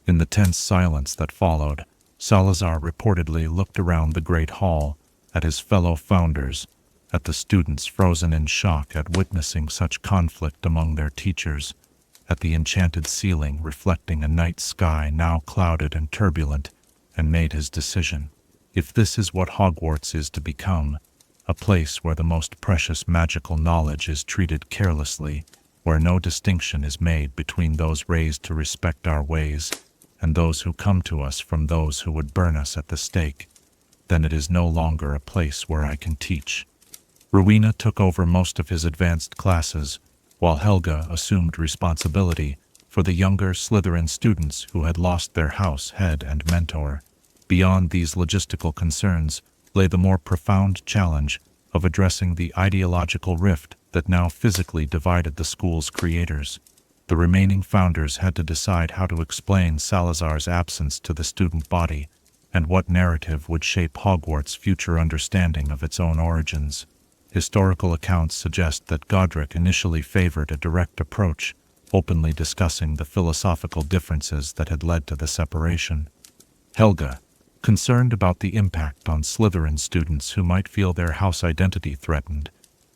In the tense silence that followed, Salazar reportedly looked around the Great Hall, at his fellow founders, at the students frozen in shock at witnessing such conflict among their teachers, at the enchanted ceiling reflecting a night sky now clouded and turbulent, and made his decision. If this is what Hogwarts is to become, a place where the most precious magical knowledge is treated carelessly, where no distinction is made between those raised to respect our ways and those who come to us from those who would burn us at the stake, then it is no longer a place where I can teach. Rowena took over most of his advanced classes, while Helga assumed responsibility for the younger Slytherin students who had lost their house head and mentor. Beyond these logistical concerns lay the more profound challenge of addressing the ideological rift that now physically divided the school's creators. The remaining founders had to decide how to explain Salazar's absence to the student body, and what narrative would shape Hogwarts' future understanding of its own origins. Historical accounts suggest that Godric initially favored a direct approach, openly discussing the philosophical differences that had led to the separation. Helga, concerned about the impact on Slytherin students who might feel their house identity threatened,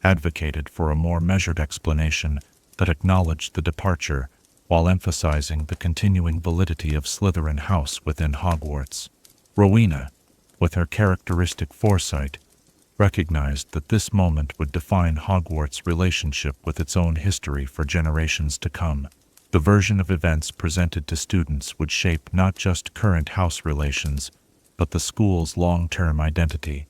advocated for a more measured explanation that acknowledged the departure while emphasizing the continuing validity of Slytherin house within Hogwarts. Rowena, with her characteristic foresight, recognized that this moment would define Hogwarts' relationship with its own history for generations to come. The version of events presented to students would shape not just current house relations, but the school's long-term identity.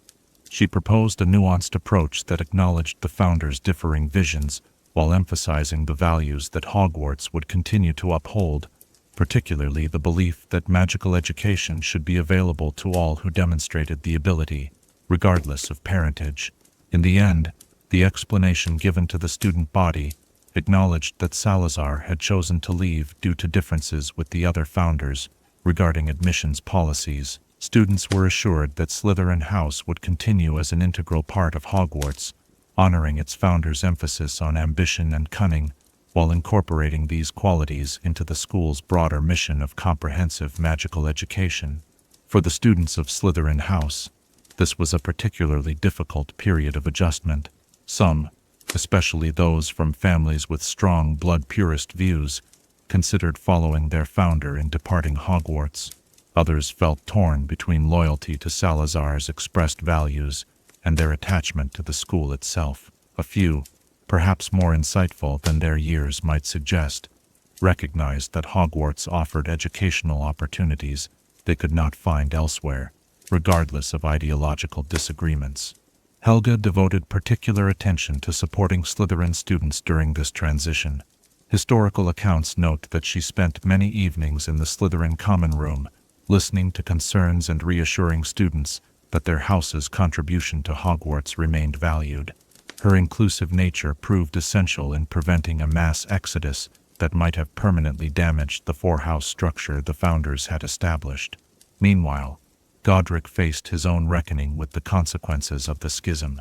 She proposed a nuanced approach that acknowledged the founders' differing visions while emphasizing the values that Hogwarts would continue to uphold, particularly the belief that magical education should be available to all who demonstrated the ability, regardless of parentage. In the end, the explanation given to the student body acknowledged that Salazar had chosen to leave due to differences with the other founders regarding admissions policies. Students were assured that Slytherin House would continue as an integral part of Hogwarts, honoring its founders' emphasis on ambition and cunning, while incorporating these qualities into the school's broader mission of comprehensive magical education. For the students of Slytherin House, this was a particularly difficult period of adjustment. Some, especially those from families with strong blood purist views, considered following their founder in departing Hogwarts. Others felt torn between loyalty to Salazar's expressed values and their attachment to the school itself. A few, perhaps more insightful than their years might suggest, recognized that Hogwarts offered educational opportunities they could not find elsewhere, regardless of ideological disagreements. Helga devoted particular attention to supporting Slytherin students during this transition. Historical accounts note that she spent many evenings in the Slytherin common room, listening to concerns and reassuring students that their house's contribution to Hogwarts remained valued. Her inclusive nature proved essential in preventing a mass exodus that might have permanently damaged the four-house structure the founders had established. Meanwhile, Godric faced his own reckoning with the consequences of the schism.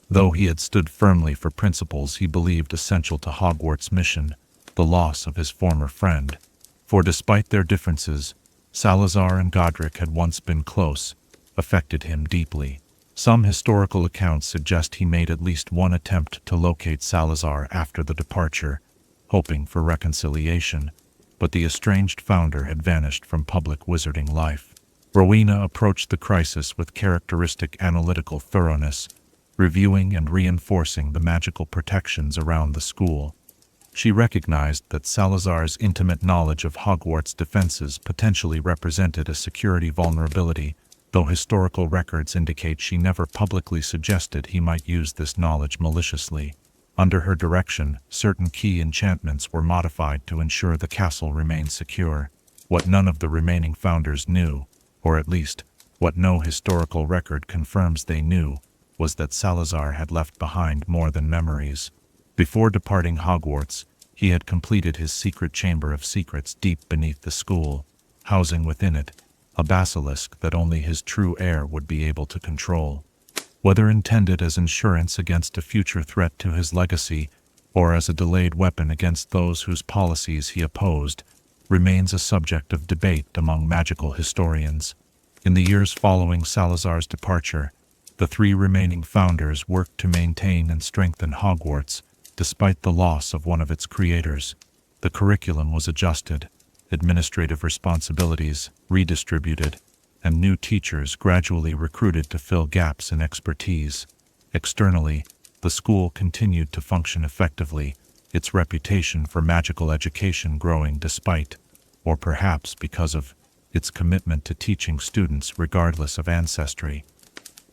Though he had stood firmly for principles he believed essential to Hogwarts' mission, the loss of his former friend, for despite their differences, Salazar and Godric had once been close, affected him deeply. Some historical accounts suggest he made at least one attempt to locate Salazar after the departure, hoping for reconciliation, but the estranged founder had vanished from public wizarding life. Rowena approached the crisis with characteristic analytical thoroughness, reviewing and reinforcing the magical protections around the school. She recognized that Salazar's intimate knowledge of Hogwarts' defenses potentially represented a security vulnerability, though historical records indicate she never publicly suggested he might use this knowledge maliciously. Under her direction, certain key enchantments were modified to ensure the castle remained secure. What none of the remaining founders knew, or at least, what no historical record confirms they knew, was that Salazar had left behind more than memories. Before departing Hogwarts, he had completed his secret chamber of secrets deep beneath the school, housing within it a basilisk that only his true heir would be able to control. Whether intended as insurance against a future threat to his legacy, or as a delayed weapon against those whose policies he opposed, remains a subject of debate among magical historians. In the years following Salazar's departure, the three remaining founders worked to maintain and strengthen Hogwarts, despite the loss of one of its creators. The curriculum was adjusted, administrative responsibilities redistributed, and new teachers gradually recruited to fill gaps in expertise. Externally, the school continued to function effectively, its reputation for magical education growing despite, or perhaps because of, its commitment to teaching students regardless of ancestry.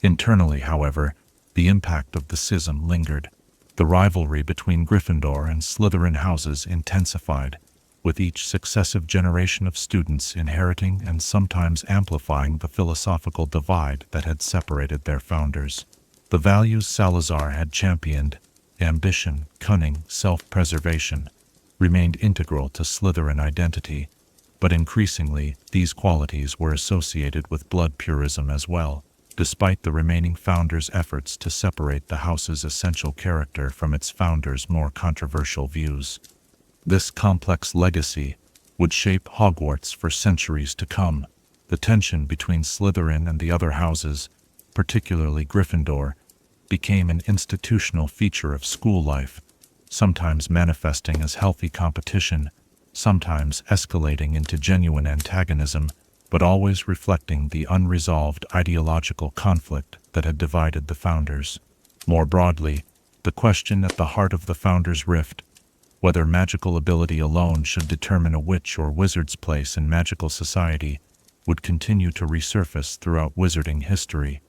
Internally, however, the impact of the schism lingered. The rivalry between Gryffindor and Slytherin houses intensified, with each successive generation of students inheriting and sometimes amplifying the philosophical divide that had separated their founders. The values Salazar had championed, ambition, cunning, self-preservation, remained integral to Slytherin identity, but increasingly these qualities were associated with blood purism as well, despite the remaining founders' efforts to separate the house's essential character from its founders' more controversial views. This complex legacy would shape Hogwarts for centuries to come. The tension between Slytherin and the other houses, particularly Gryffindor, became an institutional feature of school life, sometimes manifesting as healthy competition, sometimes escalating into genuine antagonism, but always reflecting the unresolved ideological conflict that had divided the founders. More broadly, the question at the heart of the founders' rift, whether magical ability alone should determine a witch or wizard's place in magical society, would continue to resurface throughout wizarding history.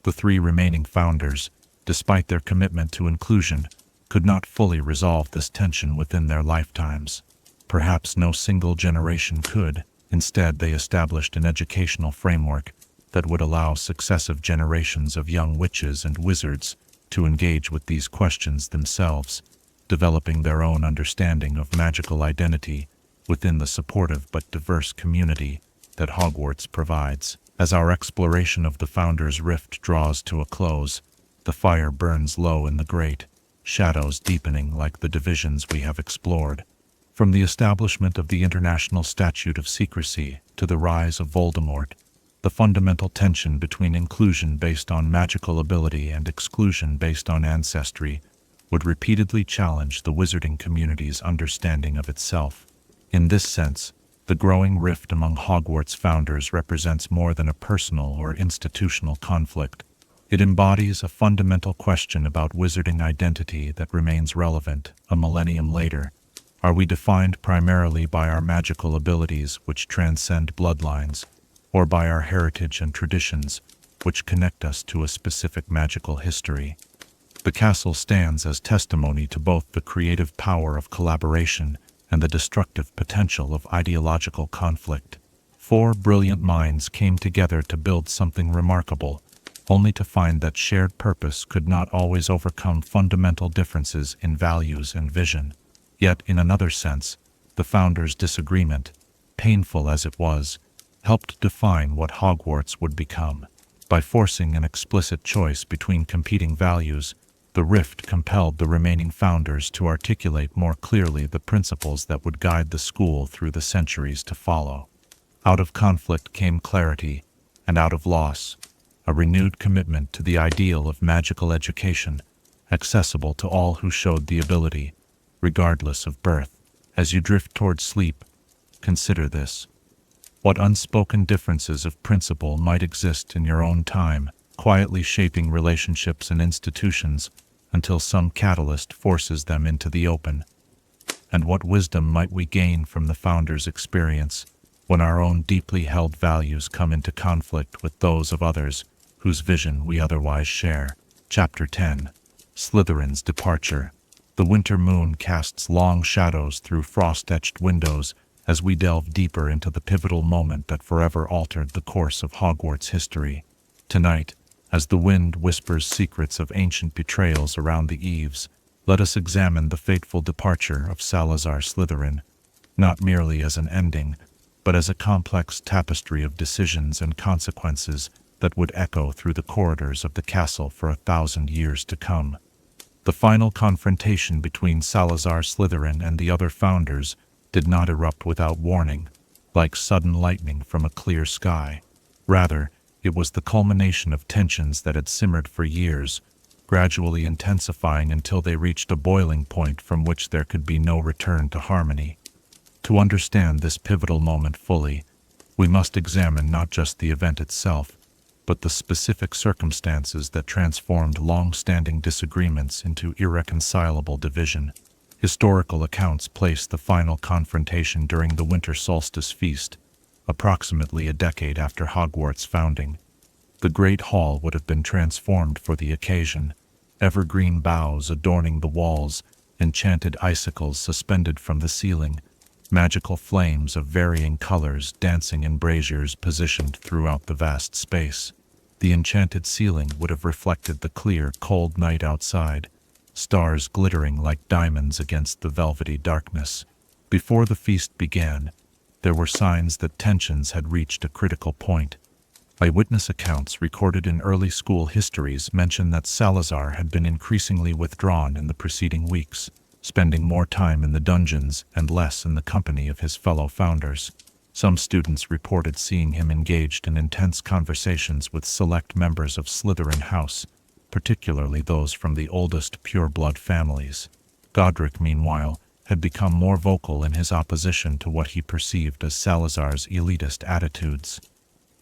The three remaining founders, despite their commitment to inclusion, could not fully resolve this tension within their lifetimes. Perhaps no single generation could. Instead, they established an educational framework that would allow successive generations of young witches and wizards to engage with these questions themselves, developing their own understanding of magical identity within the supportive but diverse community that Hogwarts provides. As our exploration of the Founders' Rift draws to a close, the fire burns low in the grate, shadows deepening like the divisions we have explored. From the establishment of the International Statute of Secrecy to the rise of Voldemort, the fundamental tension between inclusion based on magical ability and exclusion based on ancestry would repeatedly challenge the wizarding community's understanding of itself. In this sense, the growing rift among Hogwarts founders represents more than a personal or institutional conflict. It embodies a fundamental question about wizarding identity that remains relevant a millennium later. Are we defined primarily by our magical abilities which transcend bloodlines, or by our heritage and traditions which connect us to a specific magical history? The castle stands as testimony to both the creative power of collaboration and the destructive potential of ideological conflict. Four brilliant minds came together to build something remarkable, only to find that shared purpose could not always overcome fundamental differences in values and vision. Yet, in another sense, the founders' disagreement, painful as it was, helped define what Hogwarts would become. By forcing an explicit choice between competing values, the rift compelled the remaining founders to articulate more clearly the principles that would guide the school through the centuries to follow. Out of conflict came clarity, and out of loss, a renewed commitment to the ideal of magical education, accessible to all who showed the ability, regardless of birth. As you drift toward sleep, consider this. What unspoken differences of principle might exist in your own time, quietly shaping relationships and institutions until some catalyst forces them into the open? And what wisdom might we gain from the founders' experience when our own deeply held values come into conflict with those of others whose vision we otherwise share? Chapter 10. Slytherin's Departure. The winter moon casts long shadows through frost-etched windows as we delve deeper into the pivotal moment that forever altered the course of Hogwarts history. Tonight, as the wind whispers secrets of ancient betrayals around the eaves, let us examine the fateful departure of Salazar Slytherin, not merely as an ending, but as a complex tapestry of decisions and consequences that would echo through the corridors of the castle for 1,000 years to come. The final confrontation between Salazar Slytherin and the other founders did not erupt without warning, like sudden lightning from a clear sky. Rather, it was the culmination of tensions that had simmered for years, gradually intensifying until they reached a boiling point from which there could be no return to harmony. To understand this pivotal moment fully, we must examine not just the event itself, but the specific circumstances that transformed long-standing disagreements into irreconcilable division. Historical accounts place the final confrontation during the winter solstice feast, approximately a decade after Hogwarts' founding. The Great Hall would have been transformed for the occasion, evergreen boughs adorning the walls, enchanted icicles suspended from the ceiling, magical flames of varying colors dancing in braziers positioned throughout the vast space. The enchanted ceiling would have reflected the clear, cold night outside, stars glittering like diamonds against the velvety darkness. Before the feast began, there were signs that tensions had reached a critical point. Eyewitness accounts recorded in early school histories mention that Salazar had been increasingly withdrawn in the preceding weeks, spending more time in the dungeons and less in the company of his fellow founders. Some students reported seeing him engaged in intense conversations with select members of Slytherin House, particularly those from the oldest pure-blood families. Godric, meanwhile, had become more vocal in his opposition to what he perceived as Salazar's elitist attitudes.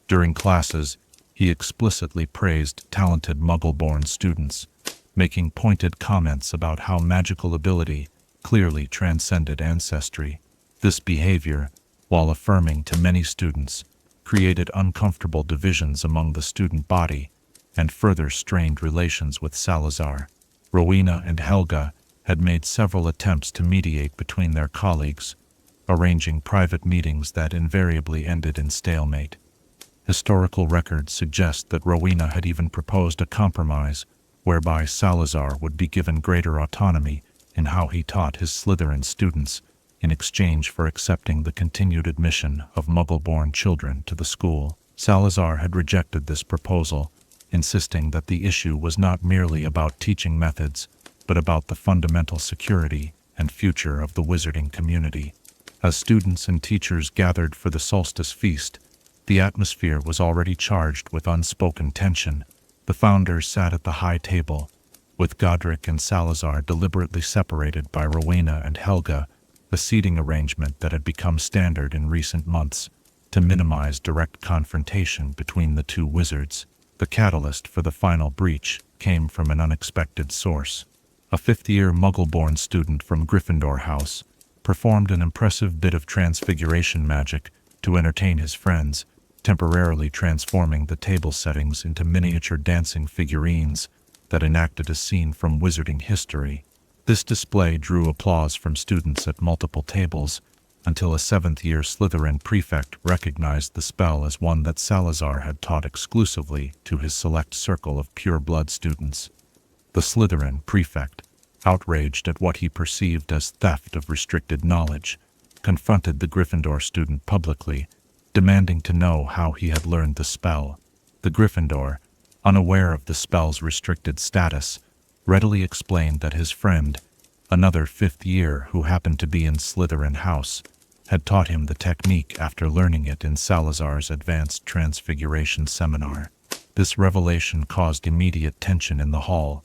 During classes, he explicitly praised talented Muggle-born students, making pointed comments about how magical ability clearly transcended ancestry. This behavior, while affirming to many students, created uncomfortable divisions among the student body and further strained relations with Salazar. Rowena and Helga had made several attempts to mediate between their colleagues, arranging private meetings that invariably ended in stalemate. Historical records suggest that Rowena had even proposed a compromise whereby Salazar would be given greater autonomy in how he taught his Slytherin students, in exchange for accepting the continued admission of Muggle-born children to the school. Salazar had rejected this proposal, insisting that the issue was not merely about teaching methods, but about the fundamental security and future of the wizarding community. As students and teachers gathered for the solstice feast, the atmosphere was already charged with unspoken tension. The founders sat at the high table, with Godric and Salazar deliberately separated by Rowena and Helga, a seating arrangement that had become standard in recent months to minimize direct confrontation between the two wizards. The catalyst for the final breach came from an unexpected source. A fifth-year Muggle-born student from Gryffindor House performed an impressive bit of transfiguration magic to entertain his friends, temporarily transforming the table settings into miniature dancing figurines that enacted a scene from wizarding history. This display drew applause from students at multiple tables, until a seventh-year Slytherin prefect recognized the spell as one that Salazar had taught exclusively to his select circle of pure-blood students. The Slytherin prefect, outraged at what he perceived as theft of restricted knowledge, confronted the Gryffindor student publicly, demanding to know how he had learned the spell. The Gryffindor, unaware of the spell's restricted status, readily explained that his friend, another fifth year who happened to be in Slytherin house, had taught him the technique after learning it in Salazar's advanced transfiguration seminar. This revelation caused immediate tension in the hall.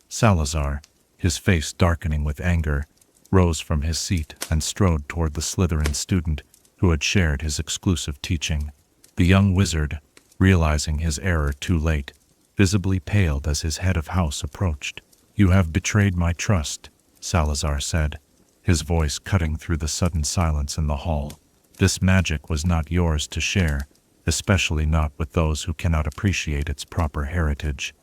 Salazar, his face darkening with anger, rose from his seat and strode toward the Slytherin student who had shared his exclusive teaching. The young wizard, realizing his error too late, visibly paled as his head of house approached. "You have betrayed my trust," Salazar said, his voice cutting through the sudden silence in the hall. "This magic was not yours to share, especially not with those who cannot appreciate its proper heritage."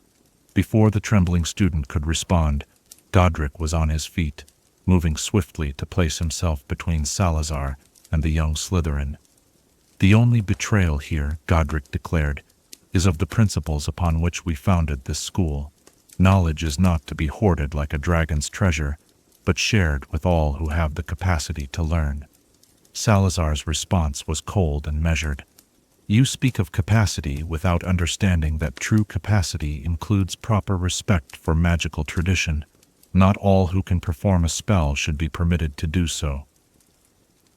Before the trembling student could respond, Godric was on his feet, moving swiftly to place himself between Salazar and the young Slytherin. "The only betrayal here," Godric declared, "is of the principles upon which we founded this school. Knowledge is not to be hoarded like a dragon's treasure, but shared with all who have the capacity to learn." Salazar's response was cold and measured. "You speak of capacity without understanding that true capacity includes proper respect for magical tradition. Not all who can perform a spell should be permitted to do so."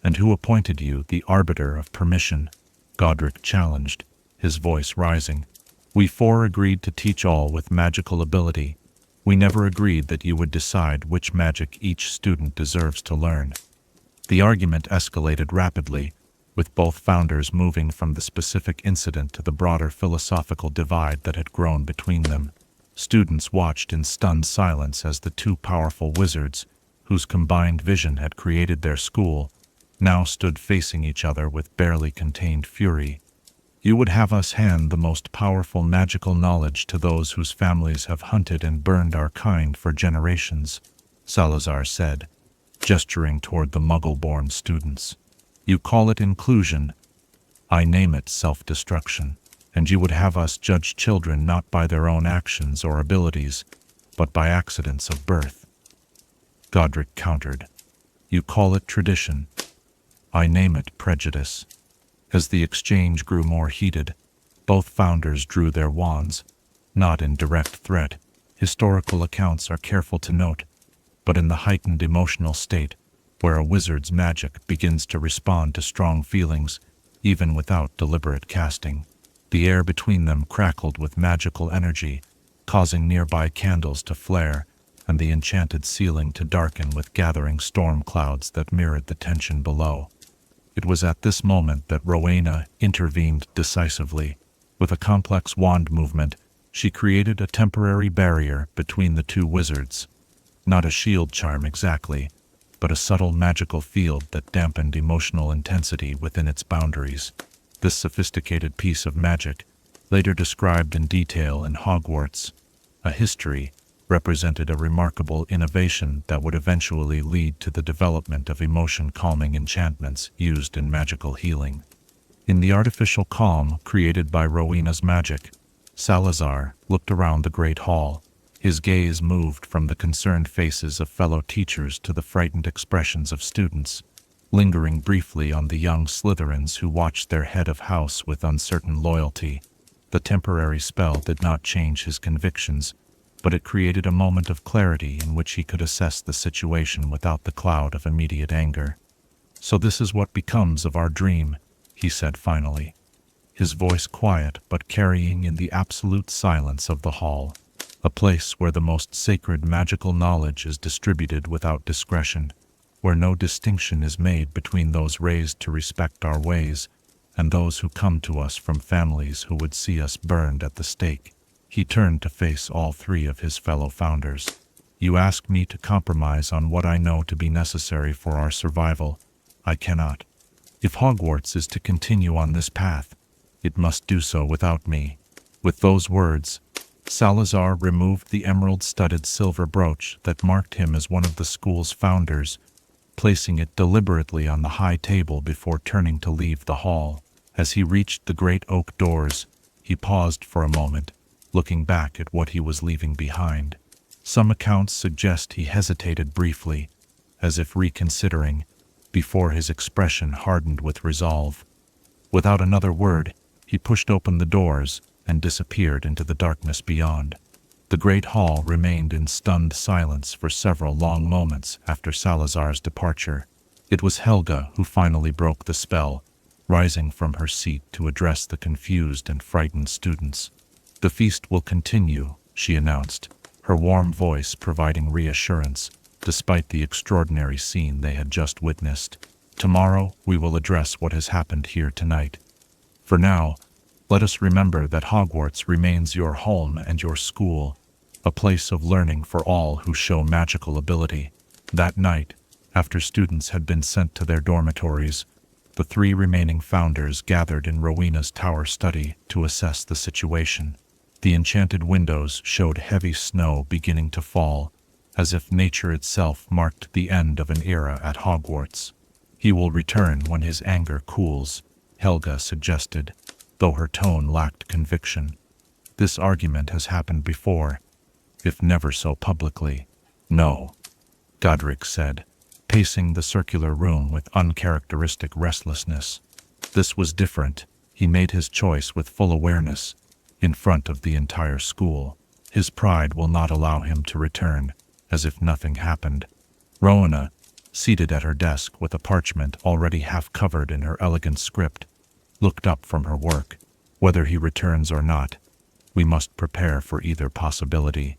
"And who appointed you the arbiter of permission?" Godric challenged, his voice rising. "We four agreed to teach all with magical ability. We never agreed that you would decide which magic each student deserves to learn." The argument escalated rapidly, with both founders moving from the specific incident to the broader philosophical divide that had grown between them. Students watched in stunned silence as the two powerful wizards, whose combined vision had created their school, now stood facing each other with barely contained fury. "You would have us hand the most powerful magical knowledge to those whose families have hunted and burned our kind for generations," Salazar said, gesturing toward the Muggle-born students. "You call it inclusion. I name it self-destruction. And you would have us judge children not by their own actions or abilities, but by accidents of birth." Godric countered. "You call it tradition. I name it prejudice." As the exchange grew more heated, both founders drew their wands, not in direct threat, historical accounts are careful to note, but in the heightened emotional state where a wizard's magic begins to respond to strong feelings, even without deliberate casting. The air between them crackled with magical energy, causing nearby candles to flare and the enchanted ceiling to darken with gathering storm clouds that mirrored the tension below. It was at this moment that Rowena intervened decisively. With a complex wand movement, she created a temporary barrier between the two wizards. Not a shield charm exactly, but a subtle magical field that dampened emotional intensity within its boundaries. This sophisticated piece of magic, later described in detail in Hogwarts, a history, represented a remarkable innovation that would eventually lead to the development of emotion-calming enchantments used in magical healing. In the artificial calm created by Rowena's magic, Salazar looked around the great hall. His gaze moved from the concerned faces of fellow teachers to the frightened expressions of students, lingering briefly on the young Slytherins who watched their head of house with uncertain loyalty. The temporary spell did not change his convictions, but it created a moment of clarity in which he could assess the situation without the cloud of immediate anger. "So this is what becomes of our dream," he said finally, his voice quiet but carrying in the absolute silence of the hall. "A place where the most sacred magical knowledge is distributed without discretion, where no distinction is made between those raised to respect our ways and those who come to us from families who would see us burned at the stake." He turned to face all three of his fellow founders. "You ask me to compromise on what I know to be necessary for our survival. I cannot. If Hogwarts is to continue on this path, it must do so without me." With those words, Salazar removed the emerald-studded silver brooch that marked him as one of the school's founders, placing it deliberately on the high table before turning to leave the hall. As he reached the great oak doors, he paused for a moment, looking back at what he was leaving behind. Some accounts suggest he hesitated briefly, as if reconsidering, before his expression hardened with resolve. Without another word, he pushed open the doors and disappeared into the darkness beyond. The great hall remained in stunned silence for several long moments after Salazar's departure. It was Helga who finally broke the spell, rising from her seat to address the confused and frightened students. "The feast will continue," she announced, her warm voice providing reassurance, despite the extraordinary scene they had just witnessed. "Tomorrow we will address what has happened here tonight. For now, let us remember that Hogwarts remains your home and your school, a place of learning for all who show magical ability." That night, after students had been sent to their dormitories, the 3 remaining founders gathered in Rowena's tower study to assess the situation. The enchanted windows showed heavy snow beginning to fall, as if nature itself marked the end of an era at Hogwarts. "He will return when his anger cools," Helga suggested, though her tone lacked conviction. "This argument has happened before, if never so publicly." "No," Godric said, pacing the circular room with uncharacteristic restlessness. This was different. He made his choice with full awareness, in front of the entire school. His pride will not allow him to return, as if nothing happened. Rowena, seated at her desk with a parchment already half covered in her elegant script, looked up from her work. "Whether he returns or not, we must prepare for either possibility.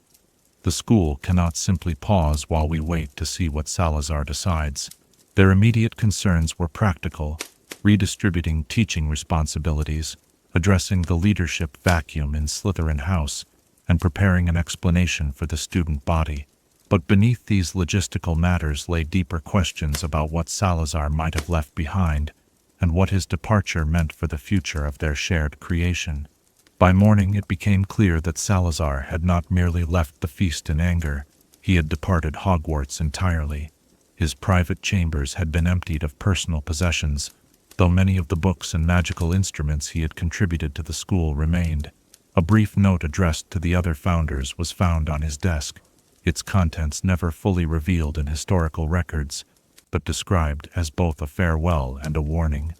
The school cannot simply pause while we wait to see what Salazar decides." Their immediate concerns were practical, redistributing teaching responsibilities, addressing the leadership vacuum in Slytherin House, and preparing an explanation for the student body. But beneath these logistical matters lay deeper questions about what Salazar might have left behind, and what his departure meant for the future of their shared creation. By morning it became clear that Salazar had not merely left the feast in anger, he had departed Hogwarts entirely. His private chambers had been emptied of personal possessions, though many of the books and magical instruments he had contributed to the school remained. A brief note addressed to the other founders was found on his desk, its contents never fully revealed in historical records, but described as both a farewell and a warning.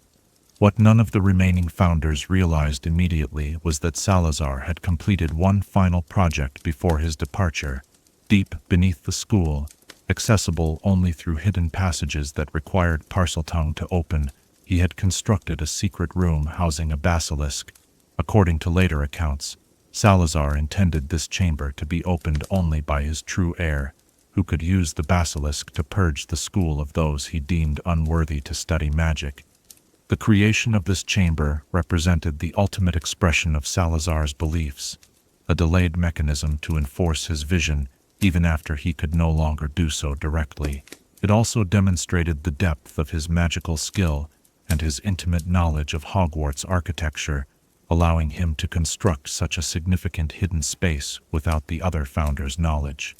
What none of the remaining founders realized immediately was that Salazar had completed one final project before his departure. Deep beneath the school, accessible only through hidden passages that required Parseltongue to open, he had constructed a secret room housing a basilisk. According to later accounts, Salazar intended this chamber to be opened only by his true heir, who could use the basilisk to purge the school of those he deemed unworthy to study magic. The creation of this chamber represented the ultimate expression of Salazar's beliefs, a delayed mechanism to enforce his vision even after he could no longer do so directly. It also demonstrated the depth of his magical skill and his intimate knowledge of Hogwarts architecture, allowing him to construct such a significant hidden space without the other founders' knowledge.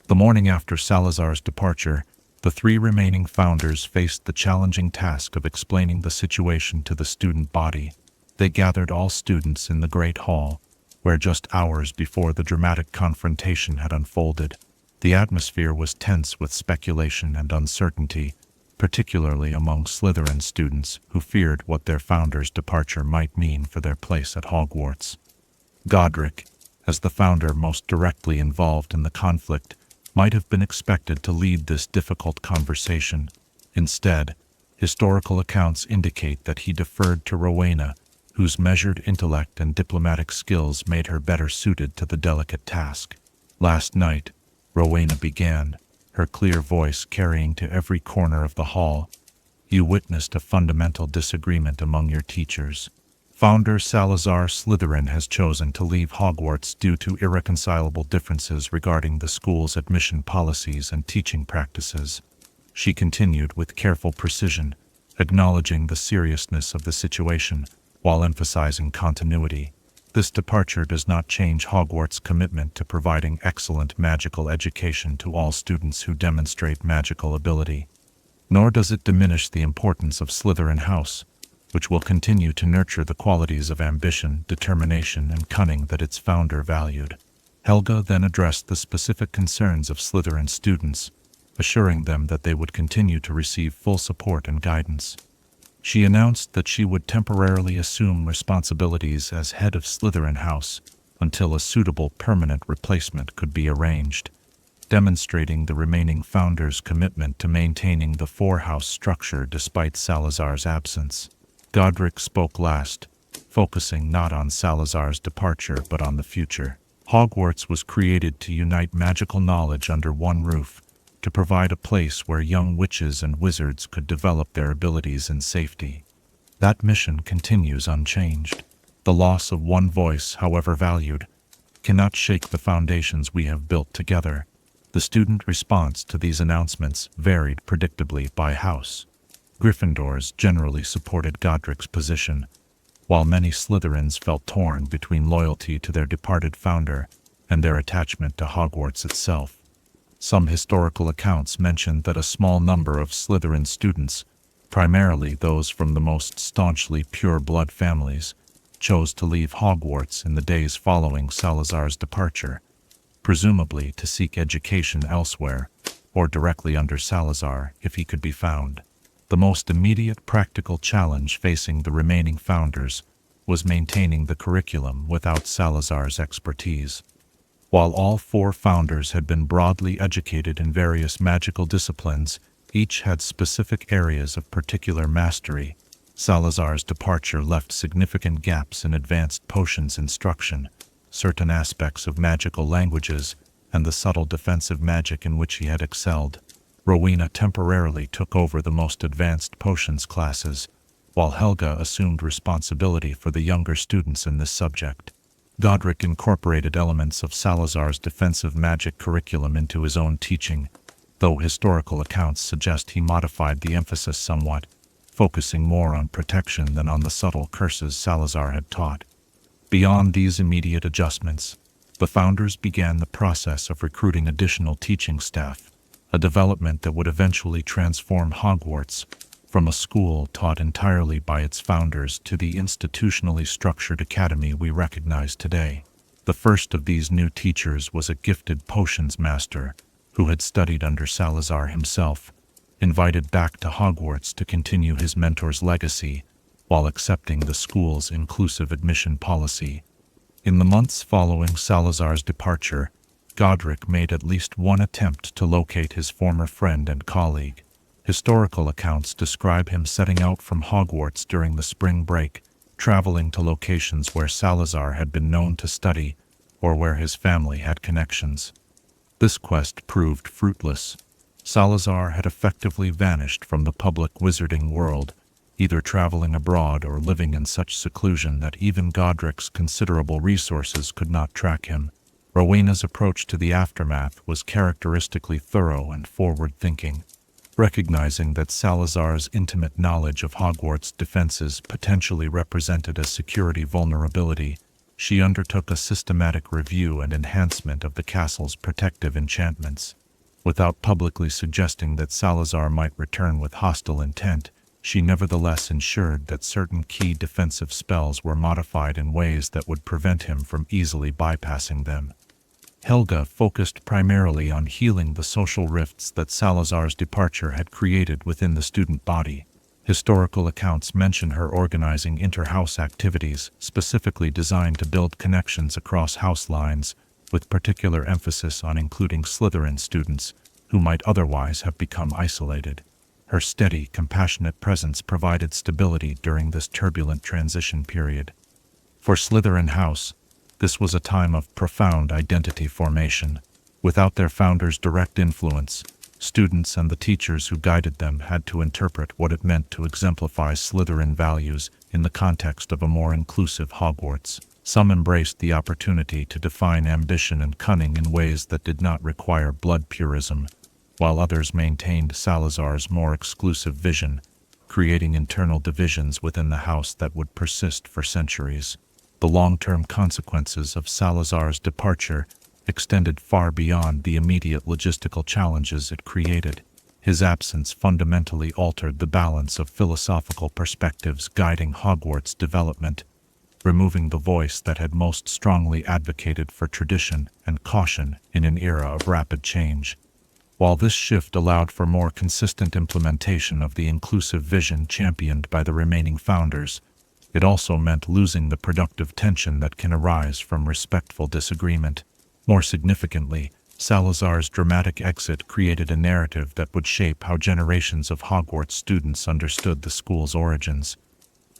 The morning after Salazar's departure, the 3 remaining founders faced the challenging task of explaining the situation to the student body. They gathered all students in the Great Hall, where just hours before the dramatic confrontation had unfolded, the atmosphere was tense with speculation and uncertainty, particularly among Slytherin students who feared what their founder's departure might mean for their place at Hogwarts. Godric, as the founder most directly involved in the conflict, might have been expected to lead this difficult conversation. Instead, historical accounts indicate that he deferred to Rowena, whose measured intellect and diplomatic skills made her better suited to the delicate task. "Last night," Rowena began, her clear voice carrying to every corner of the hall, "you witnessed a fundamental disagreement among your teachers. Founder Salazar Slytherin has chosen to leave Hogwarts due to irreconcilable differences regarding the school's admission policies and teaching practices." She continued with careful precision, acknowledging the seriousness of the situation while emphasizing continuity. "This departure does not change Hogwarts' commitment to providing excellent magical education to all students who demonstrate magical ability. Nor does it diminish the importance of Slytherin House, which will continue to nurture the qualities of ambition, determination, and cunning that its founder valued." Helga then addressed the specific concerns of Slytherin students, assuring them that they would continue to receive full support and guidance. She announced that she would temporarily assume responsibilities as head of Slytherin House until a suitable permanent replacement could be arranged, demonstrating the remaining founders' commitment to maintaining the four-house structure despite Salazar's absence. Godric spoke last, focusing not on Salazar's departure but on the future. Hogwarts was created to unite magical knowledge under one roof, to provide a place where young witches and wizards could develop their abilities in safety. That mission continues unchanged. The loss of one voice, however valued, cannot shake the foundations we have built together. The student response to these announcements varied predictably by house. Gryffindors generally supported Godric's position, while many Slytherins felt torn between loyalty to their departed founder and their attachment to Hogwarts itself. Some historical accounts mention that a small number of Slytherin students, primarily those from the most staunchly pure-blood families, chose to leave Hogwarts in the days following Salazar's departure, presumably to seek education elsewhere, or directly under Salazar if he could be found. The most immediate practical challenge facing the remaining founders was maintaining the curriculum without Salazar's expertise. While all four founders had been broadly educated in various magical disciplines, each had specific areas of particular mastery. Salazar's departure left significant gaps in advanced potions instruction, certain aspects of magical languages, and the subtle defensive magic in which he had excelled. Rowena temporarily took over the most advanced potions classes, while Helga assumed responsibility for the younger students in this subject. Godric incorporated elements of Salazar's defensive magic curriculum into his own teaching, though historical accounts suggest he modified the emphasis somewhat, focusing more on protection than on the subtle curses Salazar had taught. Beyond these immediate adjustments, the founders began the process of recruiting additional teaching staff, a development that would eventually transform Hogwarts from a school taught entirely by its founders to the institutionally structured academy we recognize today. The first of these new teachers was a gifted potions master who had studied under Salazar himself, invited back to Hogwarts to continue his mentor's legacy while accepting the school's inclusive admission policy. In the months following Salazar's departure, Godric made at least one attempt to locate his former friend and colleague. Historical accounts describe him setting out from Hogwarts during the spring break, traveling to locations where Salazar had been known to study or where his family had connections. This quest proved fruitless. Salazar had effectively vanished from the public wizarding world, either traveling abroad or living in such seclusion that even Godric's considerable resources could not track him. Rowena's approach to the aftermath was characteristically thorough and forward-thinking. Recognizing that Salazar's intimate knowledge of Hogwarts' defenses potentially represented a security vulnerability, she undertook a systematic review and enhancement of the castle's protective enchantments. Without publicly suggesting that Salazar might return with hostile intent, she nevertheless ensured that certain key defensive spells were modified in ways that would prevent him from easily bypassing them. Helga focused primarily on healing the social rifts that Salazar's departure had created within the student body. Historical accounts mention her organizing inter-house activities specifically designed to build connections across house lines, with particular emphasis on including Slytherin students who might otherwise have become isolated. Her steady, compassionate presence provided stability during this turbulent transition period. For Slytherin House, this was a time of profound identity formation. Without their founders' direct influence, students and the teachers who guided them had to interpret what it meant to exemplify Slytherin values in the context of a more inclusive Hogwarts. Some embraced the opportunity to define ambition and cunning in ways that did not require blood purism, while others maintained Salazar's more exclusive vision, creating internal divisions within the house that would persist for centuries. The long-term consequences of Salazar's departure extended far beyond the immediate logistical challenges it created. His absence fundamentally altered the balance of philosophical perspectives guiding Hogwarts' development, removing the voice that had most strongly advocated for tradition and caution in an era of rapid change. While this shift allowed for more consistent implementation of the inclusive vision championed by the remaining founders, it also meant losing the productive tension that can arise from respectful disagreement. More significantly, Salazar's dramatic exit created a narrative that would shape how generations of Hogwarts students understood the school's origins.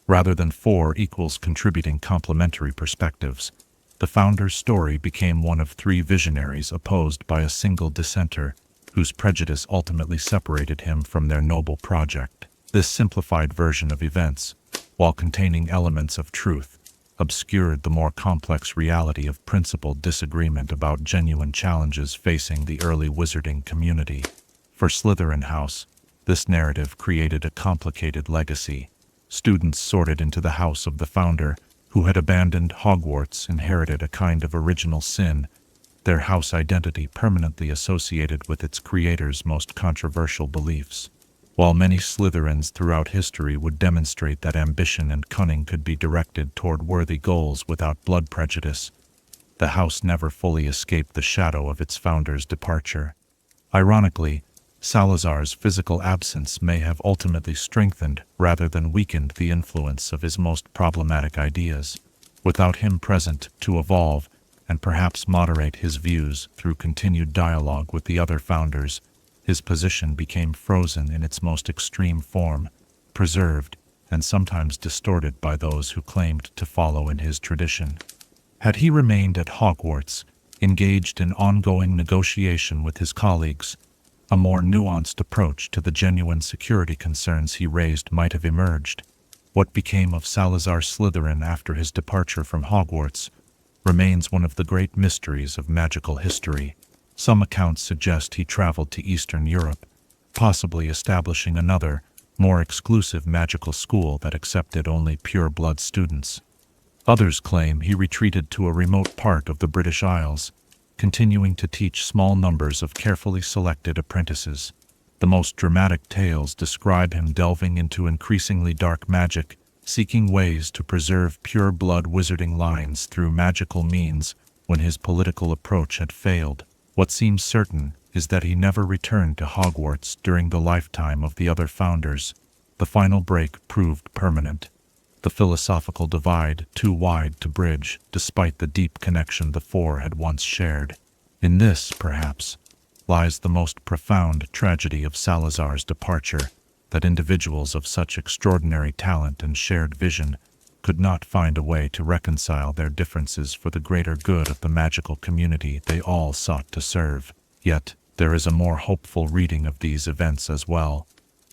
Rather than four equals contributing complementary perspectives, the founder's story became one of three visionaries opposed by a single dissenter, whose prejudice ultimately separated him from their noble project. This simplified version of events, while containing elements of truth, obscured the more complex reality of principled disagreement about genuine challenges facing the early wizarding community. For Slytherin House, this narrative created a complicated legacy. Students sorted into the house of the founder, who had abandoned Hogwarts, inherited a kind of original sin, their house identity permanently associated with its creator's most controversial beliefs. While many Slytherins throughout history would demonstrate that ambition and cunning could be directed toward worthy goals without blood prejudice, the house never fully escaped the shadow of its founder's departure. Ironically, Salazar's physical absence may have ultimately strengthened rather than weakened the influence of his most problematic ideas. Without him present to evolve and perhaps moderate his views through continued dialogue with the other founders, his position became frozen in its most extreme form, preserved and sometimes distorted by those who claimed to follow in his tradition. Had he remained at Hogwarts, engaged in ongoing negotiation with his colleagues, a more nuanced approach to the genuine security concerns he raised might have emerged. What became of Salazar Slytherin after his departure from Hogwarts remains one of the great mysteries of magical history. Some accounts suggest he traveled to Eastern Europe, possibly establishing another, more exclusive magical school that accepted only pure-blood students. Others claim he retreated to a remote part of the British Isles, continuing to teach small numbers of carefully selected apprentices. The most dramatic tales describe him delving into increasingly dark magic, seeking ways to preserve pure-blood wizarding lines through magical means when his political approach had failed. What seems certain is that he never returned to Hogwarts during the lifetime of the other founders. The final break proved permanent, the philosophical divide too wide to bridge despite the deep connection the four had once shared. In this, perhaps, lies the most profound tragedy of Salazar's departure, that individuals of such extraordinary talent and shared vision could not find a way to reconcile their differences for the greater good of the magical community they all sought to serve. Yet, there is a more hopeful reading of these events as well.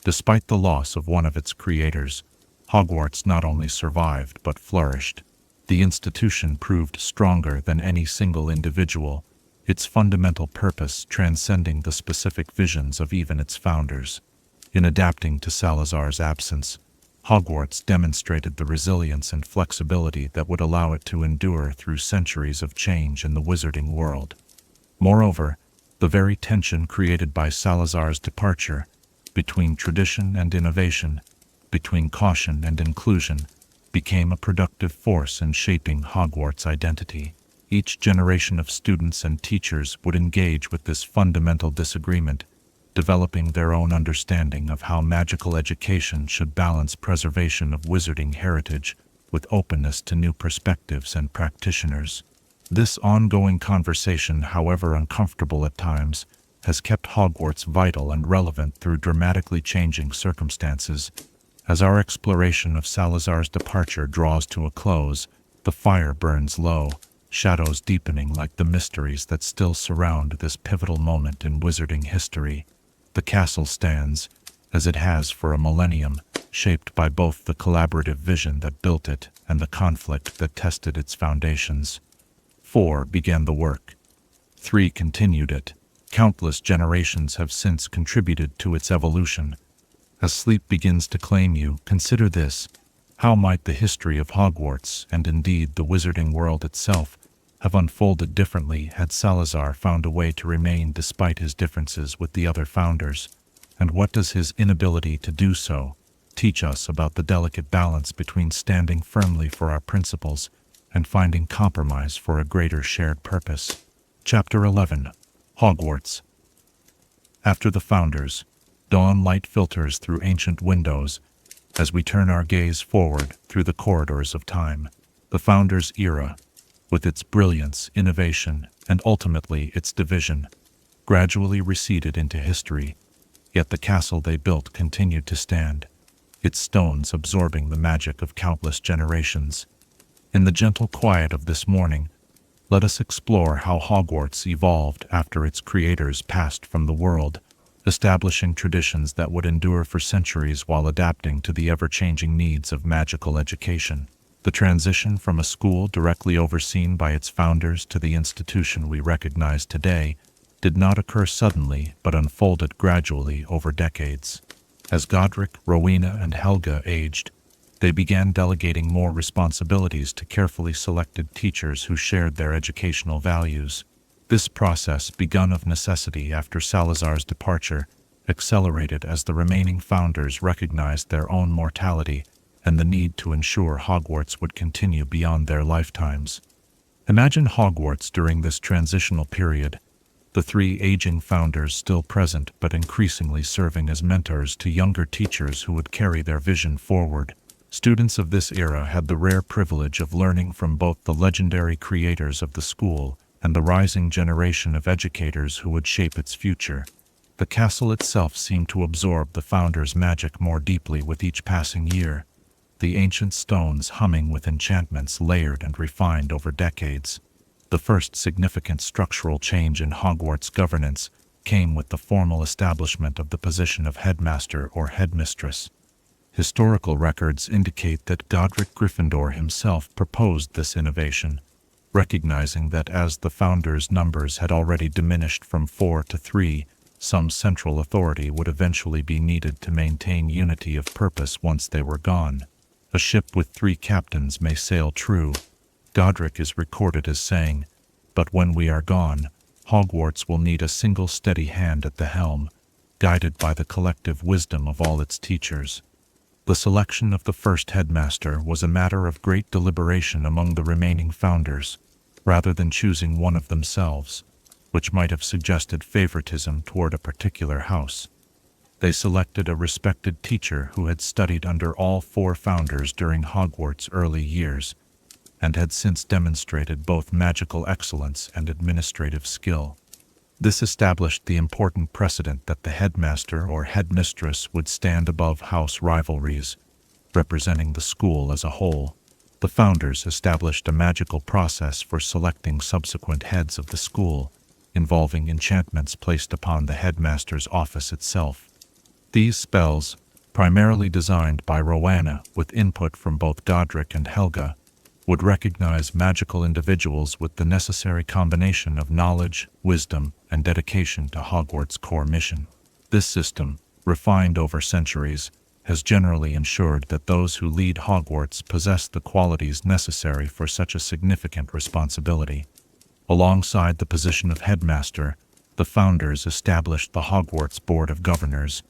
Despite the loss of one of its creators, Hogwarts not only survived but flourished. The institution proved stronger than any single individual, its fundamental purpose transcending the specific visions of even its founders. In adapting to Salazar's absence, Hogwarts demonstrated the resilience and flexibility that would allow it to endure through centuries of change in the wizarding world. Moreover, the very tension created by Salazar's departure, between tradition and innovation, between caution and inclusion, became a productive force in shaping Hogwarts' identity. Each generation of students and teachers would engage with this fundamental disagreement, developing their own understanding of how magical education should balance preservation of wizarding heritage with openness to new perspectives and practitioners. This ongoing conversation, however uncomfortable at times, has kept Hogwarts vital and relevant through dramatically changing circumstances. As our exploration of Salazar's departure draws to a close, the fire burns low, shadows deepening like the mysteries that still surround this pivotal moment in wizarding history. The castle stands, as it has for a millennium, shaped by both the collaborative vision that built it and the conflict that tested its foundations. 4 began the work. 3 continued it. Countless generations have since contributed to its evolution. As sleep begins to claim you, consider this. How might the history of Hogwarts, and indeed the wizarding world itself, have unfolded differently had Salazar found a way to remain despite his differences with the other founders? And what does his inability to do so teach us about the delicate balance between standing firmly for our principles and finding compromise for a greater shared purpose? Chapter 11. Hogwarts. After the founders, dawn light filters through ancient windows as we turn our gaze forward through the corridors of time. The founders' era, with its brilliance, innovation, and ultimately its division, gradually receded into history, yet the castle they built continued to stand, its stones absorbing the magic of countless generations. In the gentle quiet of this morning, let us explore how Hogwarts evolved after its creators passed from the world, establishing traditions that would endure for centuries while adapting to the ever-changing needs of magical education. The transition from a school directly overseen by its founders to the institution we recognize today did not occur suddenly but unfolded gradually over decades. As Godric, Rowena, and Helga aged, they began delegating more responsibilities to carefully selected teachers who shared their educational values. This process, begun of necessity after Salazar's departure, accelerated as the remaining founders recognized their own mortality and the need to ensure Hogwarts would continue beyond their lifetimes. Imagine Hogwarts during this transitional period, the three aging founders still present but increasingly serving as mentors to younger teachers who would carry their vision forward. Students of this era had the rare privilege of learning from both the legendary creators of the school and the rising generation of educators who would shape its future. The castle itself seemed to absorb the founders' magic more deeply with each passing year, the ancient stones humming with enchantments layered and refined over decades. The first significant structural change in Hogwarts governance came with the formal establishment of the position of headmaster or headmistress. Historical records indicate that Godric Gryffindor himself proposed this innovation, recognizing that as the founders' numbers had already diminished from 4 to 3, some central authority would eventually be needed to maintain unity of purpose once they were gone. A ship with 3 captains may sail true, Godric is recorded as saying, but when we are gone, Hogwarts will need a single steady hand at the helm, guided by the collective wisdom of all its teachers. The selection of the first headmaster was a matter of great deliberation among the remaining founders, rather than choosing one of themselves, which might have suggested favoritism toward a particular house. They selected a respected teacher who had studied under all 4 founders during Hogwarts' early years, and had since demonstrated both magical excellence and administrative skill. This established the important precedent that the headmaster or headmistress would stand above house rivalries, representing the school as a whole. The founders established a magical process for selecting subsequent heads of the school, involving enchantments placed upon the headmaster's office itself. These spells, primarily designed by Rowena with input from both Godric and Helga, would recognize magical individuals with the necessary combination of knowledge, wisdom, and dedication to Hogwarts' core mission. This system, refined over centuries, has generally ensured that those who lead Hogwarts possess the qualities necessary for such a significant responsibility. Alongside the position of headmaster, the founders established the Hogwarts Board of Governors,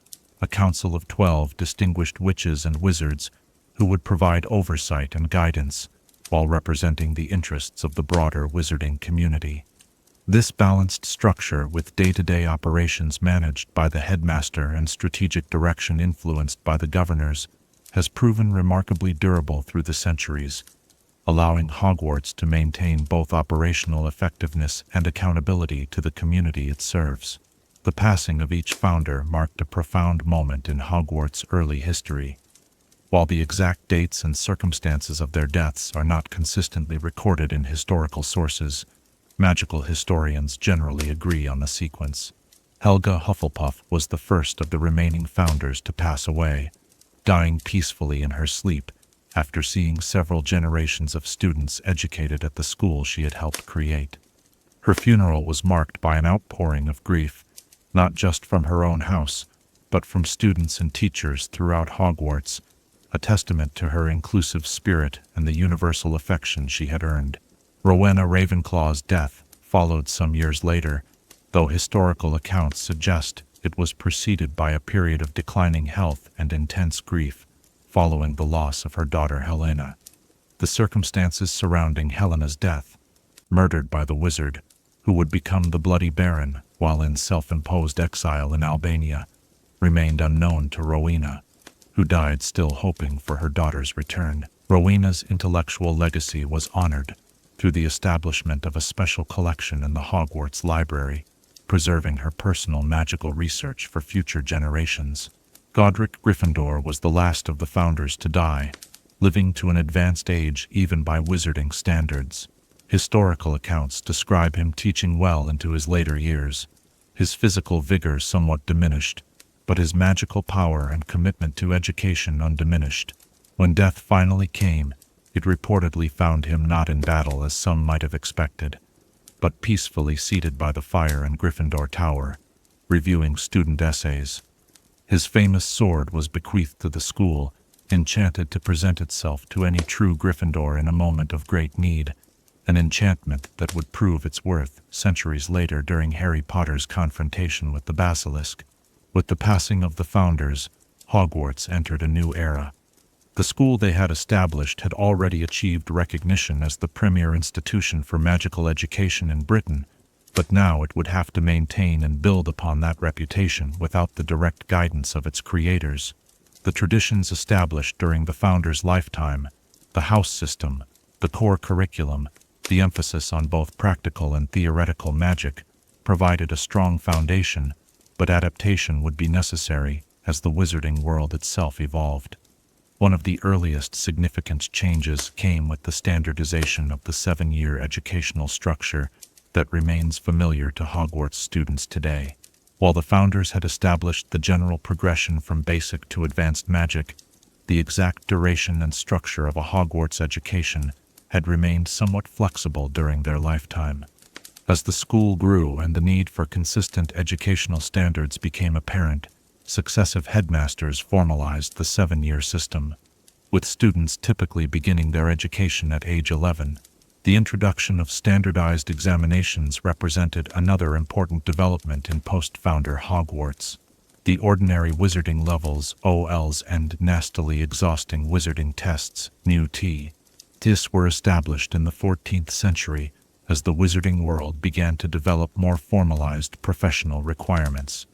a council of 12 distinguished witches and wizards who would provide oversight and guidance, while representing the interests of the broader wizarding community. This balanced structure, with day-to-day operations managed by the headmaster and strategic direction influenced by the governors, has proven remarkably durable through the centuries, allowing Hogwarts to maintain both operational effectiveness and accountability to the community it serves. The passing of each founder marked a profound moment in Hogwarts' early history. While the exact dates and circumstances of their deaths are not consistently recorded in historical sources, magical historians generally agree on the sequence. Helga Hufflepuff was the first of the remaining founders to pass away, dying peacefully in her sleep after seeing several generations of students educated at the school she had helped create. Her funeral was marked by an outpouring of grief, not just from her own house, but from students and teachers throughout Hogwarts, a testament to her inclusive spirit and the universal affection she had earned. Rowena Ravenclaw's death followed some years later, though historical accounts suggest it was preceded by a period of declining health and intense grief following the loss of her daughter Helena. The circumstances surrounding Helena's death, murdered by the wizard, who would become the Bloody Baron, while in self-imposed exile in Albania, remained unknown to Rowena, who died still hoping for her daughter's return. Rowena's intellectual legacy was honored through the establishment of a special collection in the Hogwarts library, preserving her personal magical research for future generations. Godric Gryffindor was the last of the founders to die, living to an advanced age even by wizarding standards. Historical accounts describe him teaching well into his later years, his physical vigor somewhat diminished, but his magical power and commitment to education undiminished. When death finally came, it reportedly found him not in battle as some might have expected, but peacefully seated by the fire in Gryffindor Tower, reviewing student essays. His famous sword was bequeathed to the school, enchanted to present itself to any true Gryffindor in a moment of great need, an enchantment that would prove its worth centuries later during Harry Potter's confrontation with the basilisk. With the passing of the founders, Hogwarts entered a new era. The school they had established had already achieved recognition as the premier institution for magical education in Britain, but now it would have to maintain and build upon that reputation without the direct guidance of its creators. The traditions established during the founders' lifetime, the house system, the core curriculum, the emphasis on both practical and theoretical magic, provided a strong foundation, but adaptation would be necessary as the wizarding world itself evolved. One of the earliest significant changes came with the standardization of the 7-year educational structure that remains familiar to Hogwarts students today. While the founders had established the general progression from basic to advanced magic, the exact duration and structure of a Hogwarts education had remained somewhat flexible during their lifetime. As the school grew and the need for consistent educational standards became apparent, successive headmasters formalized the 7-year system. With students typically beginning their education at age 11, the introduction of standardized examinations represented another important development in post-founder Hogwarts. The ordinary wizarding levels, OLs, and nastily exhausting wizarding tests, new TIS, were established in the 14th century as the wizarding world began to develop more formalized professional requirements.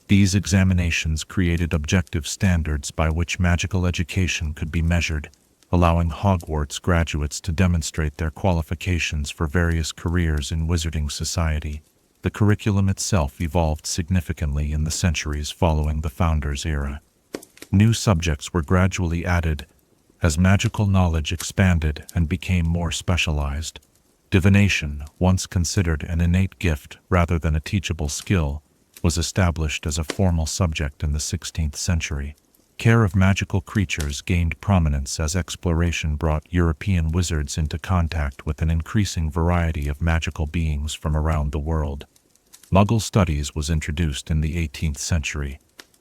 These examinations created objective standards by which magical education could be measured, allowing Hogwarts graduates to demonstrate their qualifications for various careers in wizarding society. The curriculum itself evolved significantly in the centuries following the Founders' era. New subjects were gradually added as magical knowledge expanded and became more specialized. Divination, once considered an innate gift rather than a teachable skill, was established as a formal subject in the 16th century. Care of magical creatures gained prominence as exploration brought European wizards into contact with an increasing variety of magical beings from around the world. Muggle studies was introduced in the 18th century,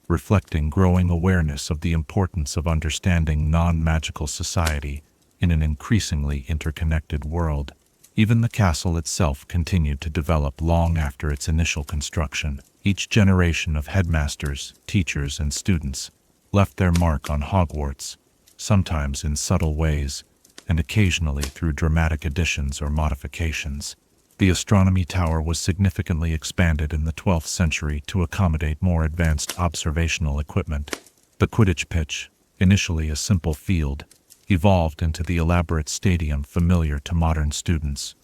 reflecting growing awareness of the importance of understanding non-magical society in an increasingly interconnected world. Even the castle itself continued to develop long after its initial construction. Each generation of headmasters, teachers, and students left their mark on Hogwarts, sometimes in subtle ways, and occasionally through dramatic additions or modifications. The astronomy tower was significantly expanded in the 12th century to accommodate more advanced observational equipment. The Quidditch pitch, initially a simple field, evolved into the elaborate stadium familiar to modern students.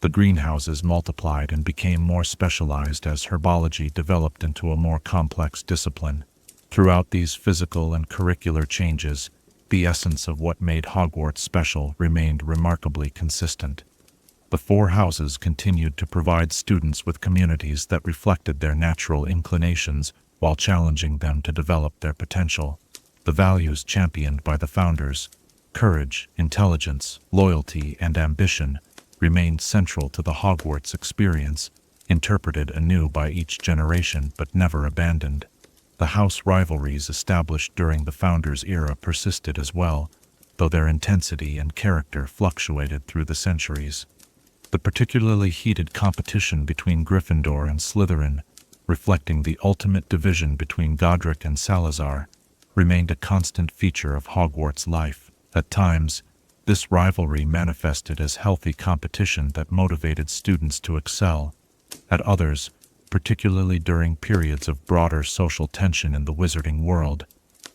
The greenhouses multiplied and became more specialized as herbology developed into a more complex discipline. Throughout these physical and curricular changes, the essence of what made Hogwarts special remained remarkably consistent. The 4 houses continued to provide students with communities that reflected their natural inclinations while challenging them to develop their potential. The values championed by the founders, courage, intelligence, loyalty, and ambition, remained central to the Hogwarts experience, interpreted anew by each generation but never abandoned. The house rivalries established during the Founders' era persisted as well, though their intensity and character fluctuated through the centuries. The particularly heated competition between Gryffindor and Slytherin, reflecting the ultimate division between Godric and Salazar, remained a constant feature of Hogwarts life. At times, this rivalry manifested as healthy competition that motivated students to excel. At others, particularly during periods of broader social tension in the wizarding world,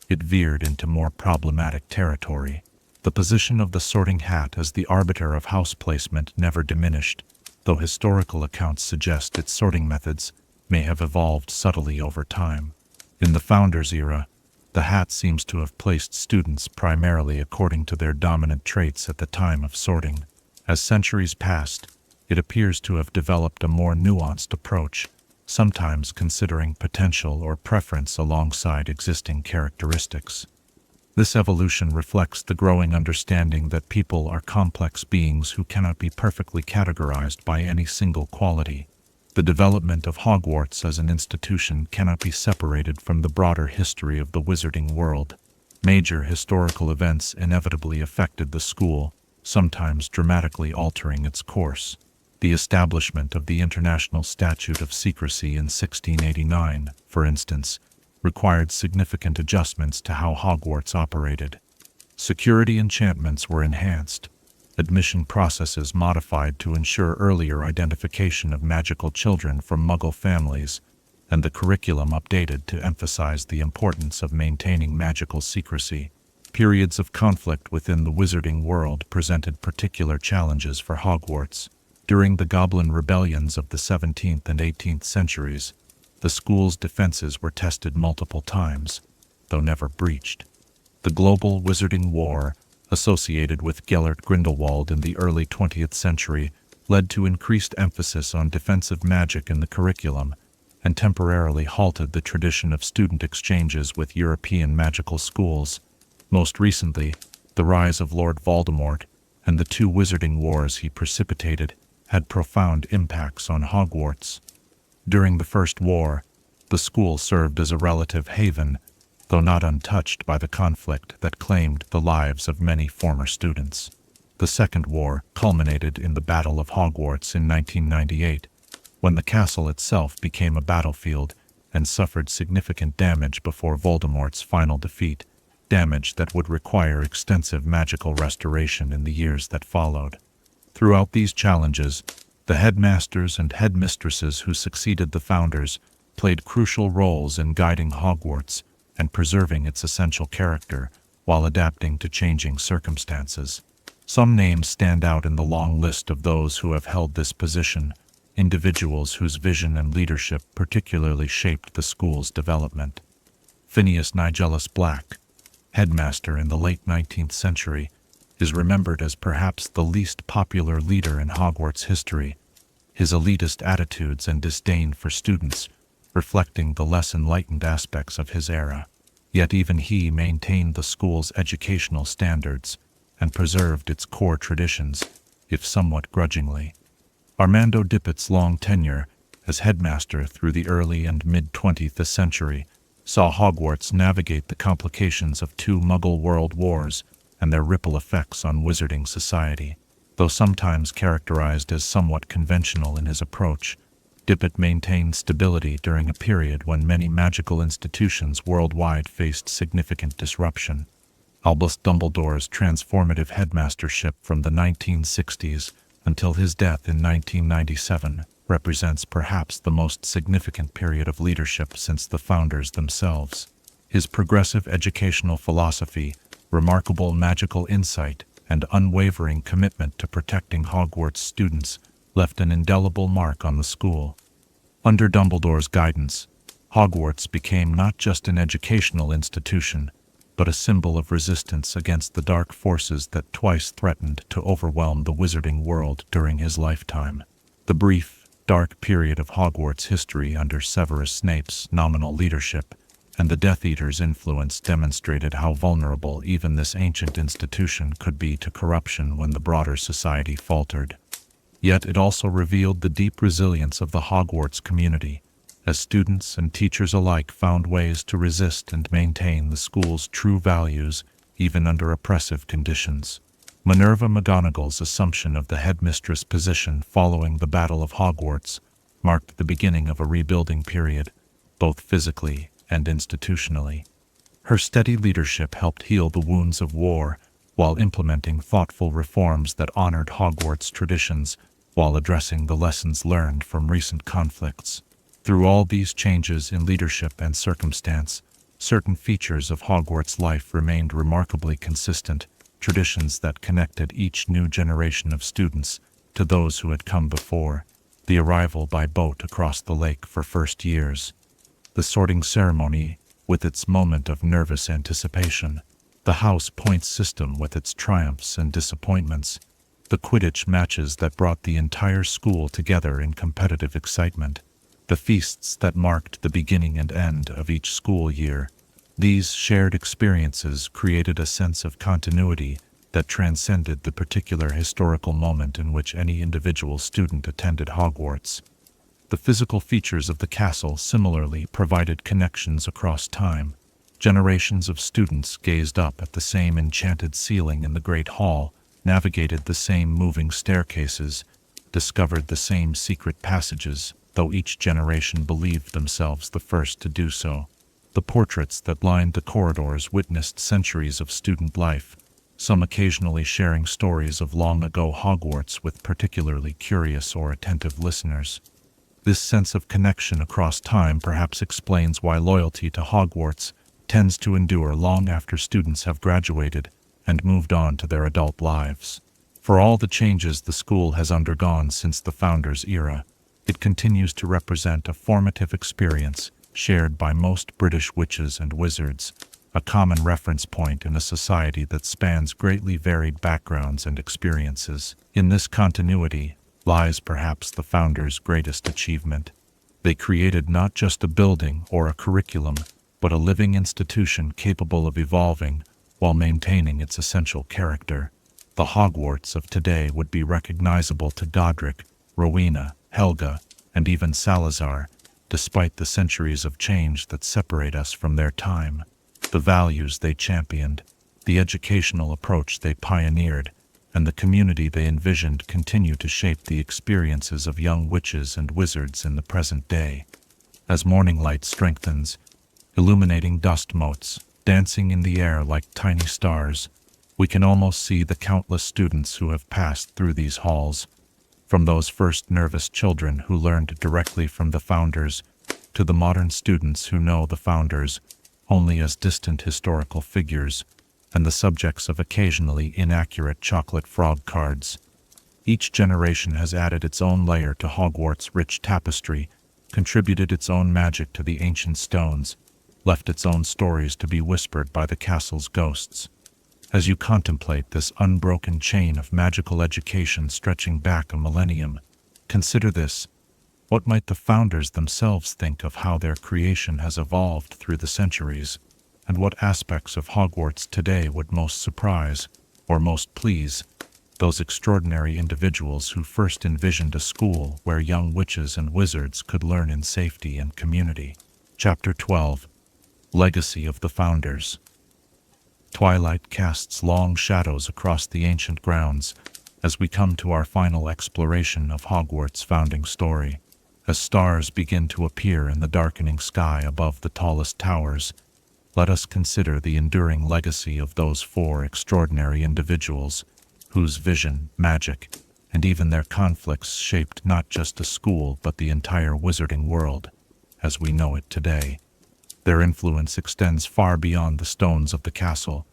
it veered into more problematic territory. The position of the Sorting Hat as the arbiter of house placement never diminished, though historical accounts suggest its sorting methods may have evolved subtly over time. In the Founders era, the Hat seems to have placed students primarily according to their dominant traits at the time of sorting. As centuries passed, it appears to have developed a more nuanced approach, sometimes considering potential or preference alongside existing characteristics. This evolution reflects the growing understanding that people are complex beings who cannot be perfectly categorized by any single quality. The development of Hogwarts as an institution cannot be separated from the broader history of the wizarding world. Major historical events inevitably affected the school, sometimes dramatically altering its course. The establishment of the International Statute of Secrecy in 1689, for instance, required significant adjustments to how Hogwarts operated. Security enchantments were enhanced, admission processes modified to ensure earlier identification of magical children from Muggle families, and the curriculum updated to emphasize the importance of maintaining magical secrecy. Periods of conflict within the wizarding world presented particular challenges for Hogwarts. During the Goblin rebellions of the 17th and 18th centuries, the school's defenses were tested multiple times, though never breached. The global wizarding war, associated with Gellert Grindelwald in the early 20th century, led to increased emphasis on defensive magic in the curriculum, and temporarily halted the tradition of student exchanges with European magical schools. Most recently, the rise of Lord Voldemort and the two wizarding wars he precipitated had profound impacts on Hogwarts. During the First War, the school served as a relative haven, though not untouched by the conflict that claimed the lives of many former students. The Second War culminated in the Battle of Hogwarts in 1998, when the castle itself became a battlefield and suffered significant damage before Voldemort's final defeat, damage that would require extensive magical restoration in the years that followed. Throughout these challenges, the headmasters and headmistresses who succeeded the founders played crucial roles in guiding Hogwarts and preserving its essential character while adapting to changing circumstances. Some names stand out in the long list of those who have held this position, individuals whose vision and leadership particularly shaped the school's development. Phineas Nigellus Black, headmaster in the late 19th century, is remembered as perhaps the least popular leader in Hogwarts history, his elitist attitudes and disdain for students reflecting the less enlightened aspects of his era. Yet even he maintained the school's educational standards and preserved its core traditions, if somewhat grudgingly. Armando Dippet's long tenure as headmaster through the early and mid-20th century saw Hogwarts navigate the complications of two Muggle world wars and their ripple effects on wizarding society. Though sometimes characterized as somewhat conventional in his approach, Dippet maintained stability during a period when many magical institutions worldwide faced significant disruption. Albus Dumbledore's transformative headmastership from the 1960s until his death in 1997 represents perhaps the most significant period of leadership since the founders themselves. His progressive educational philosophy, remarkable magical insight, and unwavering commitment to protecting Hogwarts students left an indelible mark on the school. Under Dumbledore's guidance, Hogwarts became not just an educational institution, but a symbol of resistance against the dark forces that twice threatened to overwhelm the wizarding world during his lifetime. The brief, dark period of Hogwarts history under Severus Snape's nominal leadership and the Death Eater's influence demonstrated how vulnerable even this ancient institution could be to corruption when the broader society faltered. Yet it also revealed the deep resilience of the Hogwarts community, as students and teachers alike found ways to resist and maintain the school's true values even under oppressive conditions. Minerva McGonagall's assumption of the headmistress position following the Battle of Hogwarts marked the beginning of a rebuilding period, both physically and institutionally. Her steady leadership helped heal the wounds of war while implementing thoughtful reforms that honored Hogwarts traditions while addressing the lessons learned from recent conflicts. Through all these changes in leadership and circumstance, certain features of Hogwarts life remained remarkably consistent, traditions that connected each new generation of students to those who had come before, the arrival by boat across the lake for first years, the sorting ceremony with its moment of nervous anticipation, the house points system with its triumphs and disappointments, the Quidditch matches that brought the entire school together in competitive excitement, the feasts that marked the beginning and end of each school year. These shared experiences created a sense of continuity that transcended the particular historical moment in which any individual student attended Hogwarts. The physical features of the castle similarly provided connections across time. Generations of students gazed up at the same enchanted ceiling in the Great Hall, navigated the same moving staircases, discovered the same secret passages, though each generation believed themselves the first to do so. The portraits that lined the corridors witnessed centuries of student life, some occasionally sharing stories of long-ago Hogwarts with particularly curious or attentive listeners. This sense of connection across time perhaps explains why loyalty to Hogwarts tends to endure long after students have graduated and moved on to their adult lives. For all the changes the school has undergone since the Founders' era, it continues to represent a formative experience shared by most British witches and wizards, a common reference point in a society that spans greatly varied backgrounds and experiences. In this continuity lies perhaps the Founders' greatest achievement. They created not just a building or a curriculum, but a living institution capable of evolving while maintaining its essential character. The Hogwarts of today would be recognizable to Godric, Rowena, Helga, and even Salazar, despite the centuries of change that separate us from their time. The values they championed, the educational approach they pioneered, and the community they envisioned continue to shape the experiences of young witches and wizards in the present day. As morning light strengthens, illuminating dust motes, dancing in the air like tiny stars, we can almost see the countless students who have passed through these halls, from those first nervous children who learned directly from the Founders, to the modern students who know the Founders only as distant historical figures, and the subjects of occasionally inaccurate chocolate frog cards. Each generation has added its own layer to Hogwarts' rich tapestry, contributed its own magic to the ancient stones, left its own stories to be whispered by the castle's ghosts. As you contemplate this unbroken chain of magical education stretching back a millennium, consider this: what might the Founders themselves think of how their creation has evolved through the centuries, and what aspects of Hogwarts today would most surprise, or most please, those extraordinary individuals who first envisioned a school where young witches and wizards could learn in safety and community. Chapter 12. Legacy of the Founders. Twilight casts long shadows across the ancient grounds as we come to our final exploration of Hogwarts' founding story. As stars begin to appear in the darkening sky above the tallest towers, let us consider the enduring legacy of those four extraordinary individuals whose vision, magic, and even their conflicts shaped not just a school but the entire wizarding world as we know it today. Their influence extends far beyond the stones of the castle,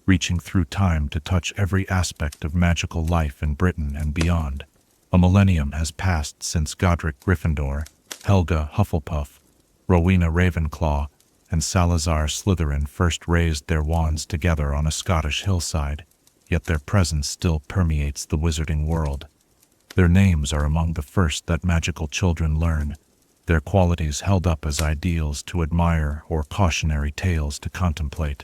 reaching through time to touch every aspect of magical life in Britain and beyond. A millennium has passed since Godric Gryffindor, Helga Hufflepuff, Rowena Ravenclaw, and Salazar Slytherin first raised their wands together on a Scottish hillside, yet their presence still permeates the wizarding world. Their names are among the first that magical children learn, their qualities held up as ideals to admire or cautionary tales to contemplate.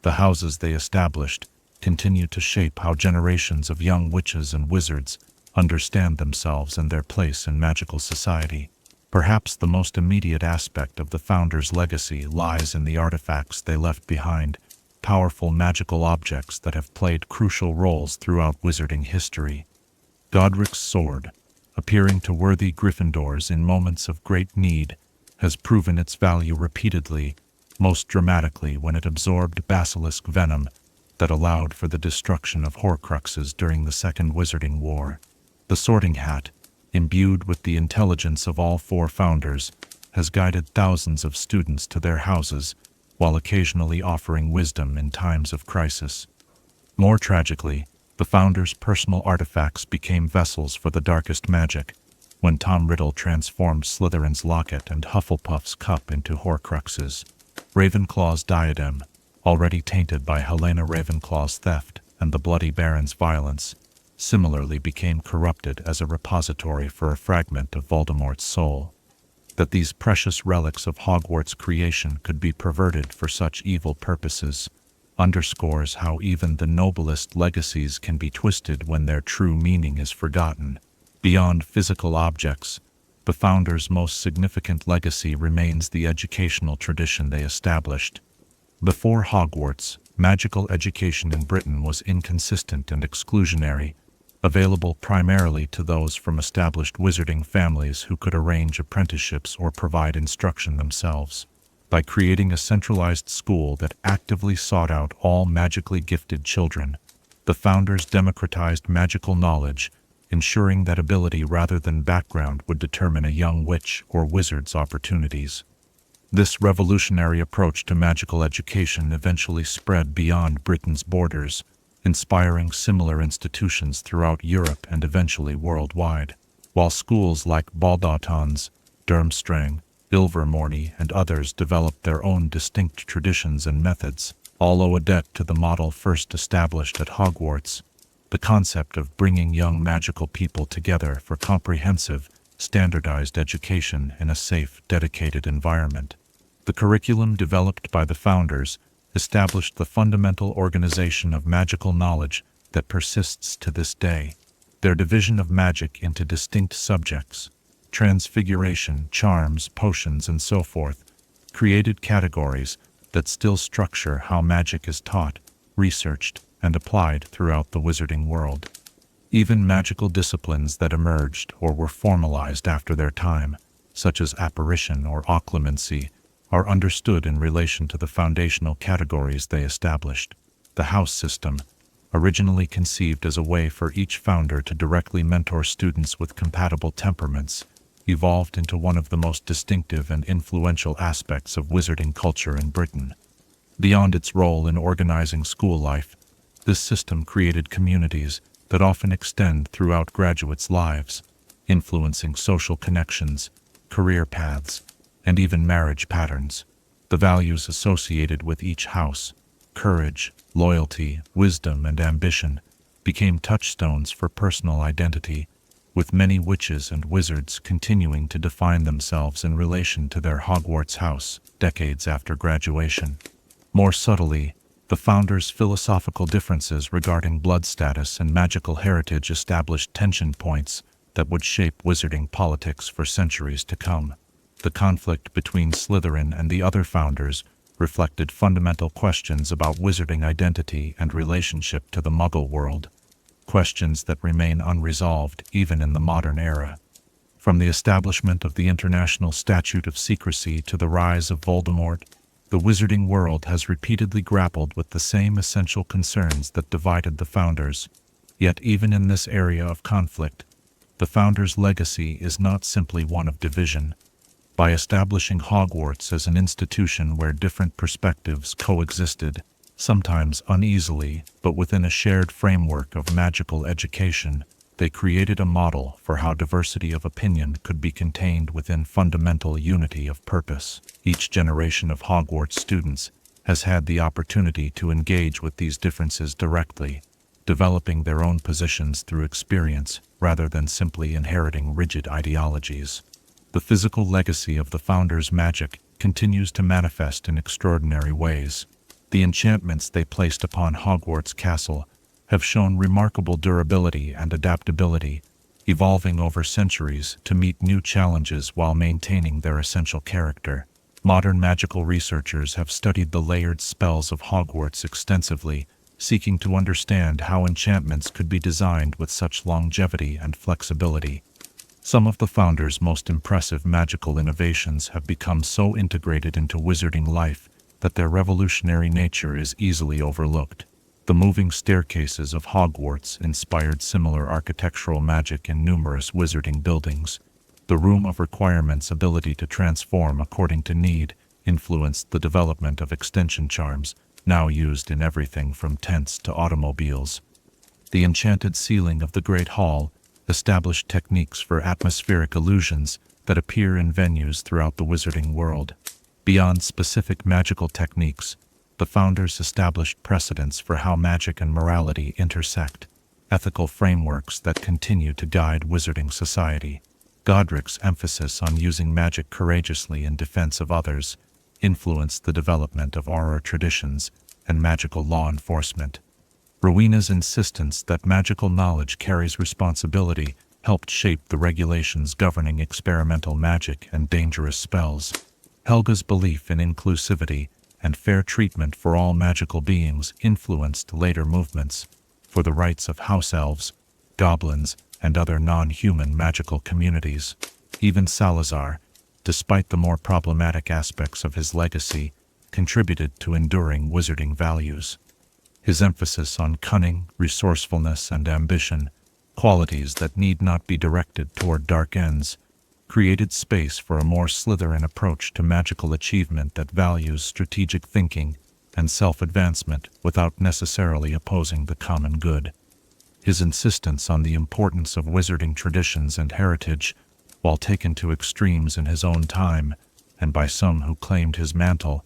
The houses they established continue to shape how generations of young witches and wizards understand themselves and their place in magical society. Perhaps the most immediate aspect of the Founders' legacy lies in the artifacts they left behind, powerful magical objects that have played crucial roles throughout wizarding history. Godric's sword, appearing to worthy Gryffindors in moments of great need, has proven its value repeatedly, most dramatically when it absorbed basilisk venom that allowed for the destruction of Horcruxes during the Second Wizarding War. The sorting hat, imbued with the intelligence of all four Founders, has guided thousands of students to their houses, while occasionally offering wisdom in times of crisis. More tragically, the founders' personal artifacts became vessels for the darkest magic, when Tom Riddle transformed Slytherin's locket and Hufflepuff's cup into Horcruxes. Ravenclaw's diadem, already tainted by Helena Ravenclaw's theft and the Bloody Baron's violence, similarly became corrupted as a repository for a fragment of Voldemort's soul. That these precious relics of Hogwarts creation could be perverted for such evil purposes underscores how even the noblest legacies can be twisted when their true meaning is forgotten. Beyond physical objects, the founders' most significant legacy remains the educational tradition they established. Before Hogwarts, magical education in Britain was inconsistent and exclusionary, available primarily to those from established wizarding families who could arrange apprenticeships or provide instruction themselves. By creating a centralized school that actively sought out all magically gifted children, the founders democratized magical knowledge, ensuring that ability rather than background would determine a young witch or wizard's opportunities. This revolutionary approach to magical education eventually spread beyond Britain's borders, inspiring similar institutions throughout Europe and eventually worldwide. While schools like Baldautons, Durmstrang, Ilvermorny, and others developed their own distinct traditions and methods, all owe a debt to the model first established at Hogwarts. The concept of bringing young magical people together for comprehensive, standardized education in a safe, dedicated environment. The curriculum developed by the founders established the fundamental organization of magical knowledge that persists to this day. Their division of magic into distinct subjects, transfiguration, charms, potions, and so forth, created categories that still structure how magic is taught, researched, and applied throughout the wizarding world. Even magical disciplines that emerged or were formalized after their time, such as apparition or occlumency, are understood in relation to the foundational categories they established. The house system, originally conceived as a way for each founder to directly mentor students with compatible temperaments, evolved into one of the most distinctive and influential aspects of wizarding culture in Britain. Beyond its role in organizing school life, this system created communities that often extend throughout graduates' lives, influencing social connections, career paths, and even marriage patterns. The values associated with each house, courage, loyalty, wisdom, and ambition, became touchstones for personal identity, with many witches and wizards continuing to define themselves in relation to their Hogwarts house decades after graduation. More subtly, the founders' philosophical differences regarding blood status and magical heritage established tension points that would shape wizarding politics for centuries to come. The conflict between Slytherin and the other founders reflected fundamental questions about wizarding identity and relationship to the Muggle world, questions that remain unresolved even in the modern era. From the establishment of the International Statute of Secrecy to the rise of Voldemort, the wizarding world has repeatedly grappled with the same essential concerns that divided the founders. Yet even in this area of conflict, the founders' legacy is not simply one of division. By establishing Hogwarts as an institution where different perspectives coexisted, sometimes uneasily, but within a shared framework of magical education, they created a model for how diversity of opinion could be contained within fundamental unity of purpose. Each generation of Hogwarts students has had the opportunity to engage with these differences directly, developing their own positions through experience rather than simply inheriting rigid ideologies. The physical legacy of the founders' magic continues to manifest in extraordinary ways. The enchantments they placed upon Hogwarts Castle have shown remarkable durability and adaptability, evolving over centuries to meet new challenges while maintaining their essential character. Modern magical researchers have studied the layered spells of Hogwarts extensively, seeking to understand how enchantments could be designed with such longevity and flexibility. Some of the founders' most impressive magical innovations have become so integrated into wizarding life that their revolutionary nature is easily overlooked. The moving staircases of Hogwarts inspired similar architectural magic in numerous wizarding buildings. The Room of Requirement's ability to transform according to need influenced the development of extension charms, now used in everything from tents to automobiles. The enchanted ceiling of the Great Hall established techniques for atmospheric illusions that appear in venues throughout the wizarding world. Beyond specific magical techniques, the founders established precedents for how magic and morality intersect, ethical frameworks that continue to guide wizarding society. Godric's emphasis on using magic courageously in defense of others influenced the development of aura traditions and magical law enforcement. Rowena's insistence that magical knowledge carries responsibility helped shape the regulations governing experimental magic and dangerous spells. Helga's belief in inclusivity and fair treatment for all magical beings influenced later movements for the rights of house elves, goblins, and other non-human magical communities. Even Salazar, despite the more problematic aspects of his legacy, contributed to enduring wizarding values. His emphasis on cunning, resourcefulness, and ambition, qualities that need not be directed toward dark ends, created space for a more Slytherin approach to magical achievement that values strategic thinking and self-advancement without necessarily opposing the common good. His insistence on the importance of wizarding traditions and heritage, while taken to extremes in his own time, and by some who claimed his mantle,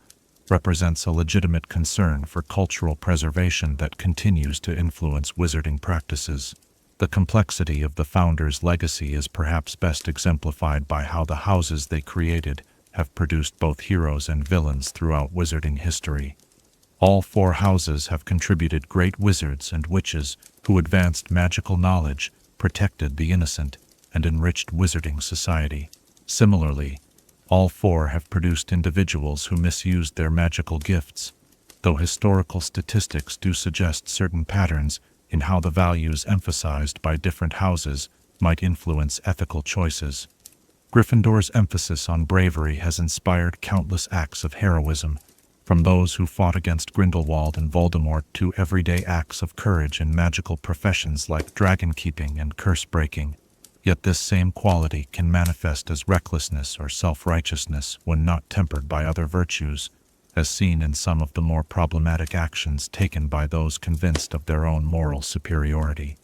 represents a legitimate concern for cultural preservation that continues to influence wizarding practices. The complexity of the founders' legacy is perhaps best exemplified by how the houses they created have produced both heroes and villains throughout wizarding history. All four houses have contributed great wizards and witches who advanced magical knowledge, protected the innocent, and enriched wizarding society. Similarly, all four have produced individuals who misused their magical gifts, though historical statistics do suggest certain patterns in how the values emphasized by different houses might influence ethical choices. Gryffindor's emphasis on bravery has inspired countless acts of heroism, from those who fought against Grindelwald and Voldemort to everyday acts of courage in magical professions like dragon-keeping and curse-breaking. Yet this same quality can manifest as recklessness or self-righteousness when not tempered by other virtues, as seen in some of the more problematic actions taken by those convinced of their own moral superiority.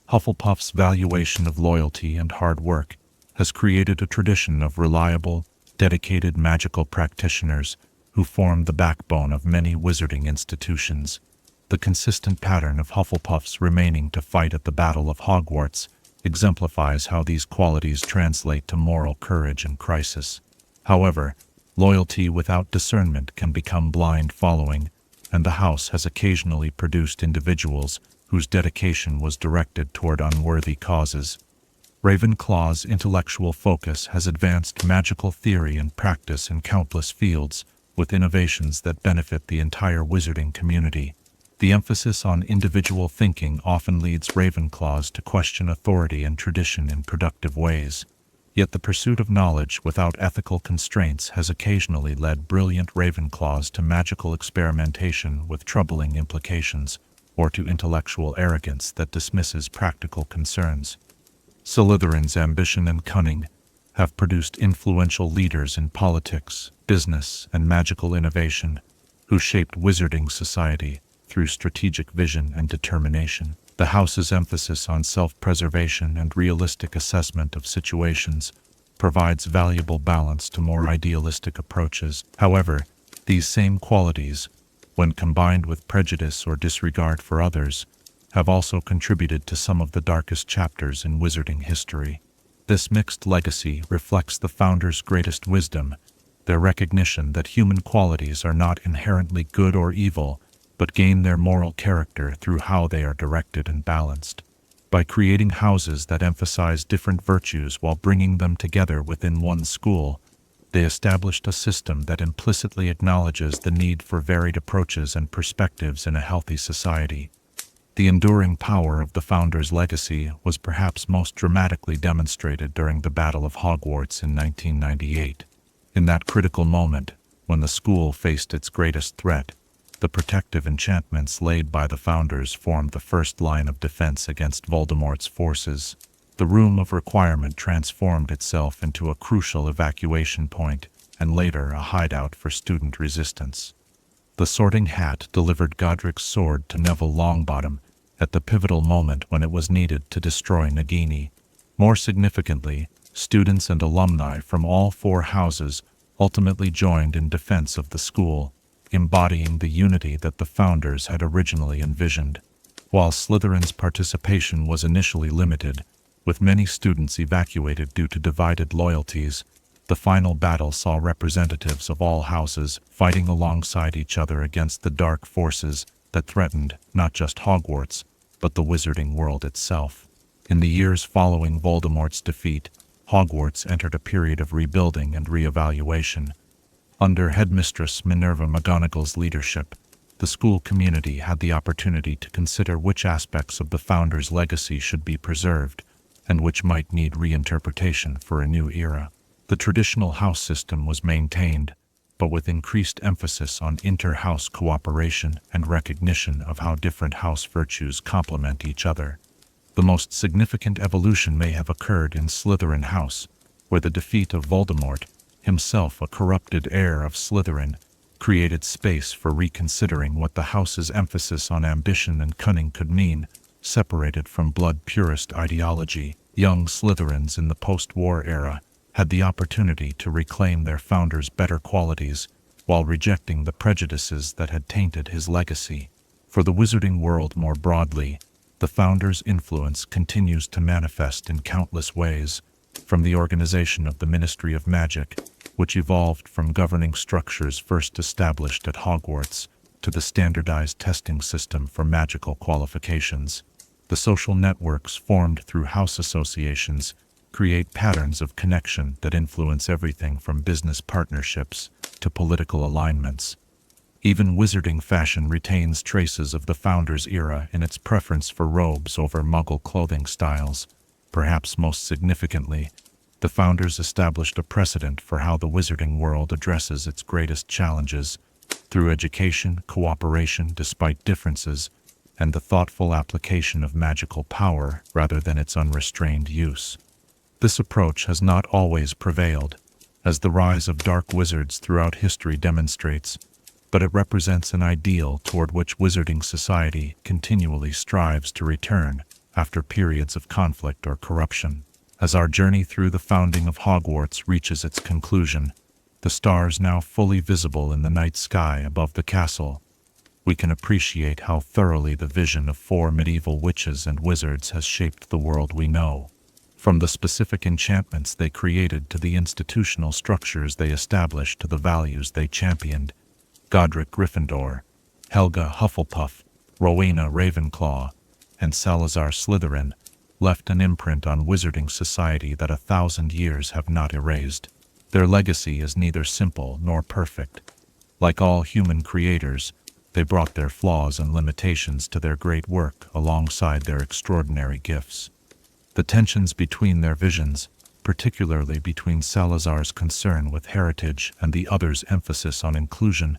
Hufflepuff's valuation of loyalty and hard work has created a tradition of reliable, dedicated magical practitioners who form the backbone of many wizarding institutions. The consistent pattern of Hufflepuffs remaining to fight at the Battle of Hogwarts exemplifies how these qualities translate to moral courage in crisis. However, loyalty without discernment can become blind following, and the house has occasionally produced individuals whose dedication was directed toward unworthy causes. Ravenclaw's intellectual focus has advanced magical theory and practice in countless fields, with innovations that benefit the entire wizarding community. The emphasis on individual thinking often leads Ravenclaws to question authority and tradition in productive ways. Yet the pursuit of knowledge without ethical constraints has occasionally led brilliant Ravenclaws to magical experimentation with troubling implications, or to intellectual arrogance that dismisses practical concerns. Slytherin's ambition and cunning have produced influential leaders in politics, business, and magical innovation, who shaped wizarding society through strategic vision and determination. The house's emphasis on self-preservation and realistic assessment of situations provides valuable balance to more idealistic approaches. However, these same qualities, when combined with prejudice or disregard for others, have also contributed to some of the darkest chapters in wizarding history. This mixed legacy reflects the founders' greatest wisdom, their recognition that human qualities are not inherently good or evil, but gain their moral character through how they are directed and balanced. By creating houses that emphasize different virtues while bringing them together within one school, they established a system that implicitly acknowledges the need for varied approaches and perspectives in a healthy society. The enduring power of the founders' legacy was perhaps most dramatically demonstrated during the Battle of Hogwarts in 1998. In that critical moment, when the school faced its greatest threat, the protective enchantments laid by the founders formed the first line of defense against Voldemort's forces. The Room of Requirement transformed itself into a crucial evacuation point and later a hideout for student resistance. The Sorting Hat delivered Godric's sword to Neville Longbottom at the pivotal moment when it was needed to destroy Nagini. More significantly, students and alumni from all four houses ultimately joined in defense of the school, embodying the unity that the founders had originally envisioned. While Slytherin's participation was initially limited, with many students evacuated due to divided loyalties, the final battle saw representatives of all houses fighting alongside each other against the dark forces that threatened not just Hogwarts, but the wizarding world itself. In the years following Voldemort's defeat, Hogwarts entered a period of rebuilding and re-evaluation. Under Headmistress Minerva McGonagall's leadership, the school community had the opportunity to consider which aspects of the founders' legacy should be preserved and which might need reinterpretation for a new era. The traditional house system was maintained, but with increased emphasis on inter-house cooperation and recognition of how different house virtues complement each other. The most significant evolution may have occurred in Slytherin House, where the defeat of Voldemort, himself a corrupted heir of Slytherin, created space for reconsidering what the house's emphasis on ambition and cunning could mean. Separated from blood-purist ideology, young Slytherins in the post-war era had the opportunity to reclaim their founders' better qualities while rejecting the prejudices that had tainted his legacy. For the wizarding world more broadly, the founders' influence continues to manifest in countless ways, from the organization of the Ministry of Magic, which evolved from governing structures first established at Hogwarts, to the standardized testing system for magical qualifications. The social networks formed through house associations create patterns of connection that influence everything from business partnerships to political alignments. Even wizarding fashion retains traces of the founders' era in its preference for robes over Muggle clothing styles. Perhaps most significantly, the founders established a precedent for how the wizarding world addresses its greatest challenges, through education, cooperation despite differences, and the thoughtful application of magical power rather than its unrestrained use. This approach has not always prevailed, as the rise of dark wizards throughout history demonstrates, but it represents an ideal toward which wizarding society continually strives to return after periods of conflict or corruption. As our journey through the founding of Hogwarts reaches its conclusion, the stars now fully visible in the night sky above the castle, we can appreciate how thoroughly the vision of four medieval witches and wizards has shaped the world we know. From the specific enchantments they created to the institutional structures they established to the values they championed, Godric Gryffindor, Helga Hufflepuff, Rowena Ravenclaw, and Salazar Slytherin left an imprint on wizarding society that 1,000 years have not erased. Their legacy is neither simple nor perfect. Like all human creators, they brought their flaws and limitations to their great work alongside their extraordinary gifts. The tensions between their visions, particularly between Salazar's concern with heritage and the other's emphasis on inclusion,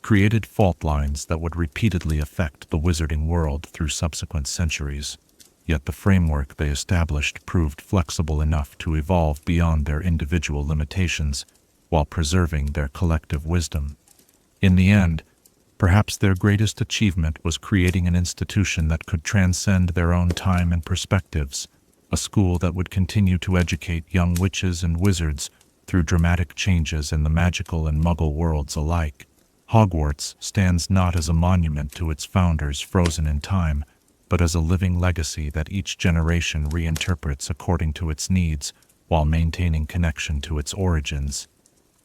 created fault lines that would repeatedly affect the wizarding world through subsequent centuries. Yet the framework they established proved flexible enough to evolve beyond their individual limitations while preserving their collective wisdom. In the end, perhaps their greatest achievement was creating an institution that could transcend their own time and perspectives, a school that would continue to educate young witches and wizards through dramatic changes in the magical and muggle worlds alike. Hogwarts stands not as a monument to its founders frozen in time, but as a living legacy that each generation reinterprets according to its needs while maintaining connection to its origins.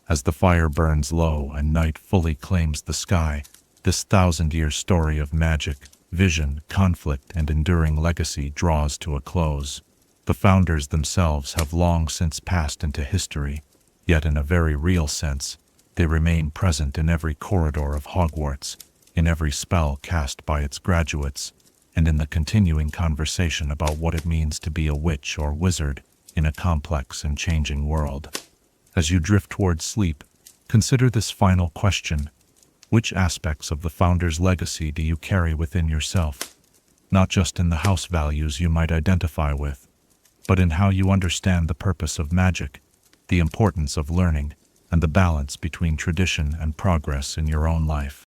As the fire burns low and night fully claims the sky, this 1,000-year story of magic, vision, conflict, and enduring legacy draws to a close. The founders themselves have long since passed into history, yet in a very real sense, they remain present in every corridor of Hogwarts, in every spell cast by its graduates, and in the continuing conversation about what it means to be a witch or wizard in a complex and changing world. As you drift toward sleep, consider this final question. Which aspects of the founder's legacy do you carry within yourself? Not just in the house values you might identify with, but in how you understand the purpose of magic, the importance of learning, and the balance between tradition and progress in your own life.